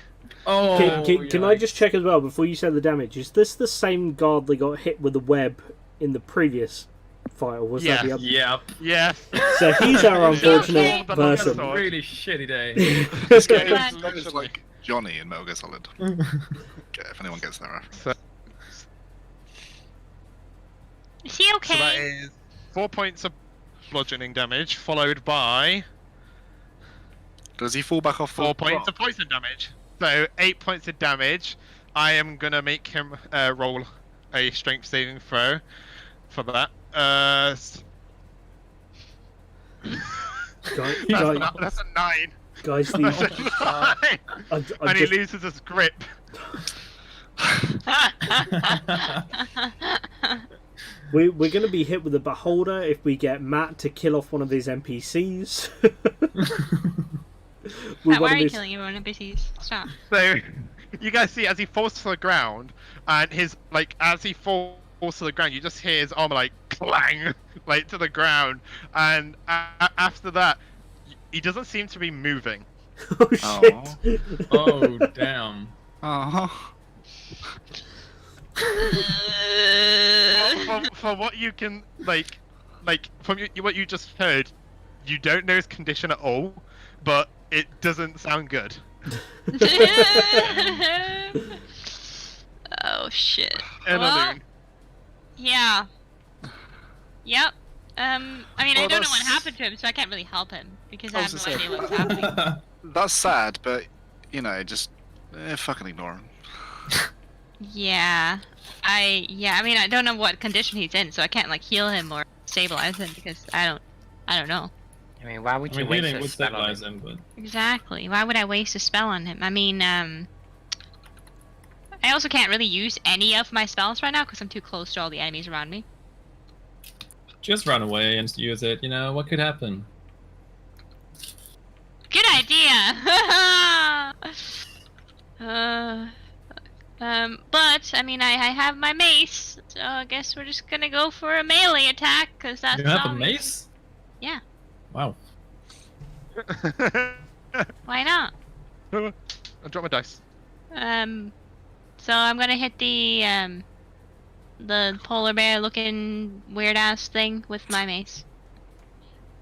Oh,
Can I just check as well before you say the damage? Is this the same guard that got hit with the web in the previous fight, or was that the other?
Yep.
Yes.
So he's our unfortunate
Okay.
person.
Sword.
Really shitty day.
This game
Right.
is like Johnny in Metal Gear Solid. If anyone gets that reference.
Is he okay?
So that is 4 points of bludgeoning damage, followed by
Does he fall back off
4
the
points
rock?
of poison damage. So 8 points of damage. I am gonna make him roll a strength saving throw for that. That's a 9.
Guys,
That's
these,
a 9. And he loses his grip.
we're going to be hit with a beholder if we get Matt to kill off one of his NPCs.
Why are you killing everyone NPCs? Stop.
So, you guys see as he falls to the ground, and his as he falls to the ground, you just hear his armor clang, to the ground, and after that, he doesn't seem to be moving.
Oh shit!
Oh damn!
For what you can from what you just heard, you don't know his condition at all, but it doesn't sound good.
Oh shit.
Well,
yeah. Yep. I mean, I don't know what happened to him, so I can't really help him because I have no idea what's happening.
That's sad, but just fucking ignore him.
Yeah. I mean, I don't know what condition he's in, so I can't heal him or stabilize him because I don't know.
I mean, why would you waste
healing
a
would
spell on
stabilize
him?
him, but
Exactly. Why would I waste a spell on him? I mean, I also can't really use any of my spells right now because I'm too close to all the enemies around me.
just run away and use it. What could happen?
Good idea! But, I mean, I have my mace, so I guess we're just gonna go for a melee attack, because that's
You have a
all we-
mace?
Yeah.
Wow.
Why not?
I'll drop my dice.
So I'm gonna hit the polar bear looking weird ass thing with my mace.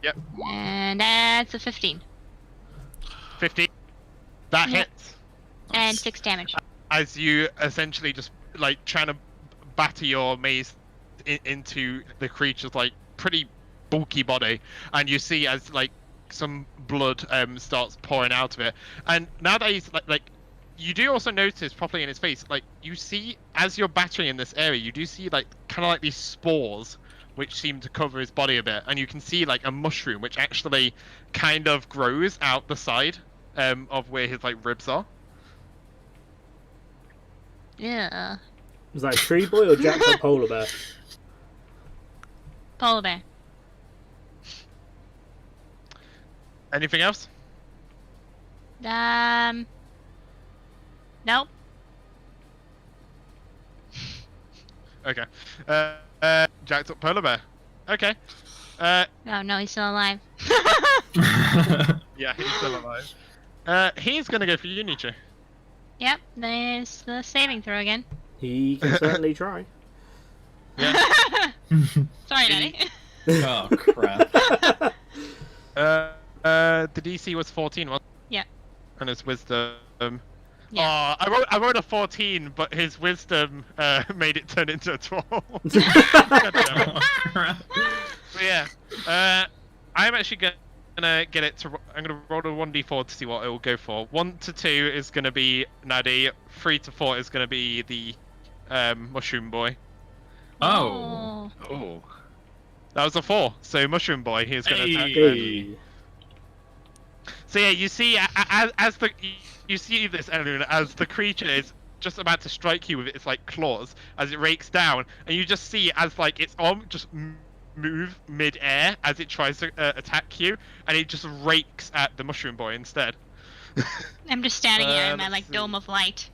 Yep.
And that's a 15.
15. That
Yep.
hits.
And 6 damage.
As you essentially just trying to batter your mace into the creature's pretty bulky body, and you see as some blood starts pouring out of it, and now that he's you do also notice properly in his face, you see as you're battering in this area, you do see kind of these spores which seem to cover his body a bit, and you can see a mushroom which actually kind of grows out the side of where his ribs are.
Yeah.
Was that a tree boy or Jack the polar bear?
Polar bear.
Anything else?
Nope.
Okay. Jacked up polar bear. Okay.
Oh no, he's still alive.
Yeah, he's still alive. He's gonna go for you, Nietzsche.
Yep, there's the saving throw again.
He can certainly try.
Yeah.
Sorry, Daddy.
Oh crap.
The DC was 14, wasn't it?
Yeah.
And his wisdom.
Yeah.
Oh, I wrote a 14, but his wisdom made it turn into a 12.
Oh, crap.
But yeah, I'm actually gonna get it to. I'm gonna roll a 1d4 to see what it will go for. 1 to 2 is gonna be Naddy. 3 to 4 is gonna be the mushroom boy.
Oh.
Oh.
That was a 4. So mushroom boy, he's gonna attack.
Hey.
So yeah, you see, you see this, Ellen, as the creature is just about to strike you with its claws as it rakes down, and you just see as its arm just move mid-air as it tries to attack you, and it just rakes at the mushroom boy instead.
I'm just standing here in my
let's see.
dome of light.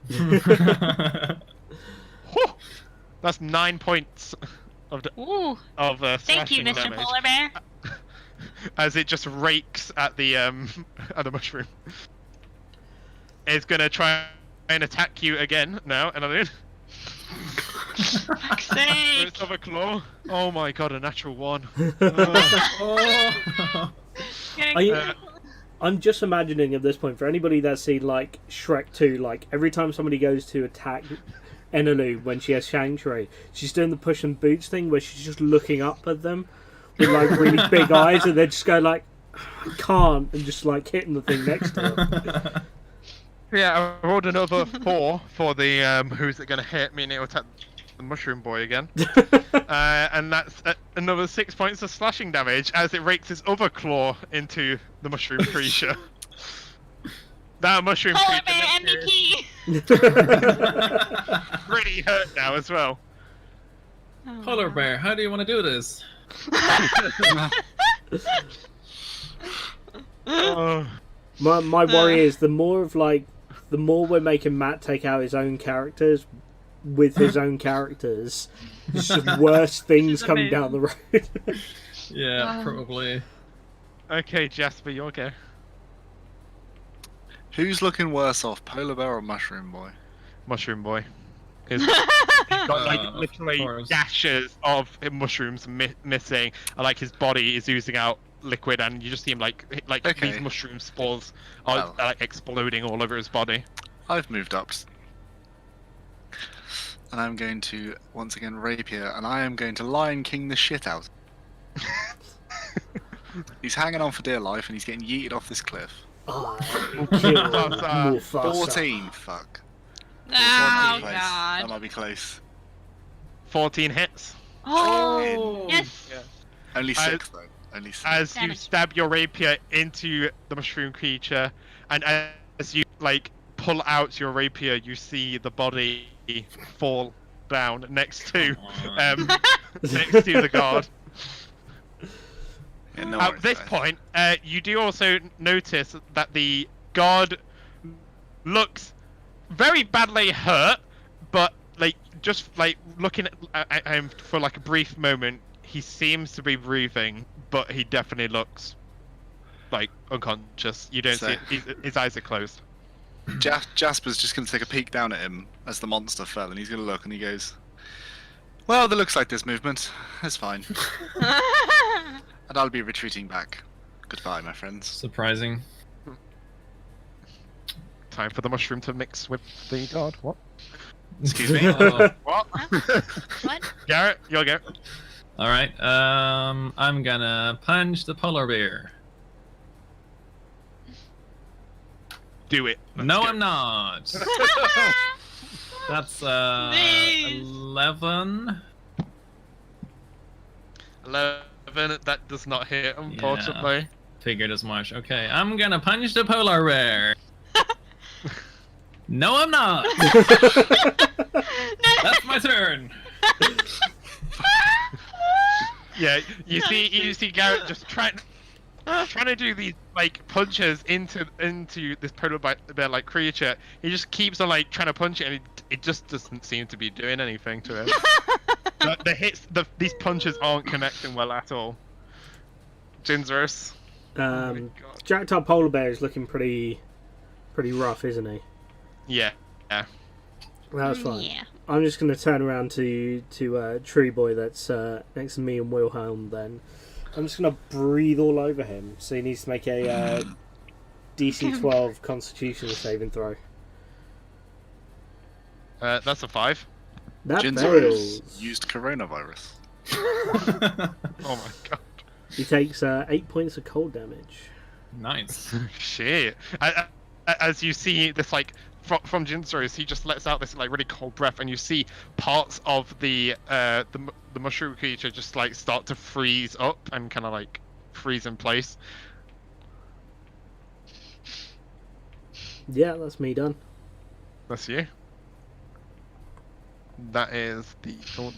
Whew! That's 9 points of
Ooh, thank you,
slashing
Mr.
damage.
Polar Bear.
As it just rakes at the mushroom. It's gonna try and attack you again now, and I
Fuck's sake.
First other claw. Oh my god, a natural 1.
I'm just imagining at this point, for anybody that's seen Shrek 2, every time somebody goes to attack Enelu when she has Sanctuary, she's doing the push and boots thing where she's just looking up at them with really big eyes, and they just go I can't, and just hitting the thing next to her.
Yeah, I rolled another 4 for the who's it gonna hit, meaning it'll attack the mushroom boy again. And that's another 6 points of slashing damage as it rakes its other claw into the mushroom creature. That mushroom
Polar
creature
bear MVP.
pretty hurt now as well.
Oh,
Polar
no.
bear, how do you want to do this?
Oh,
My worry is the more we're making Matt take out his own characters with his own characters, it's just worse things coming down the road.
Yeah,
Wow.
probably.
okay, Jasper, your go.
Who's looking worse off, polar bear or mushroom boy?
Mushroom boy. He's got like
Of
literally
course.
dashes of mushrooms missing, and like his body is oozing out liquid, and you just see him like
Okay.
these mushroom spores are like exploding all over his body.
I've moved up. And I'm going to, once again, rapier, and I am going to Lion King the shit out. He's hanging on for dear life, and he's getting yeeted off this cliff.
I kill
Mufasa.
Mufasa.
14, fuck.
Oh,
14 close.
God.
That might be close.
14 hits.
Oh, yes.
Only 6, though. Only 6.
As you
Damage.
stab your rapier into the mushroom creature, and as you like pull out your rapier, you see the body fall down next to next to the guard.
Yeah, no
At
worries,
this
guys.
point, you do also notice that the guard looks very badly hurt, but like just like looking at him for like a brief moment, he seems to be breathing, but he definitely looks like unconscious. You don't
So-
see his eyes are closed.
Jasper's just going to take a peek down at him as the monster fell, and he's going to look, and he goes, "Well, there looks like there's movement. That's fine." And I'll be retreating back. Goodbye, my friends.
Surprising.
Time for the mushroom to mix with the guard. What?
Excuse me?
Oh.
What?
What?
Garrett, your go.
Alright, I'm gonna punch the polar bear.
Do it. Let's
No,
go.
I'm not. That's
Please.
11.
11. That does not hit, unfortunately.
Figured as much. Okay, I'm gonna punch the polar bear. No, I'm not. That's my turn.
Yeah, you see Garrett just trying to do these like punches into this polar bear like creature. He just keeps on like trying to punch it, and it just doesn't seem to be doing anything to him. the hits, these punches aren't connecting well at all. Jinzerus. Oh my God.
Jacked up polar bear is looking pretty rough, isn't he?
Yeah.
That's fine.
Yeah.
I'm just going to turn around to Tree Boy that's next to me and Wilhelm then. I'm just going to breathe all over him. So he needs to make a DC 12 Constitutional saving throw.
That's a 5.
That
Jinzerus
fails.
used coronavirus.
Oh my God.
He takes 8 points of cold damage.
Nice.
Shit. As you see this like from Jinzerus, he just lets out this like really cold breath, and you see parts of the mushroom creature just like start to freeze up and kind of like freeze in place.
Yeah, that's me done.
That's you. That is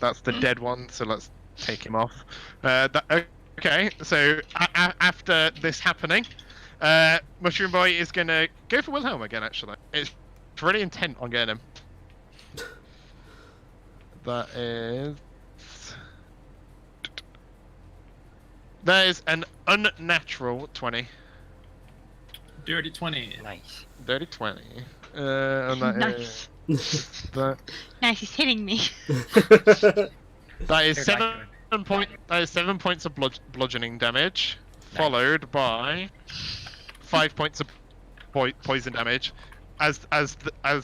that's the dead one. So let's take him off. Okay. So after this happening, Mushroom Boy is gonna go for Wilhelm again. Actually, it's really intent on getting him. That is an unnatural 20.
Dirty 20.
Nice.
Dirty 20. And that
Nice.
is that.
Nice, he's hitting me.
That is
Good
7 points of bludgeoning damage,
Nice.
followed by 5 points of poison damage, as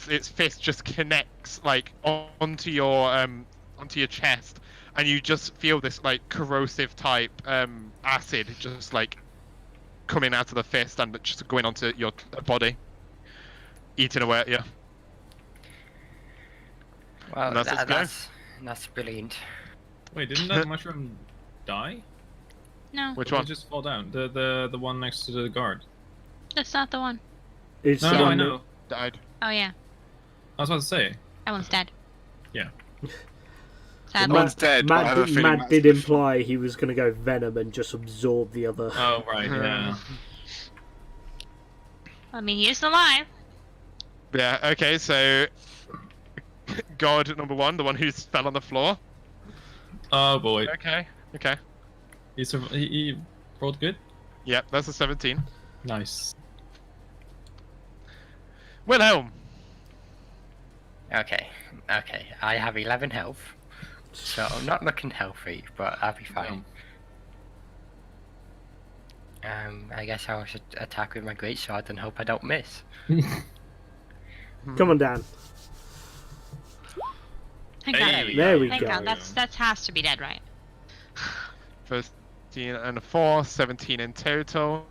its fist just connects like onto your chest, and you just feel this like corrosive type acid just like coming out of the fist and just going onto your body, eating away at you.
Well,
And that's its go.
That's brilliant.
Wait, didn't that mushroom die?
No,
Which
Or did
one?
it just fall down? The one next to the guard.
that's not the one.
It's
No,
the
no, I
one
know.
Died.
Oh yeah,
I was about to say.
that one's dead.
Yeah.
that-
Sadly.
One's dead, but I have a feeling
Matt
that's
did
pushing.
imply he was going to go Venom and just absorb the other.
Oh right, yeah.
I mean, he's alive.
Yeah. Okay. So, God number 1, the one who fell on the floor.
Oh boy,
Okay. Okay.
he rolled good.
Yep. That's a 17.
Nice.
Wilhelm.
Okay, okay. I have 11 health, so I'm not looking healthy, but I'll be fine. I guess I should attack with my greatsword and hope I don't miss.
Come on, Dan.
Thank
Hey.
God.
There we
Thank
go.
God. That has to be dead, right?
13 and a 4, 17 in total.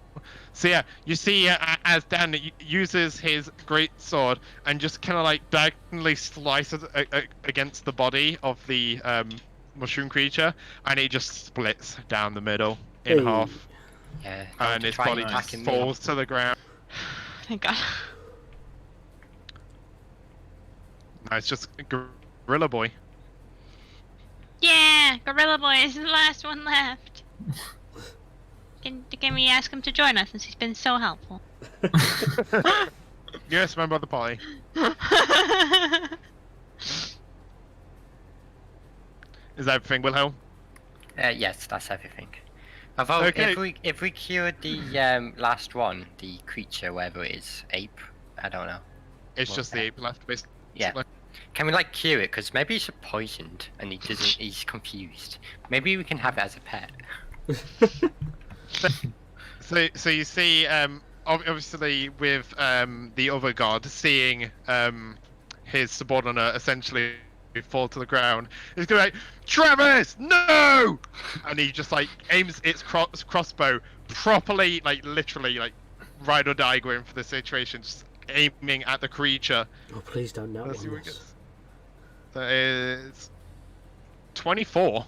So yeah, you see as Dan uses his great sword and just kind of like diagonally slices against the body of the mushroom creature, and it just splits down the middle in
Hey.
half,
Yeah,
and its body just falls to the ground.
Thank God.
No, it's just Gorilla Boy.
Yeah, Gorilla Boy is the last one left. Can we ask him to join us since he's been so helpful?
Yes, member of the party. Is that everything, Wilhelm?
Yes, that's everything. Although,
Okay.
if we cured the last one, the creature, whatever it is, ape, I don't know.
It's
Well,
just the ape left, basically.
Yeah. Can we like cure it? Because maybe he's poisoned and he doesn't. He's confused. Maybe we can have it as a pet.
So you see, obviously with the other guard seeing his subordinate essentially fall to the ground, he's going like, Travis, no! And he just like aims its crossbow properly, like literally, like ride or die going for the situation, just aiming at the creature.
Oh, please don't know.
Let's see what it gets. That is 24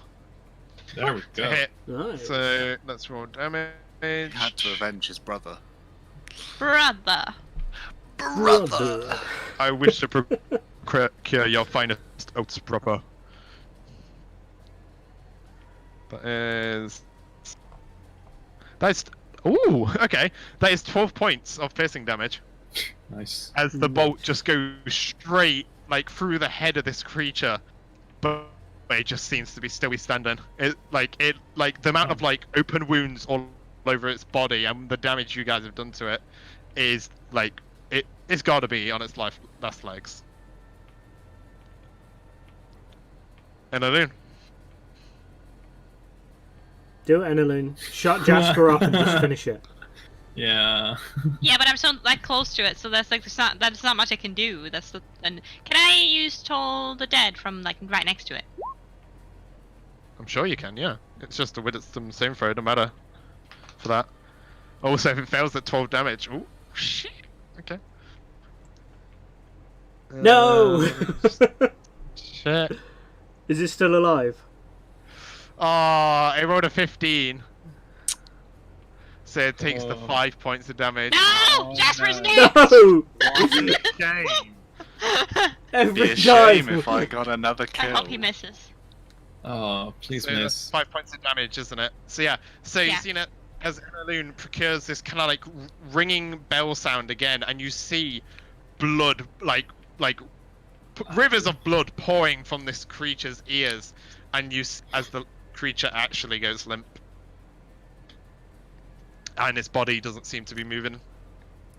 There we
to
go.
hit.
Nice.
So let's roll damage.
He had to avenge his brother.
Brother.
Brother.
I wish to procure your finest oats proper. That's ooh, okay. That is 12 points of piercing damage
Nice.
as the bolt just goes straight like through the head of this creature, but it just seems to be still be standing. It like the amount of like open wounds all over its body and the damage you guys have done to it is like it's got to be on its last legs. And Alun.
Do it, Enelune. Shut Jasper up and just finish it.
Yeah.
Yeah, but I'm so like close to it, so that's like that's not much I can do. And can I use Toll the Dead from like right next to it?
I'm sure you can, yeah. It's just a Wisdom saving throw, no matter for that. Also, if it fails at 12 damage, ooh, shit. Okay.
No!
Shit.
Is it still alive?
Oh, it rolled a 15. So it takes the
Oh.
5 points of damage.
No,
Oh,
Jasper's
no.
next.
No!
What a shame. Be
Every
a shame
time.
if I got another
I
kill.
hope he misses.
Oh, please
So that's
miss.
5 points of damage, isn't it? So yeah, so
Yeah.
you've seen it as Annaloon procures this kind of like ringing bell sound again, and you see blood, like rivers of blood pouring from this creature's ears, and as the creature actually goes limp, and its body doesn't seem to be moving.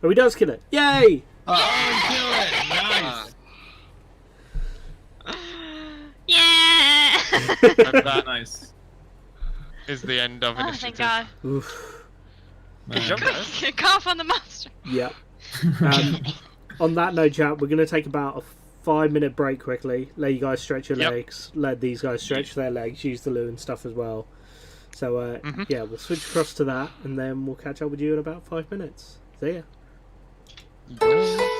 Oh, he does kill it. Yay!
Nice.
Yeah.
And that
Nice.
is the end of
Oh,
initiative.
thank God.
Oof.
Good job, guys.
Cough on the monster.
Yep. On that note, chat, we're going to take about a 5-minute break quickly. Let you guys stretch your
Yep.
legs. Let these guys stretch their legs. Use the loo and stuff as well. So, yeah, we'll switch across to that, and then we'll catch up with you in about 5 minutes. See ya.
And-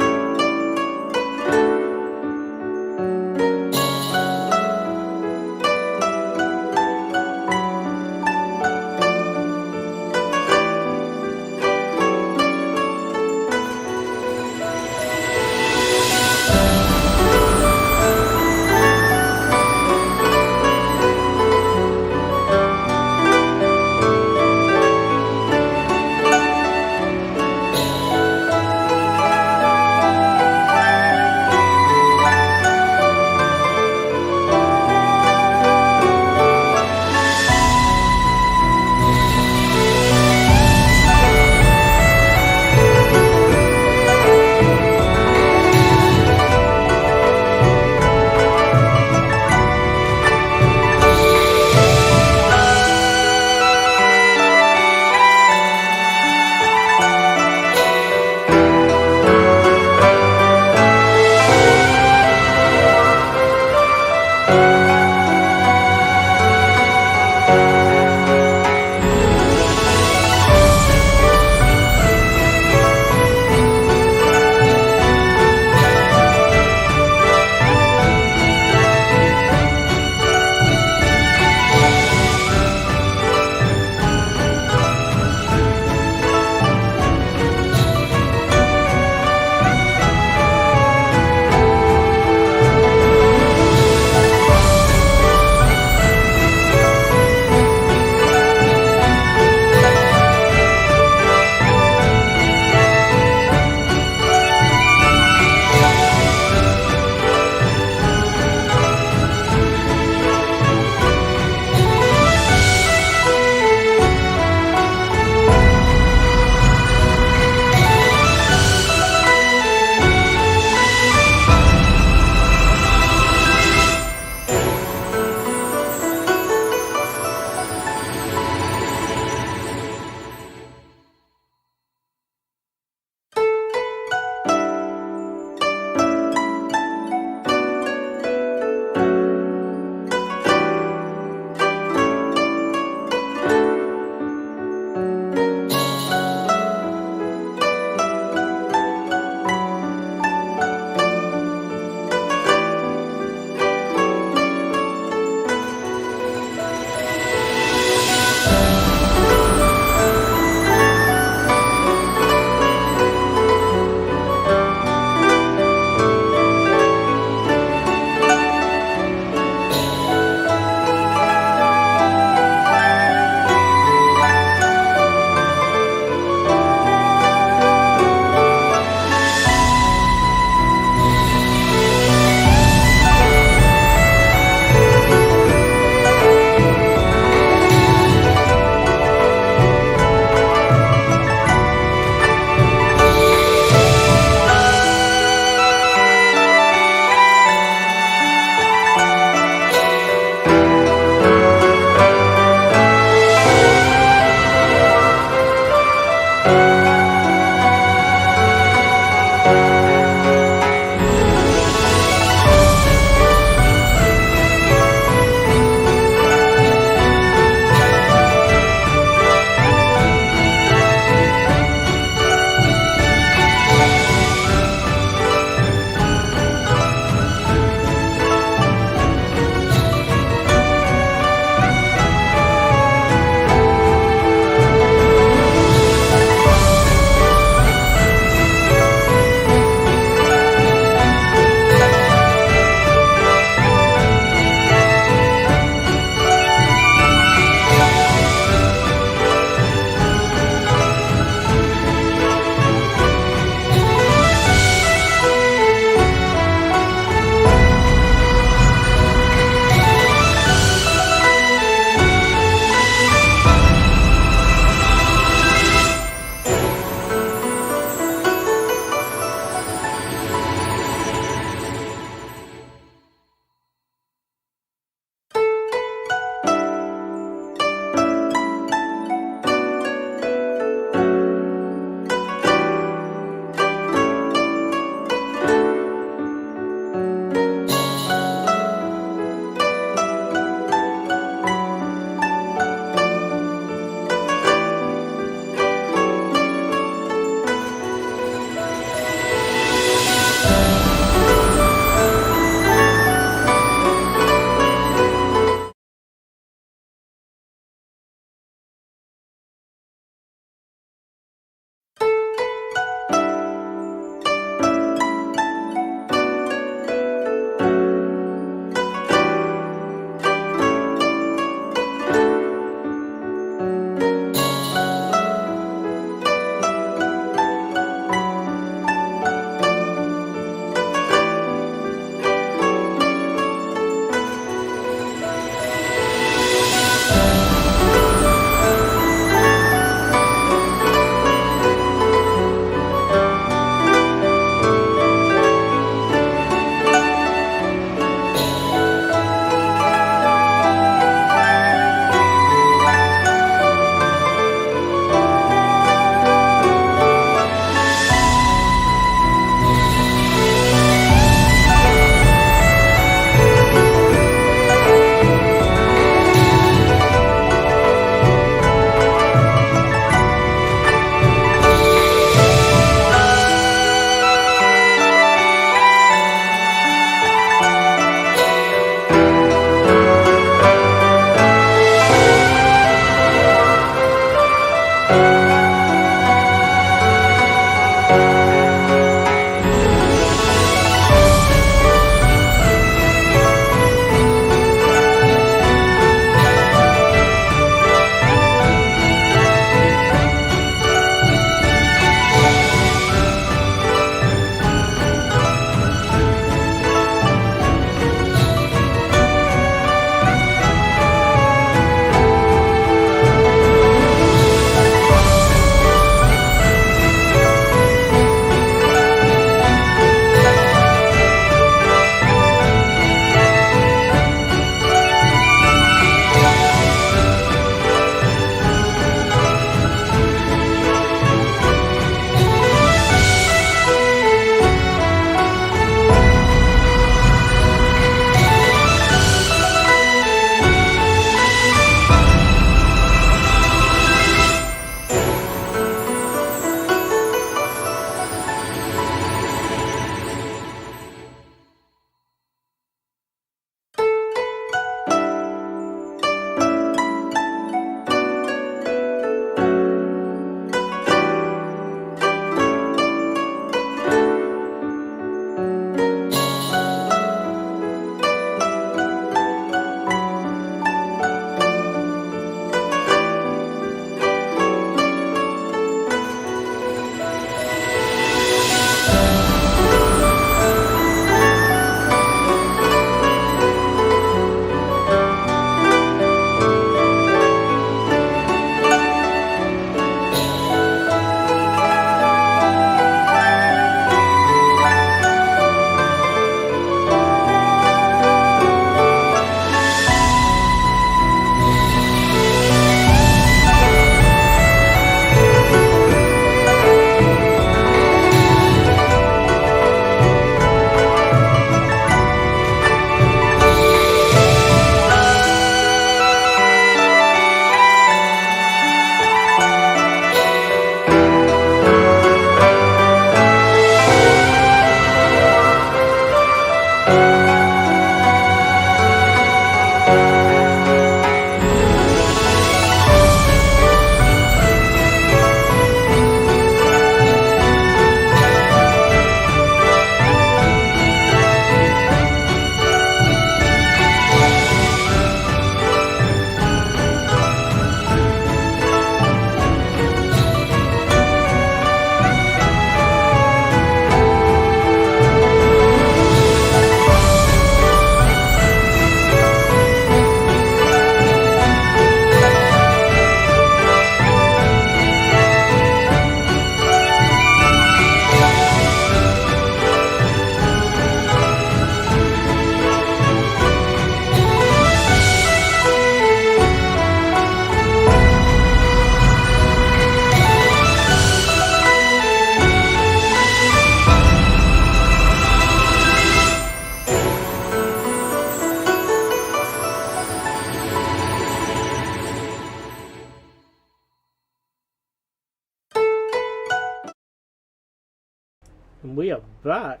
And we are back.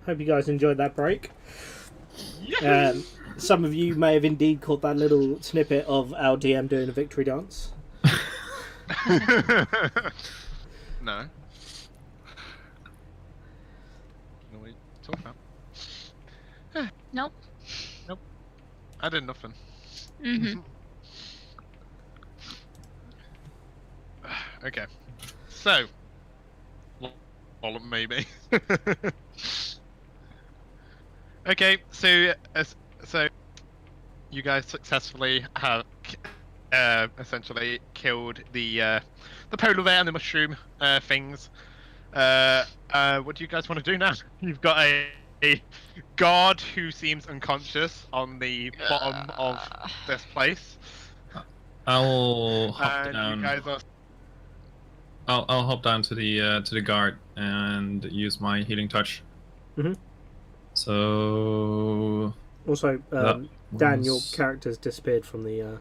Hope you guys enjoyed that break. Some of you may have indeed caught that little snippet of our DM doing a victory dance.
No. What are you talking about?
Nope.
I did nothing.
Mm-hmm.
Okay. So. Well, maybe. Okay, so you guys successfully have essentially killed the polar bear and the mushroom things. What do you guys want to do now? You've got a guard who seems unconscious on the bottom of this place.
I'll hop
And
down.
you guys are...
I'll hop down to the guard and use my healing touch.
Mhm.
So
Also, Dan, your character's disappeared from the...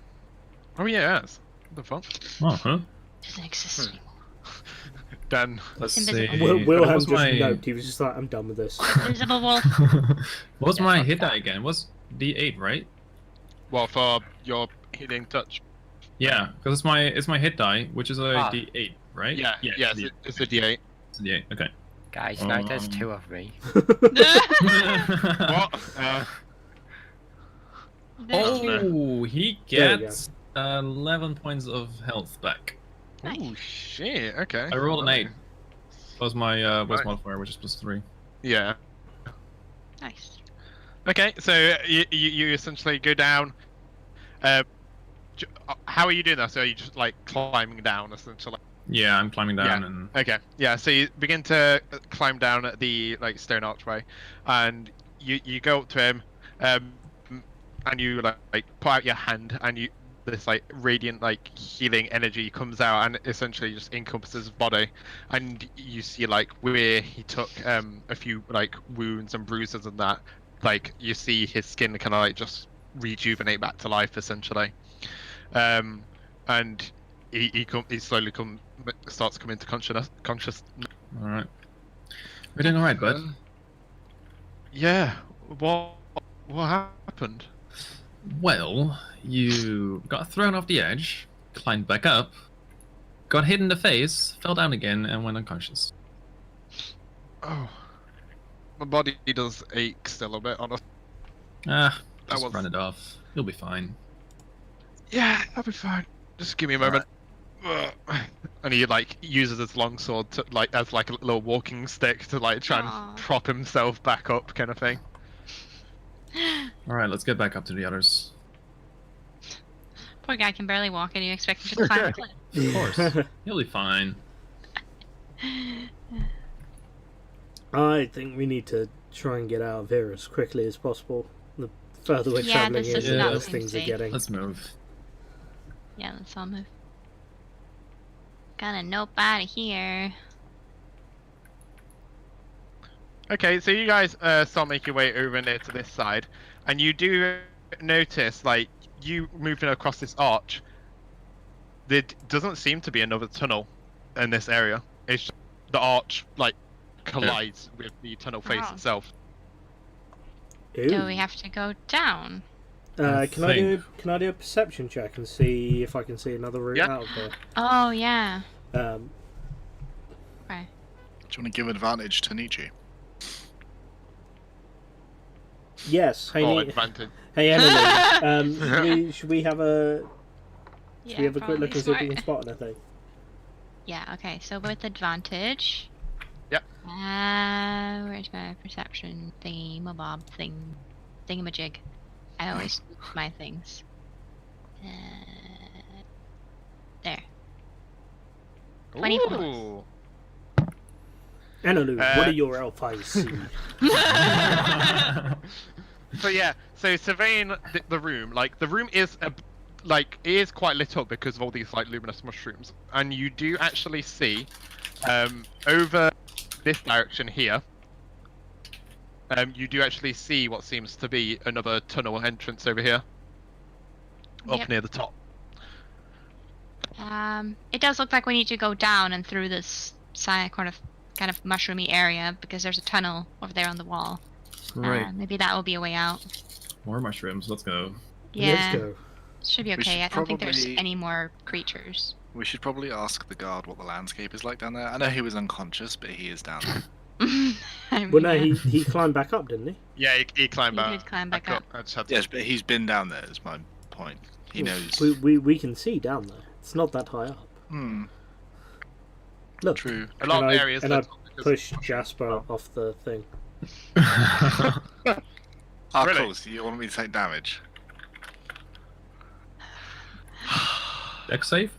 Oh yeah, yes. What the fuck?
Oh, huh?
Doesn't exist anymore.
Dan.
Let's
Invisible.
see.
Wilhelm
What's
just
my...
noped. He was just like, I'm done with this.
Invisible wolf.
What's my hit die again? What's D8, right?
Well, for your healing touch.
Yeah, because it's my hit die, which is a D8, right?
Yeah, yes, it's a D8.
It's a D8. Okay.
Guys, now there's 2 of me.
What?
Oh, he
There we
gets 11 points of health back.
Oh shit! Okay.
I rolled an 8. Plus my
Right.
modifier, which is +3.
Yeah.
Nice.
Okay, so you essentially go down. How are you doing that? So are you just like climbing down essentially?
Yeah, I'm climbing down and
Okay. Yeah. So you begin to climb down at the like stone archway, and you go up to him, and you like put out your hand, and this like radiant like healing energy comes out and essentially just encompasses his body, and you see like where he took a few like wounds and bruises and that, like you see his skin kind of like just rejuvenate back to life essentially, and he slowly starts coming to conscious.
all right. We're doing all right, bud.
Yeah. What happened?
Well, you got thrown off the edge, climbed back up, got hit in the face, fell down again, and went unconscious.
Oh, my body does ache still a bit, honestly.
Ah,
That
just
was-
run it off. You'll be fine.
Yeah, I'll be fine. Just give me a moment. And he like uses his longsword to like as like a little walking stick to like try
Aw.
and prop himself back up, kind of thing.
All right, let's get back up to the others.
Poor guy can barely walk, and you expect him to climb a cliff.
Of course, you'll be fine.
I think we need to try and get out of here as quickly as possible. The further we're
Yeah,
traveling
this
is
in, the
not
worse
seem
things are
safe.
getting.
Let's move.
Yeah, let's all move. Got a nope out of here.
Okay, so you guys start making your way over near to this side, and you do notice like you moving across this arch. There doesn't seem to be another tunnel in this area. It's just the arch like collides with the tunnel face
Oh.
itself.
Ooh.
Do we have to go down?
Can I do a perception check and see if I can see another route
Yeah.
out of here?
Oh, yeah. Okay.
Do you want to give advantage to Nietzsche?
Yes. Hey,
Oh,
Ne-
advantage.
hey Emily. Should we have a
Yeah,
quick look
probably
and see if we
smart.
can spot anything?
Yeah, okay, so with advantage.
Yep.
Where's my perception thingamabob thingamajig? I always lose my things. There. 24.
Ooh.
Annalou, what
Uh,
are your elf eyes see?
So yeah, so surveying the room, like the room is it is quite lit up because of all these like luminous mushrooms, and you do actually see over this direction here. You do actually see what seems to be another tunnel entrance over here, up
Yep.
near the top.
It does look like we need to go down and through this side kind of kind of mushroomy area because there's a tunnel over there on the wall.
Right.
Maybe that will be a way out.
More mushrooms. Let's go.
Yeah,
Let's go.
should be
We
okay.
should
I don't think there's
probably-
any more creatures.
We should probably ask the guard what the landscape is like down there. I know he was unconscious, but he is down there.
I mean,
Well, no,
yeah.
he climbed back up, didn't he?
Yeah, he climbed
He
back.
did climb back up.
I just had to...
Yes, but he's been down there. Is my point. He knows.
We can see down there. It's not that high up.
Hmm.
Look,
True.
A lot of
and
areas.
I
that-
push Jasper off the thing.
Ah,
Really?
cool. So you want me to take damage?
Deck save?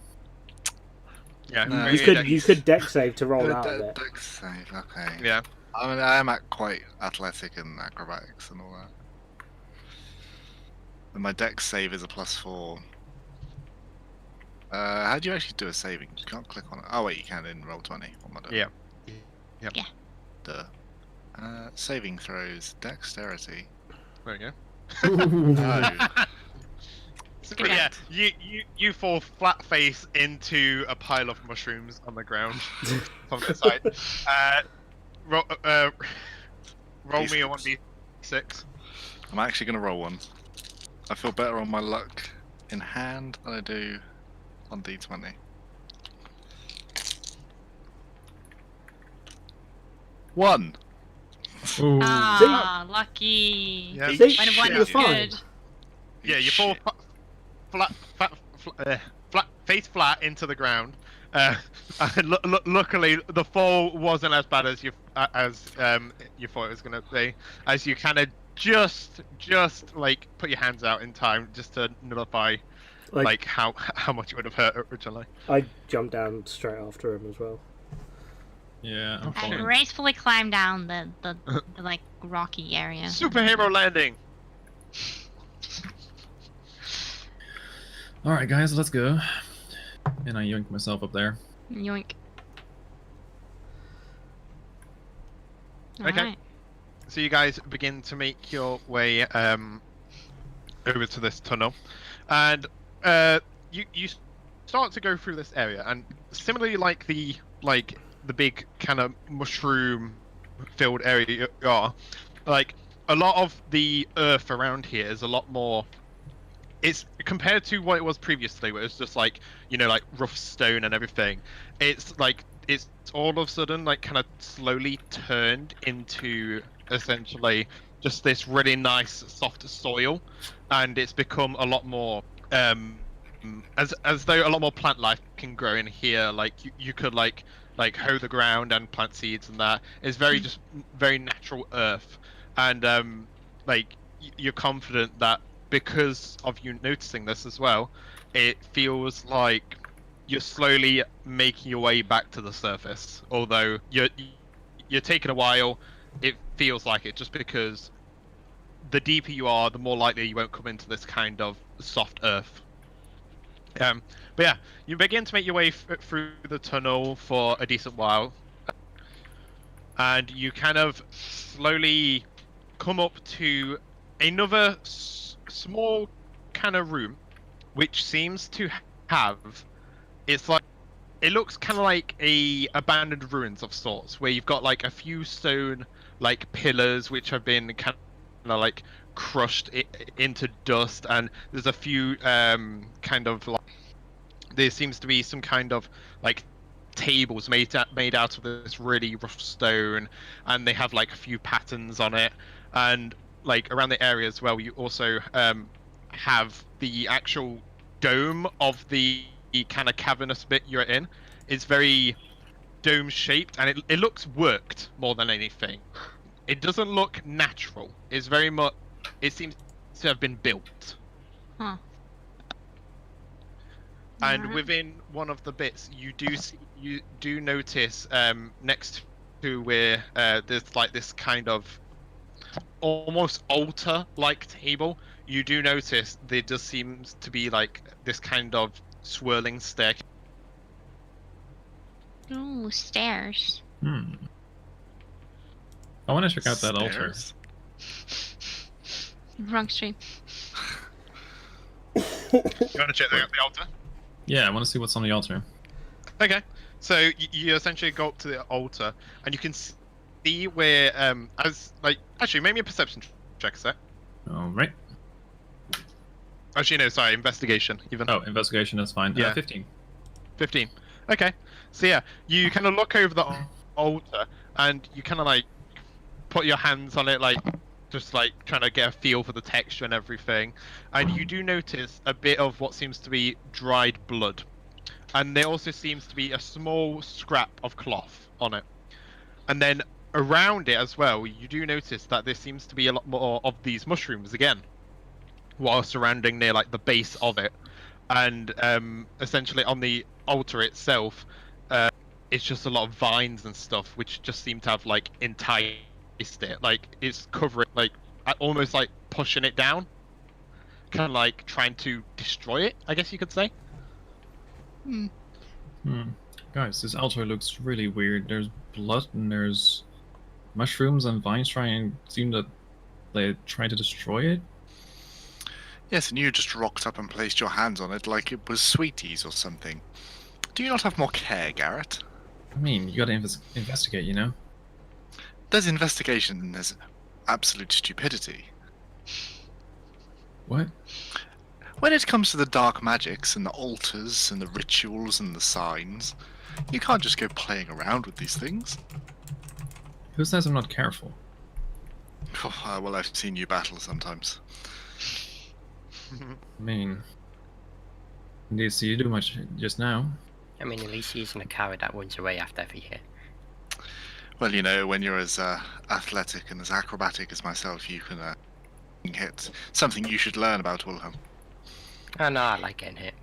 Yeah.
No,
maybe
You could deck save to roll out of it.
Dex save. Okay.
Yeah.
I mean, I am quite athletic and acrobatics and all that. And my dex save is a +4. How do you actually do a saving? You can't click on it. Oh wait, you can in Roll20. What am I doing?
Yeah. Yep.
Yeah.
Duh. Saving throws, dexterity.
There we go.
No.
But yeah, you fall flat face into a pile of mushrooms on the ground from the side. Roll me a 1d6.
I'm actually gonna roll one. I feel better on my luck in hand than I do on d20. One.
Ooh.
Ah, lucky.
Yeah.
See?
Might have won
You're
was
fine.
good.
Yeah, you fall
Shit.
flat, face flat into the ground. And luckily, the fall wasn't as bad as you thought it was gonna be. As you kind of just like put your hands out in time just to nullify like how much it would have hurt originally.
I jumped down straight after him as well.
Yeah, I'm
I
falling.
gracefully climbed down the like rocky area.
Superhero landing.
Alright, guys, let's go. And I yoink myself up there.
Yoink.
Okay.
Alright.
So you guys begin to make your way over to this tunnel, and you start to go through this area, and similarly like the big kind of mushroom filled area you are, like a lot of the earth around here is a lot more. It's compared to what it was previously, where it was just like like rough stone and everything. It's like it's all of a sudden like kind of slowly turned into essentially just this really nice soft soil, and it's become a lot more as though a lot more plant life can grow in here. Like you could like hoe the ground and plant seeds, and that is just very natural earth, and like you're confident that because of you noticing this as well, it feels like you're slowly making your way back to the surface. Although you're taking a while, it feels like it just because the deeper you are, the more likely you won't come into this kind of soft earth. But yeah, you begin to make your way through the tunnel for a decent while, and you kind of slowly come up to another small kind of room, which seems to have, it looks kind of like a abandoned ruins of sorts, where you've got like a few stone like pillars which have been kind of like crushed into dust, and there's a few kind of like, there seems to be some kind of like tables made out of this really rough stone, and they have like a few patterns on it, and like around the area as well you also have the actual dome of the kind of cavernous bit you're in. It's very dome shaped, and it looks worked more than anything. It doesn't look natural. It's very much, it seems to have been built.
Huh.
And
Alright.
within one of the bits you do notice next to where there's like this kind of almost altar like table, you do notice there just seems to be like this kind of swirling staircase.
Ooh, stairs.
I want to check out that altar.
Stairs?
Wrong stream.
You want to check the altar?
Yeah, I want to see what's on the altar.
Okay, So you essentially go up to the altar, and you can see where, actually, make me a perception check, sir.
All right.
Actually, no, sorry, investigation, even.
Oh, investigation is fine.
Yeah.
15.
15. Okay. So yeah, you kind of look over the altar, and you kind of like put your hands on it, like just like trying to get a feel for the texture and everything, and you do notice a bit of what seems to be dried blood. And there also seems to be a small scrap of cloth on it. And then around it as well, you do notice that there seems to be a lot more of these mushrooms again, while surrounding near like the base of it. And essentially on the altar itself, it's just a lot of vines and stuff, which just seem to have like enticed it. Like it's covering, like almost like pushing it down, kind of like trying to destroy it, I guess you could say.
Guys, this altar looks really weird. There's blood and there's mushrooms and vines trying. Seem that they're trying to destroy it.
Yes, and you just rocked up and placed your hands on it like it was sweeties or something. Do you not have more care, Garret?
I mean, you gotta investigate, you know?
There's investigation and there's absolute stupidity.
What?
When it comes to the dark magics and the altars and the rituals and the signs, you can't just go playing around with these things.
Who says I'm not careful?
Oh, well, I've seen you battle sometimes.
I mean, did see you do much just now?
I mean, at least using a carrot that runs away after every hit.
Well, you know, when you're as athletic and as acrobatic as myself, you can hit. Something you should learn about Wilhelm.
Oh no, I like getting hit.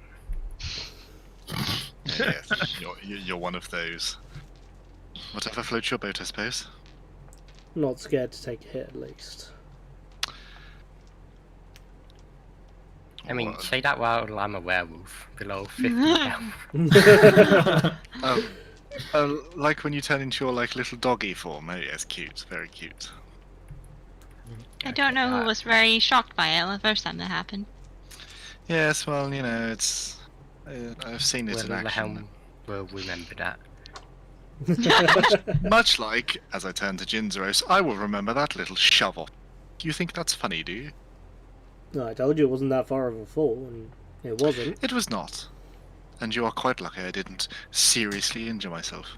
Yes, you're one of those. Whatever floats your boat, I suppose.
Not scared to take a hit, at least.
I mean,
What?
say that while I'm a werewolf, below 50 health.
Like when you turn into your like little doggy form. Oh yes, cute, very cute.
I don't know who was very shocked by it the first time that happened.
Yes, well, you know, it's. I've seen it in
Well, the
action.
helm will remember that.
Much like, as I turn to Ginzeros, I will remember that little shovel. You think that's funny, do you?
No, I told you it wasn't that far of a fall, and it wasn't.
It was not. And you are quite lucky I didn't seriously injure myself.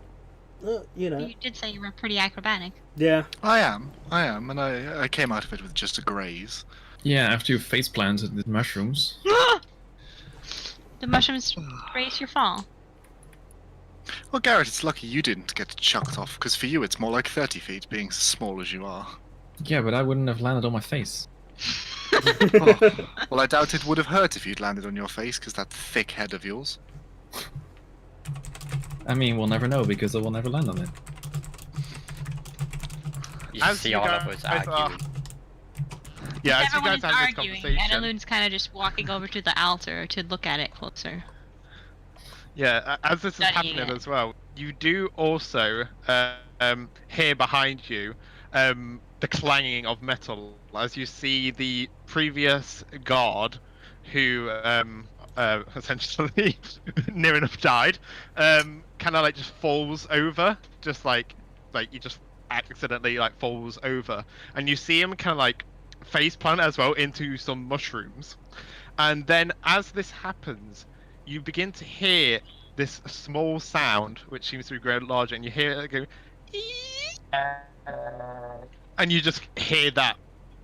You know.
You did say you were pretty acrobatic.
Yeah.
I am, and I came out of it with just a graze.
Yeah, after you face planted the mushrooms.
The mushrooms raise your fall.
Well, Garret, it's lucky you didn't get chucked off, because for you it's more like 30 feet, being as small as you are.
Yeah, but I wouldn't have landed on my face.
Oh, well, I doubt it would have hurt if you'd landed on your face, because that thick head of yours.
I mean, we'll never know because I will never land on it.
You
As
see
you
all
go-
of us
as,
arguing.
Yeah, as you
Everyone
guys
is
have this
arguing,
conversation.
and Eloon's kind of just walking over to the altar to look at it closer.
Yeah, as this is
Studying
happening
it.
as well, you do also hear behind you the clanging of metal as you see the previous guard, who essentially near enough died, kind of like just falls over, just like you just accidentally like falls over, and you see him kind of like face plant as well into some mushrooms, and then as this happens, you begin to hear this small sound which seems to be growing larger, and you hear it go, and you just hear that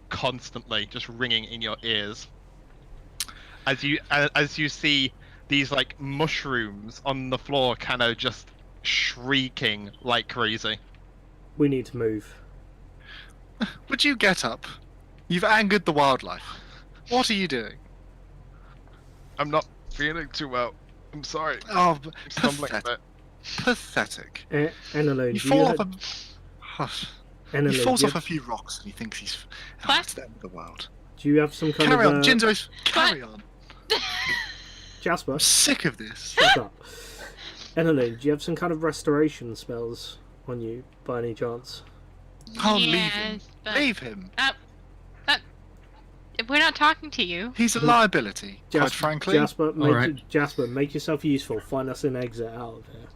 constantly just ringing in your ears as you see these like mushrooms on the floor kind of just shrieking like crazy.
We need to move.
Would you get up? You've angered the wildlife. What are you doing?
I'm not feeling too well. I'm sorry.
Oh,
I'm stumbling a bit.
pathetic.
Enelone,
You
do
fall
you
off
have...
Hush.
Enelone,
He falls
do you
off a
have...
few rocks and he thinks he's. Oh,
What?
it's the end of the world.
Do you have some kind
Carry
of...
on, Jinzo's. Carry on.
Jasper,
I'm sick of this.
shut up. Enelone, do you have some kind of restoration spells on you, by any chance?
Oh, leave him.
Yes, but
Leave him.
we're not talking to you.
He's a liability, quite frankly.
Jasper,
Alright.
Jasper, make yourself useful. Find us an exit out of here.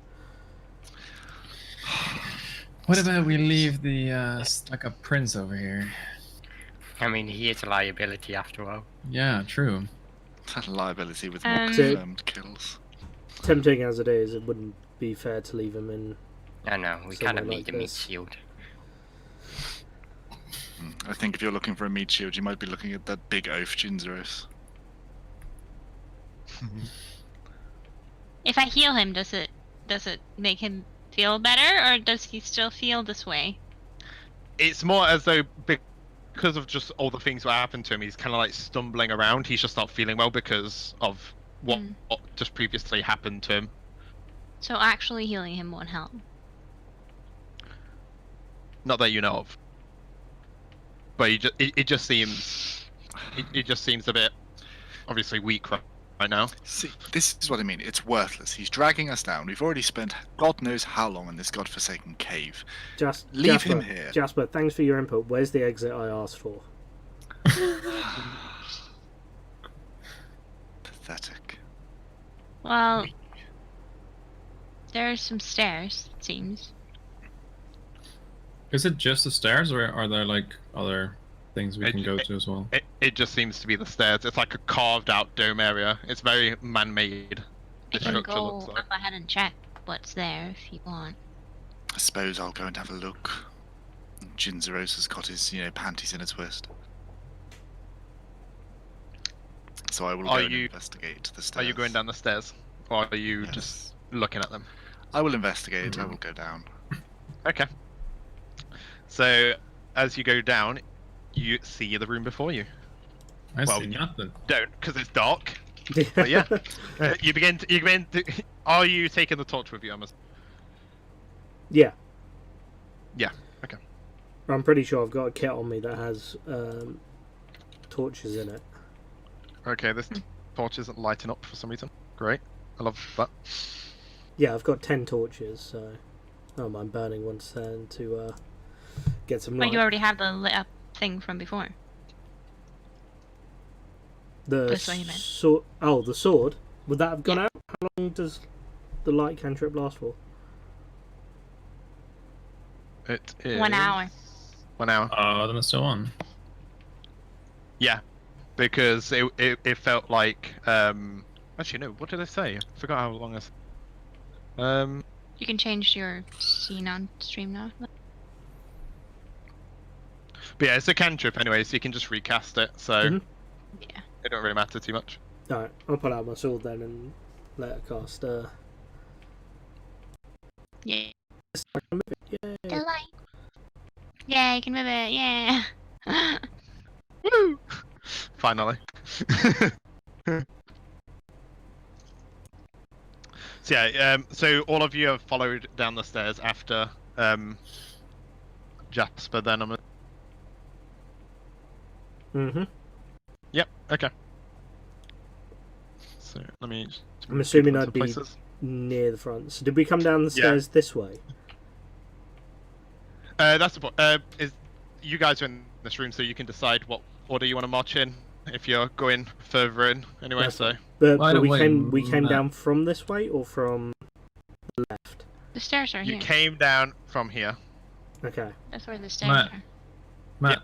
What about we leave the stuck-up prince over here?
I mean, he is a liability after all.
Yeah, true.
Liability with more
Um,
confirmed kills.
Tempting as it is, it wouldn't be fair to leave him in.
I know, we
Somewhere
kind of
like
need a meat
this.
shield.
I think if you're looking for a meat shield, you might be looking at that big oaf Jinzeros.
If I heal him, does it make him feel better, or does he still feel this way?
It's more as though because of just all the things that happened to him, he's kind of like stumbling around. He's just not feeling well because of what just previously happened to him.
So actually healing him won't help.
Not that you know of. But it just seems it just seems a bit obviously weak right now.
See, this is what I mean. It's worthless. He's dragging us down. We've already spent God knows how long in this godforsaken cave. Leave him here.
Jasper, thanks for your input. Where's the exit I asked for?
Pathetic.
Well, there's some stairs, it seems.
Is it just the stairs, or are there like other things we can go to as well?
It just seems to be the stairs. It's like a carved out dome area. It's very man-made.
I
The
can
structure
go
looks like.
up ahead and check what's there if you want.
I suppose I'll go and have a look. Jinzeros has got his, panties in a twist. So I will go and investigate the stairs.
Are you going down the stairs, or are you
Yes.
just looking at them?
I will investigate. I will go down.
Okay. So as you go down, you see the room before you.
I
Well,
see nothing.
Don't, because it's dark. But yeah, you begin to. Are you taking the torch with you?
Yeah.
Yeah. Okay.
I'm pretty sure I've got a kit on me that has torches in it.
Okay. This torch isn't lighting up for some reason. Great. I love that.
Yeah, I've got 10 torches, so I don't mind burning one to get some light.
But you already have the lit up thing from before. That's what you meant.
sword. Oh, the sword. Would that have gone out? How long does the light cantrip last for?
It is
1 hour.
1 hour.
Oh, then it's still on.
Yeah, because it felt like actually no. What did I say? I forgot how long I.
You can change your scene on stream now.
But yeah, it's a cantrip anyway, so you can just recast it. So
Yeah.
it don't really matter too much.
Alright, I'll pull out my sword then and let it cast.
Yeah.
I can move it. Yay.
The light. Yeah, you can move it. Yeah.
Woo! Finally. So yeah, so all of you have followed down the stairs after Jasper. Then I'm.
Mm-hmm.
Yep. Okay. So let me.
I'm assuming
into
I'd be
places.
near the front. So did we come down the stairs this way?
That's the point. Is you guys are in this room, so you can decide what order you want to march in. If you're going further in, anyway.
That's
So
But
By the
we
way,
came
Matt.
down from this way or from the left?
The stairs are
you
here.
came down from here.
Okay.
That's where the stairs
Matt.
are.
Matt,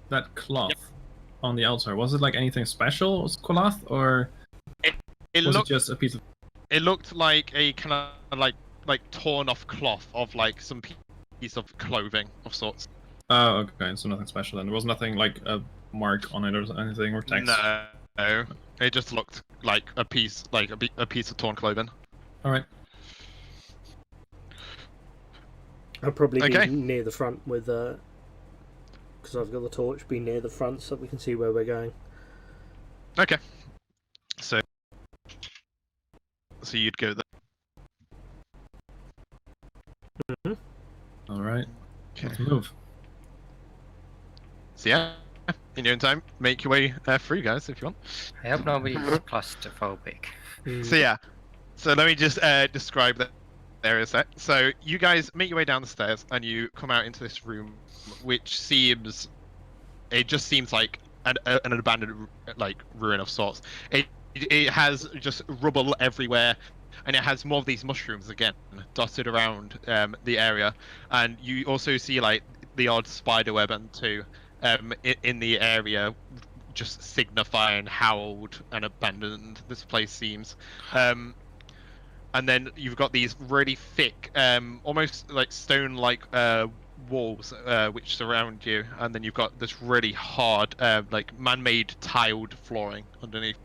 that cloth on the altar, was it like anything special? Was cloth, or
It
was
looked.
it just a piece of?
It looked like a kind of like torn off cloth of like some piece of clothing of sorts.
Oh, okay, so nothing special then. There was nothing like a mark on it or anything or text.
No, it just looked like a piece, like a piece of torn clothing.
All right.
I'll probably
Okay.
be near the front with because I've got the torch. Be near the front so that we can see where we're going.
Okay. So you'd go there.
All right.
Okay.
Let's move.
So yeah, in your own time, make your way through, guys, if you want.
I hope nobody's claustrophobic.
So yeah, so let me just describe the area set. So you guys make your way down the stairs and you come out into this room, which seems, it just seems like an abandoned like ruin of sorts. It has just rubble everywhere. and it has more of these mushrooms again dotted around the area, and you also see like the odd spider web and two in the area, just signifying how old and abandoned this place seems. And then you've got these really thick, almost like stone-like walls which surround you, and then you've got this really hard, like man-made tiled flooring underneath.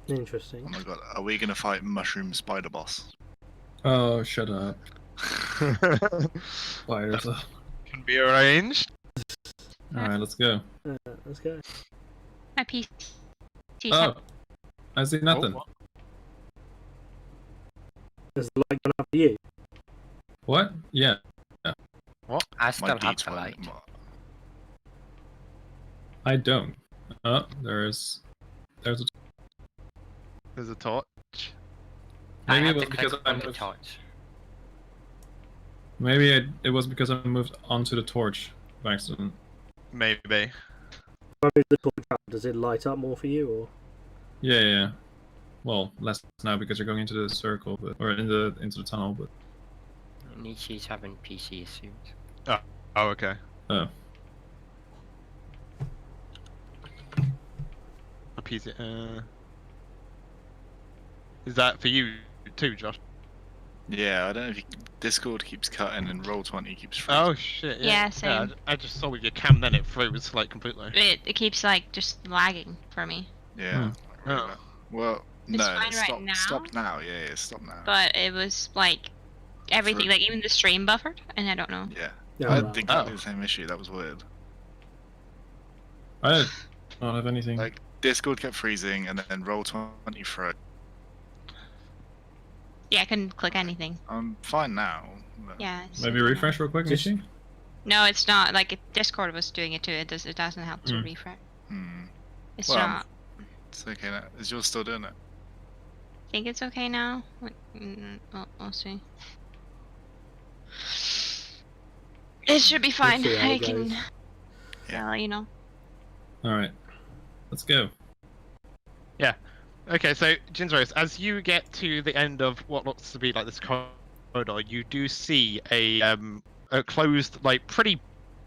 Interesting.
Oh my god, are we gonna fight Mushroom Spider Boss?
Oh, shut up. Fires up.
Can be arranged.
Alright, let's go.
Let's go.
My PC.
Oh, I see nothing.
Oh,
There's the light going up for you.
What? Yeah.
I still
My
have the
D20.
light.
I don't. Oh, there's a...
There's a torch.
I
Maybe
had
it
to
was because
click
I
on the
moved...
torch.
Maybe it was because I moved onto the torch by accident.
Maybe.
When I move the torch up, does it light up more for you, or?
Yeah. Well, less now because you're going into the circle, or into the tunnel, but...
Nietzsche's having PC issues.
Oh, okay.
Oh.
A PC. Is that for you too, Josh?
Yeah, I don't know if Discord keeps cutting and Roll20 keeps freezing.
Oh shit.
Yeah, same.
I just saw with your cam, then it froze like completely.
It keeps like just lagging for me.
Yeah.
Oh.
Well,
It's
no,
fine right
stop,
now.
stop now. Yeah, stop now.
But it was like everything, like even the stream buffered, and I don't know.
Yeah,
Yeah,
I
well.
had exactly the same issue. That was weird.
I don't have anything.
Like Discord kept freezing, and then Roll20 froze.
Yeah, I couldn't click anything.
I'm fine now. but-
Yeah. it's
Maybe
okay now.
refresh real quick,
Just-
Nishi?
No, it's not. Like Discord was doing it too. It doesn't help to
Mm.
refresh.
Hmm.
It's
Well,
not.
It's okay now. Is yours still doing it?
Think it's okay now. We'll see. It should be fine.
see how
I
it
can.
goes.
Yeah.
I'll let you know.
Alright. Let's go.
Okay, so Jinzros, as you get to the end of what looks to be like this corridor, you do see a closed, like pretty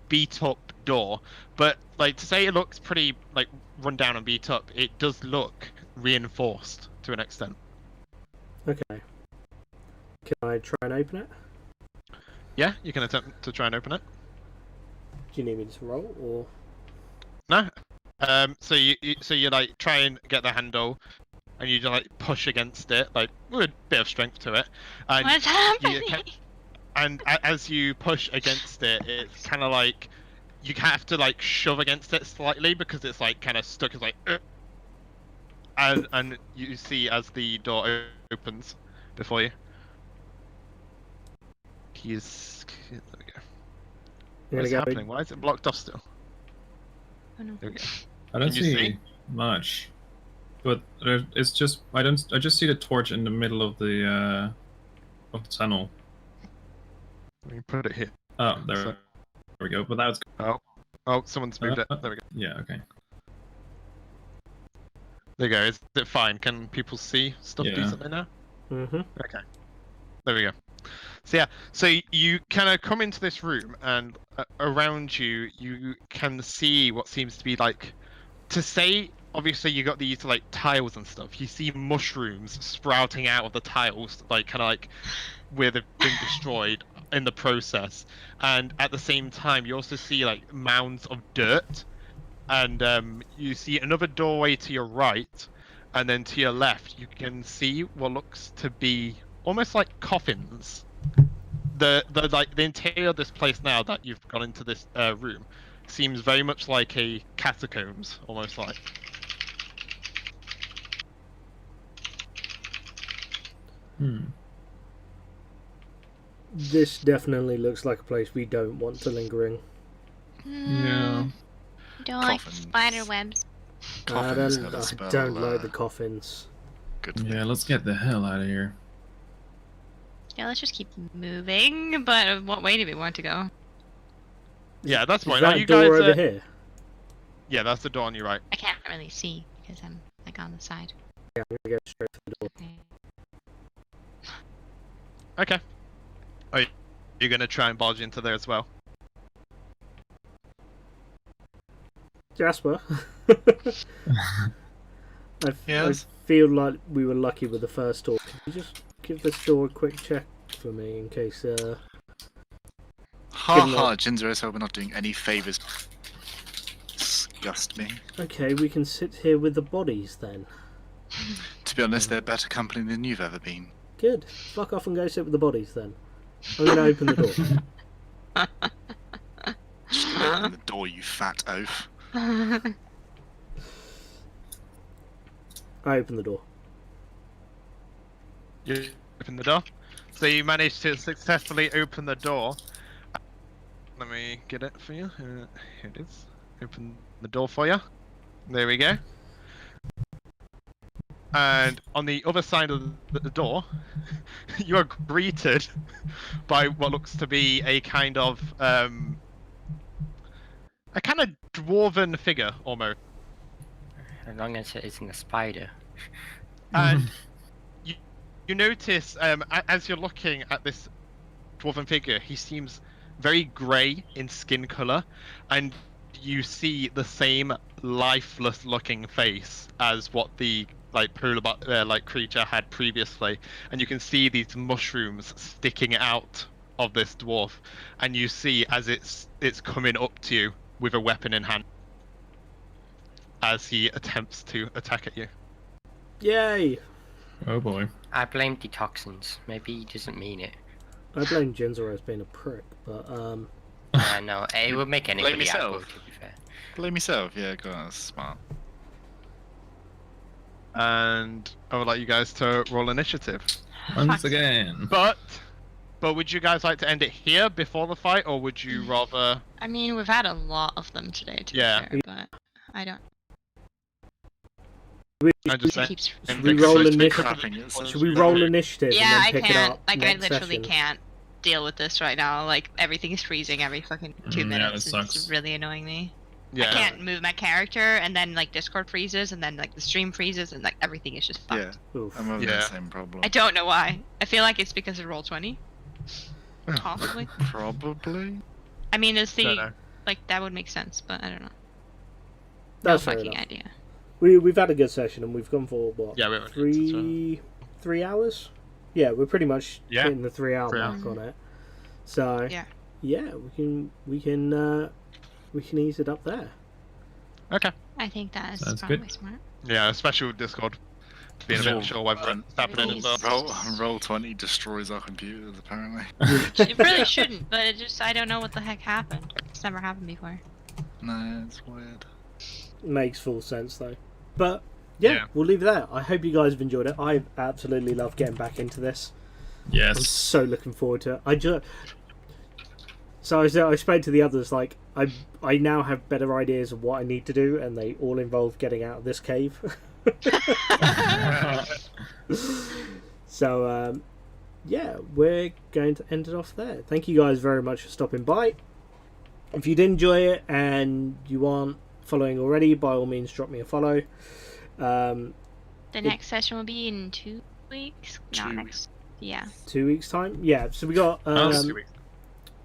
beat up door. But like to say it looks pretty like run down and beat up, it does look reinforced to an extent.
Okay. Can I try and open it?
Yeah, you can attempt to try and open it.
Do you need me to roll, or?
No. So you like try and get the handle, and you just like push against it, like with a bit of strength to it, and
What's happening?
as you push against it, it's kind of like you have to like shove against it slightly because it's like kind of stuck. It's like, and you see as the door opens before you. There we go.
I'm
What's
gonna go.
happening? Why is it blocked off still?
Oh, no.
There we go.
I don't
Can you
see
see?
much. But it's just I just see the torch in the middle of the tunnel.
Let me put it here.
Oh, there,
So-
there we go. But that's
Oh, someone's moved it. There we go.
yeah, okay.
There you go. Is it fine? Can people see stuff
Yeah.
decently now?
Mm-hmm.
Okay. There we go. So yeah, so you kind of come into this room, and around you, you can see what seems to be like, to say, obviously you got these like tiles and stuff. You see mushrooms sprouting out of the tiles, like kind of like where they've been destroyed in the process. And at the same time, you also see like mounds of dirt, and you see another doorway to your right, and then to your left, you can see what looks to be almost like coffins. The interior of this place now that you've gone into this room seems very much like a catacombs, almost like.
This definitely looks like a place we don't want to linger in.
Yeah.
Don't like
Coffins.
spider webs.
Coffins
I
have a
don't,
spell,
I don't like the coffins.
Good for me.
Yeah, let's get the hell out of here.
Yeah, let's just keep moving. But what way do we want to go?
Yeah, that's
Is
fine.
that
Are you
door
guys?
over here?
Yeah, that's the door on your right.
I can't really see because I'm like on the side.
Yeah, I'm gonna go straight for the door.
Okay.
Okay. Oh, you're gonna try and barge into there as well?
Jasper.
Yes?
I feel like we were lucky with the first door. Can you just give this door a quick check for me in case...
Ha
Given
ha,
that-
Jinzo, so we're not doing any favours. Disgust me.
Okay, we can sit here with the bodies then.
To be honest, they're better company than you've ever been.
Good. Fuck off and go sit with the bodies then. I'm going to open the door.
Just open the door, you fat oaf.
I open the door.
You open the door. So you managed to successfully open the door. Let me get it for you. Here it is. Open the door for you. There we go. And on the other side of the door, you are greeted by what looks to be a kind of dwarven figure almost.
As long as it isn't a spider.
And you notice as you're looking at this dwarven figure, he seems very grey in skin colour, and you see the same lifeless looking face as what the polar creature had previously, and you can see these mushrooms sticking out of this dwarf, and you see as it's coming up to you with a weapon in hand as he attempts to attack at you.
Yay!
Oh boy.
I blame the toxins. Maybe he doesn't mean it.
I blame Jinzo as being a prick, but
I know. It would make anybody
yourself.
outvote, to be fair.
Blame yourself, yeah, go on, that's smart.
And I would like you guys to roll initiative.
Once again.
But would you guys like to end it here before the fight, or would you rather?
I mean, we've had a lot of them today, to
Yeah.
be fair, but I don't.
I just
It
say.
keeps.
should we roll initiative?
Crapping it,
Should we roll initiative
Yeah, I
and then pick it
can't.
up
Like, I
next
literally
session?
can't deal with this right now. Like, everything is freezing every fucking 2
Yeah,
minutes.
that sucks.
It's really annoying me.
Yeah.
I can't move my character, and then like Discord freezes, and then like the stream freezes, and like everything is just fucked.
Yeah,
Oof.
I'm having
Yeah.
the same problem.
I don't know why. I feel like it's because of Roll20. Possibly.
Probably.
I mean, it's
Don't
the
know.
like that would make sense, but I don't know.
That's
No
fair
fucking
enough.
idea.
We've had a good session and we've gone for what?
Yeah, we have a good session.
3 hours? Yeah, we're pretty much
Yeah.
hitting the 3 hour
3
mark
hours.
on it. So
Yeah.
yeah, we can ease it up there.
Okay.
I think that is
Sounds
probably
good.
smart.
Yeah, especially with Discord. Being a bit
Roll-
unsure whether it's happening as well.
Roll20 destroys our computers, apparently.
It really shouldn't, but it just I don't know what the heck happened. It's never happened before.
No, it's weird.
Makes full sense though. But yeah,
Yeah.
we'll leave it there. I hope you guys have enjoyed it. I absolutely love getting back into this. I'm
Yes.
so looking forward to it. So I spoke to the others, like, I now have better ideas of what I need to do, and they all involve getting out of this cave. So, yeah, we're going to end it off there. Thank you guys very much for stopping by. If you did enjoy it and you aren't following already, by all means drop me a follow.
The next session will be in 2 weeks. No,
2
next. Yeah.
2 weeks time? Yeah, so we got...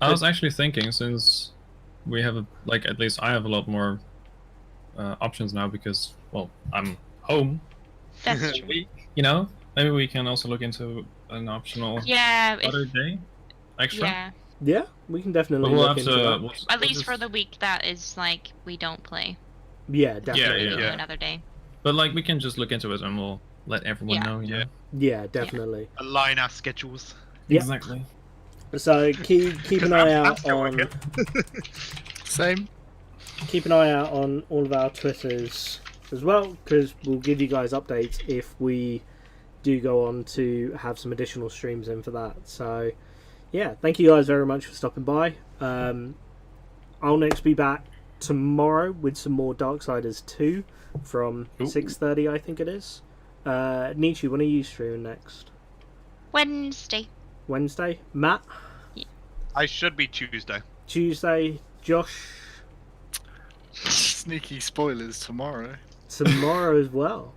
I was actually thinking, since we have at least I have a lot more options now because, well, I'm home.
That's true.
Maybe we can also look into an optional
Yeah.
other day extra.
Yeah.
Yeah, we can definitely
But we'll
look
have
into that.
to.
At least for the week that is like we don't play.
Yeah, definitely.
We do
Yeah.
another day.
But we can just look into it and we'll let everyone
Yeah.
know.
Yeah.
Yeah, definitely.
Align our schedules.
Yeah.
Exactly.
So keep an eye out
still
on
working.
Same.
keep an eye out on all of our Twitters as well, because we'll give you guys updates if we do go on to have some additional streams in for that. So yeah, thank you guys very much for stopping by. I'll next be back tomorrow with some more Darksiders 2 from
Ooh.
6:30, I think it is. Nietzsche, when are you streaming next?
Wednesday.
Wednesday? Matt?
I should be Tuesday.
Tuesday? Josh?
Sneaky spoilers tomorrow.
Tomorrow as well.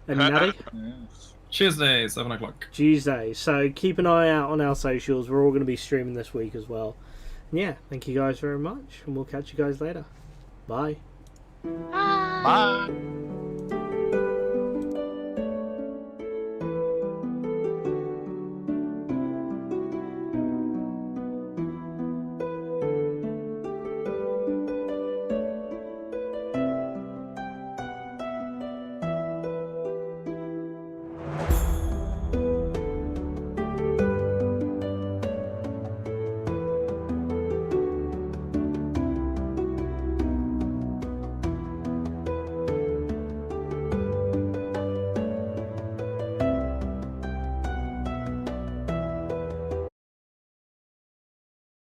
And Natty?
Yes.
Tuesday, 7 o'clock.
Tuesday. So keep an eye out on our socials. We're all going to be streaming this week as well. And yeah, thank you guys very much, and we'll catch you guys later. Bye.
Bye.
Bye.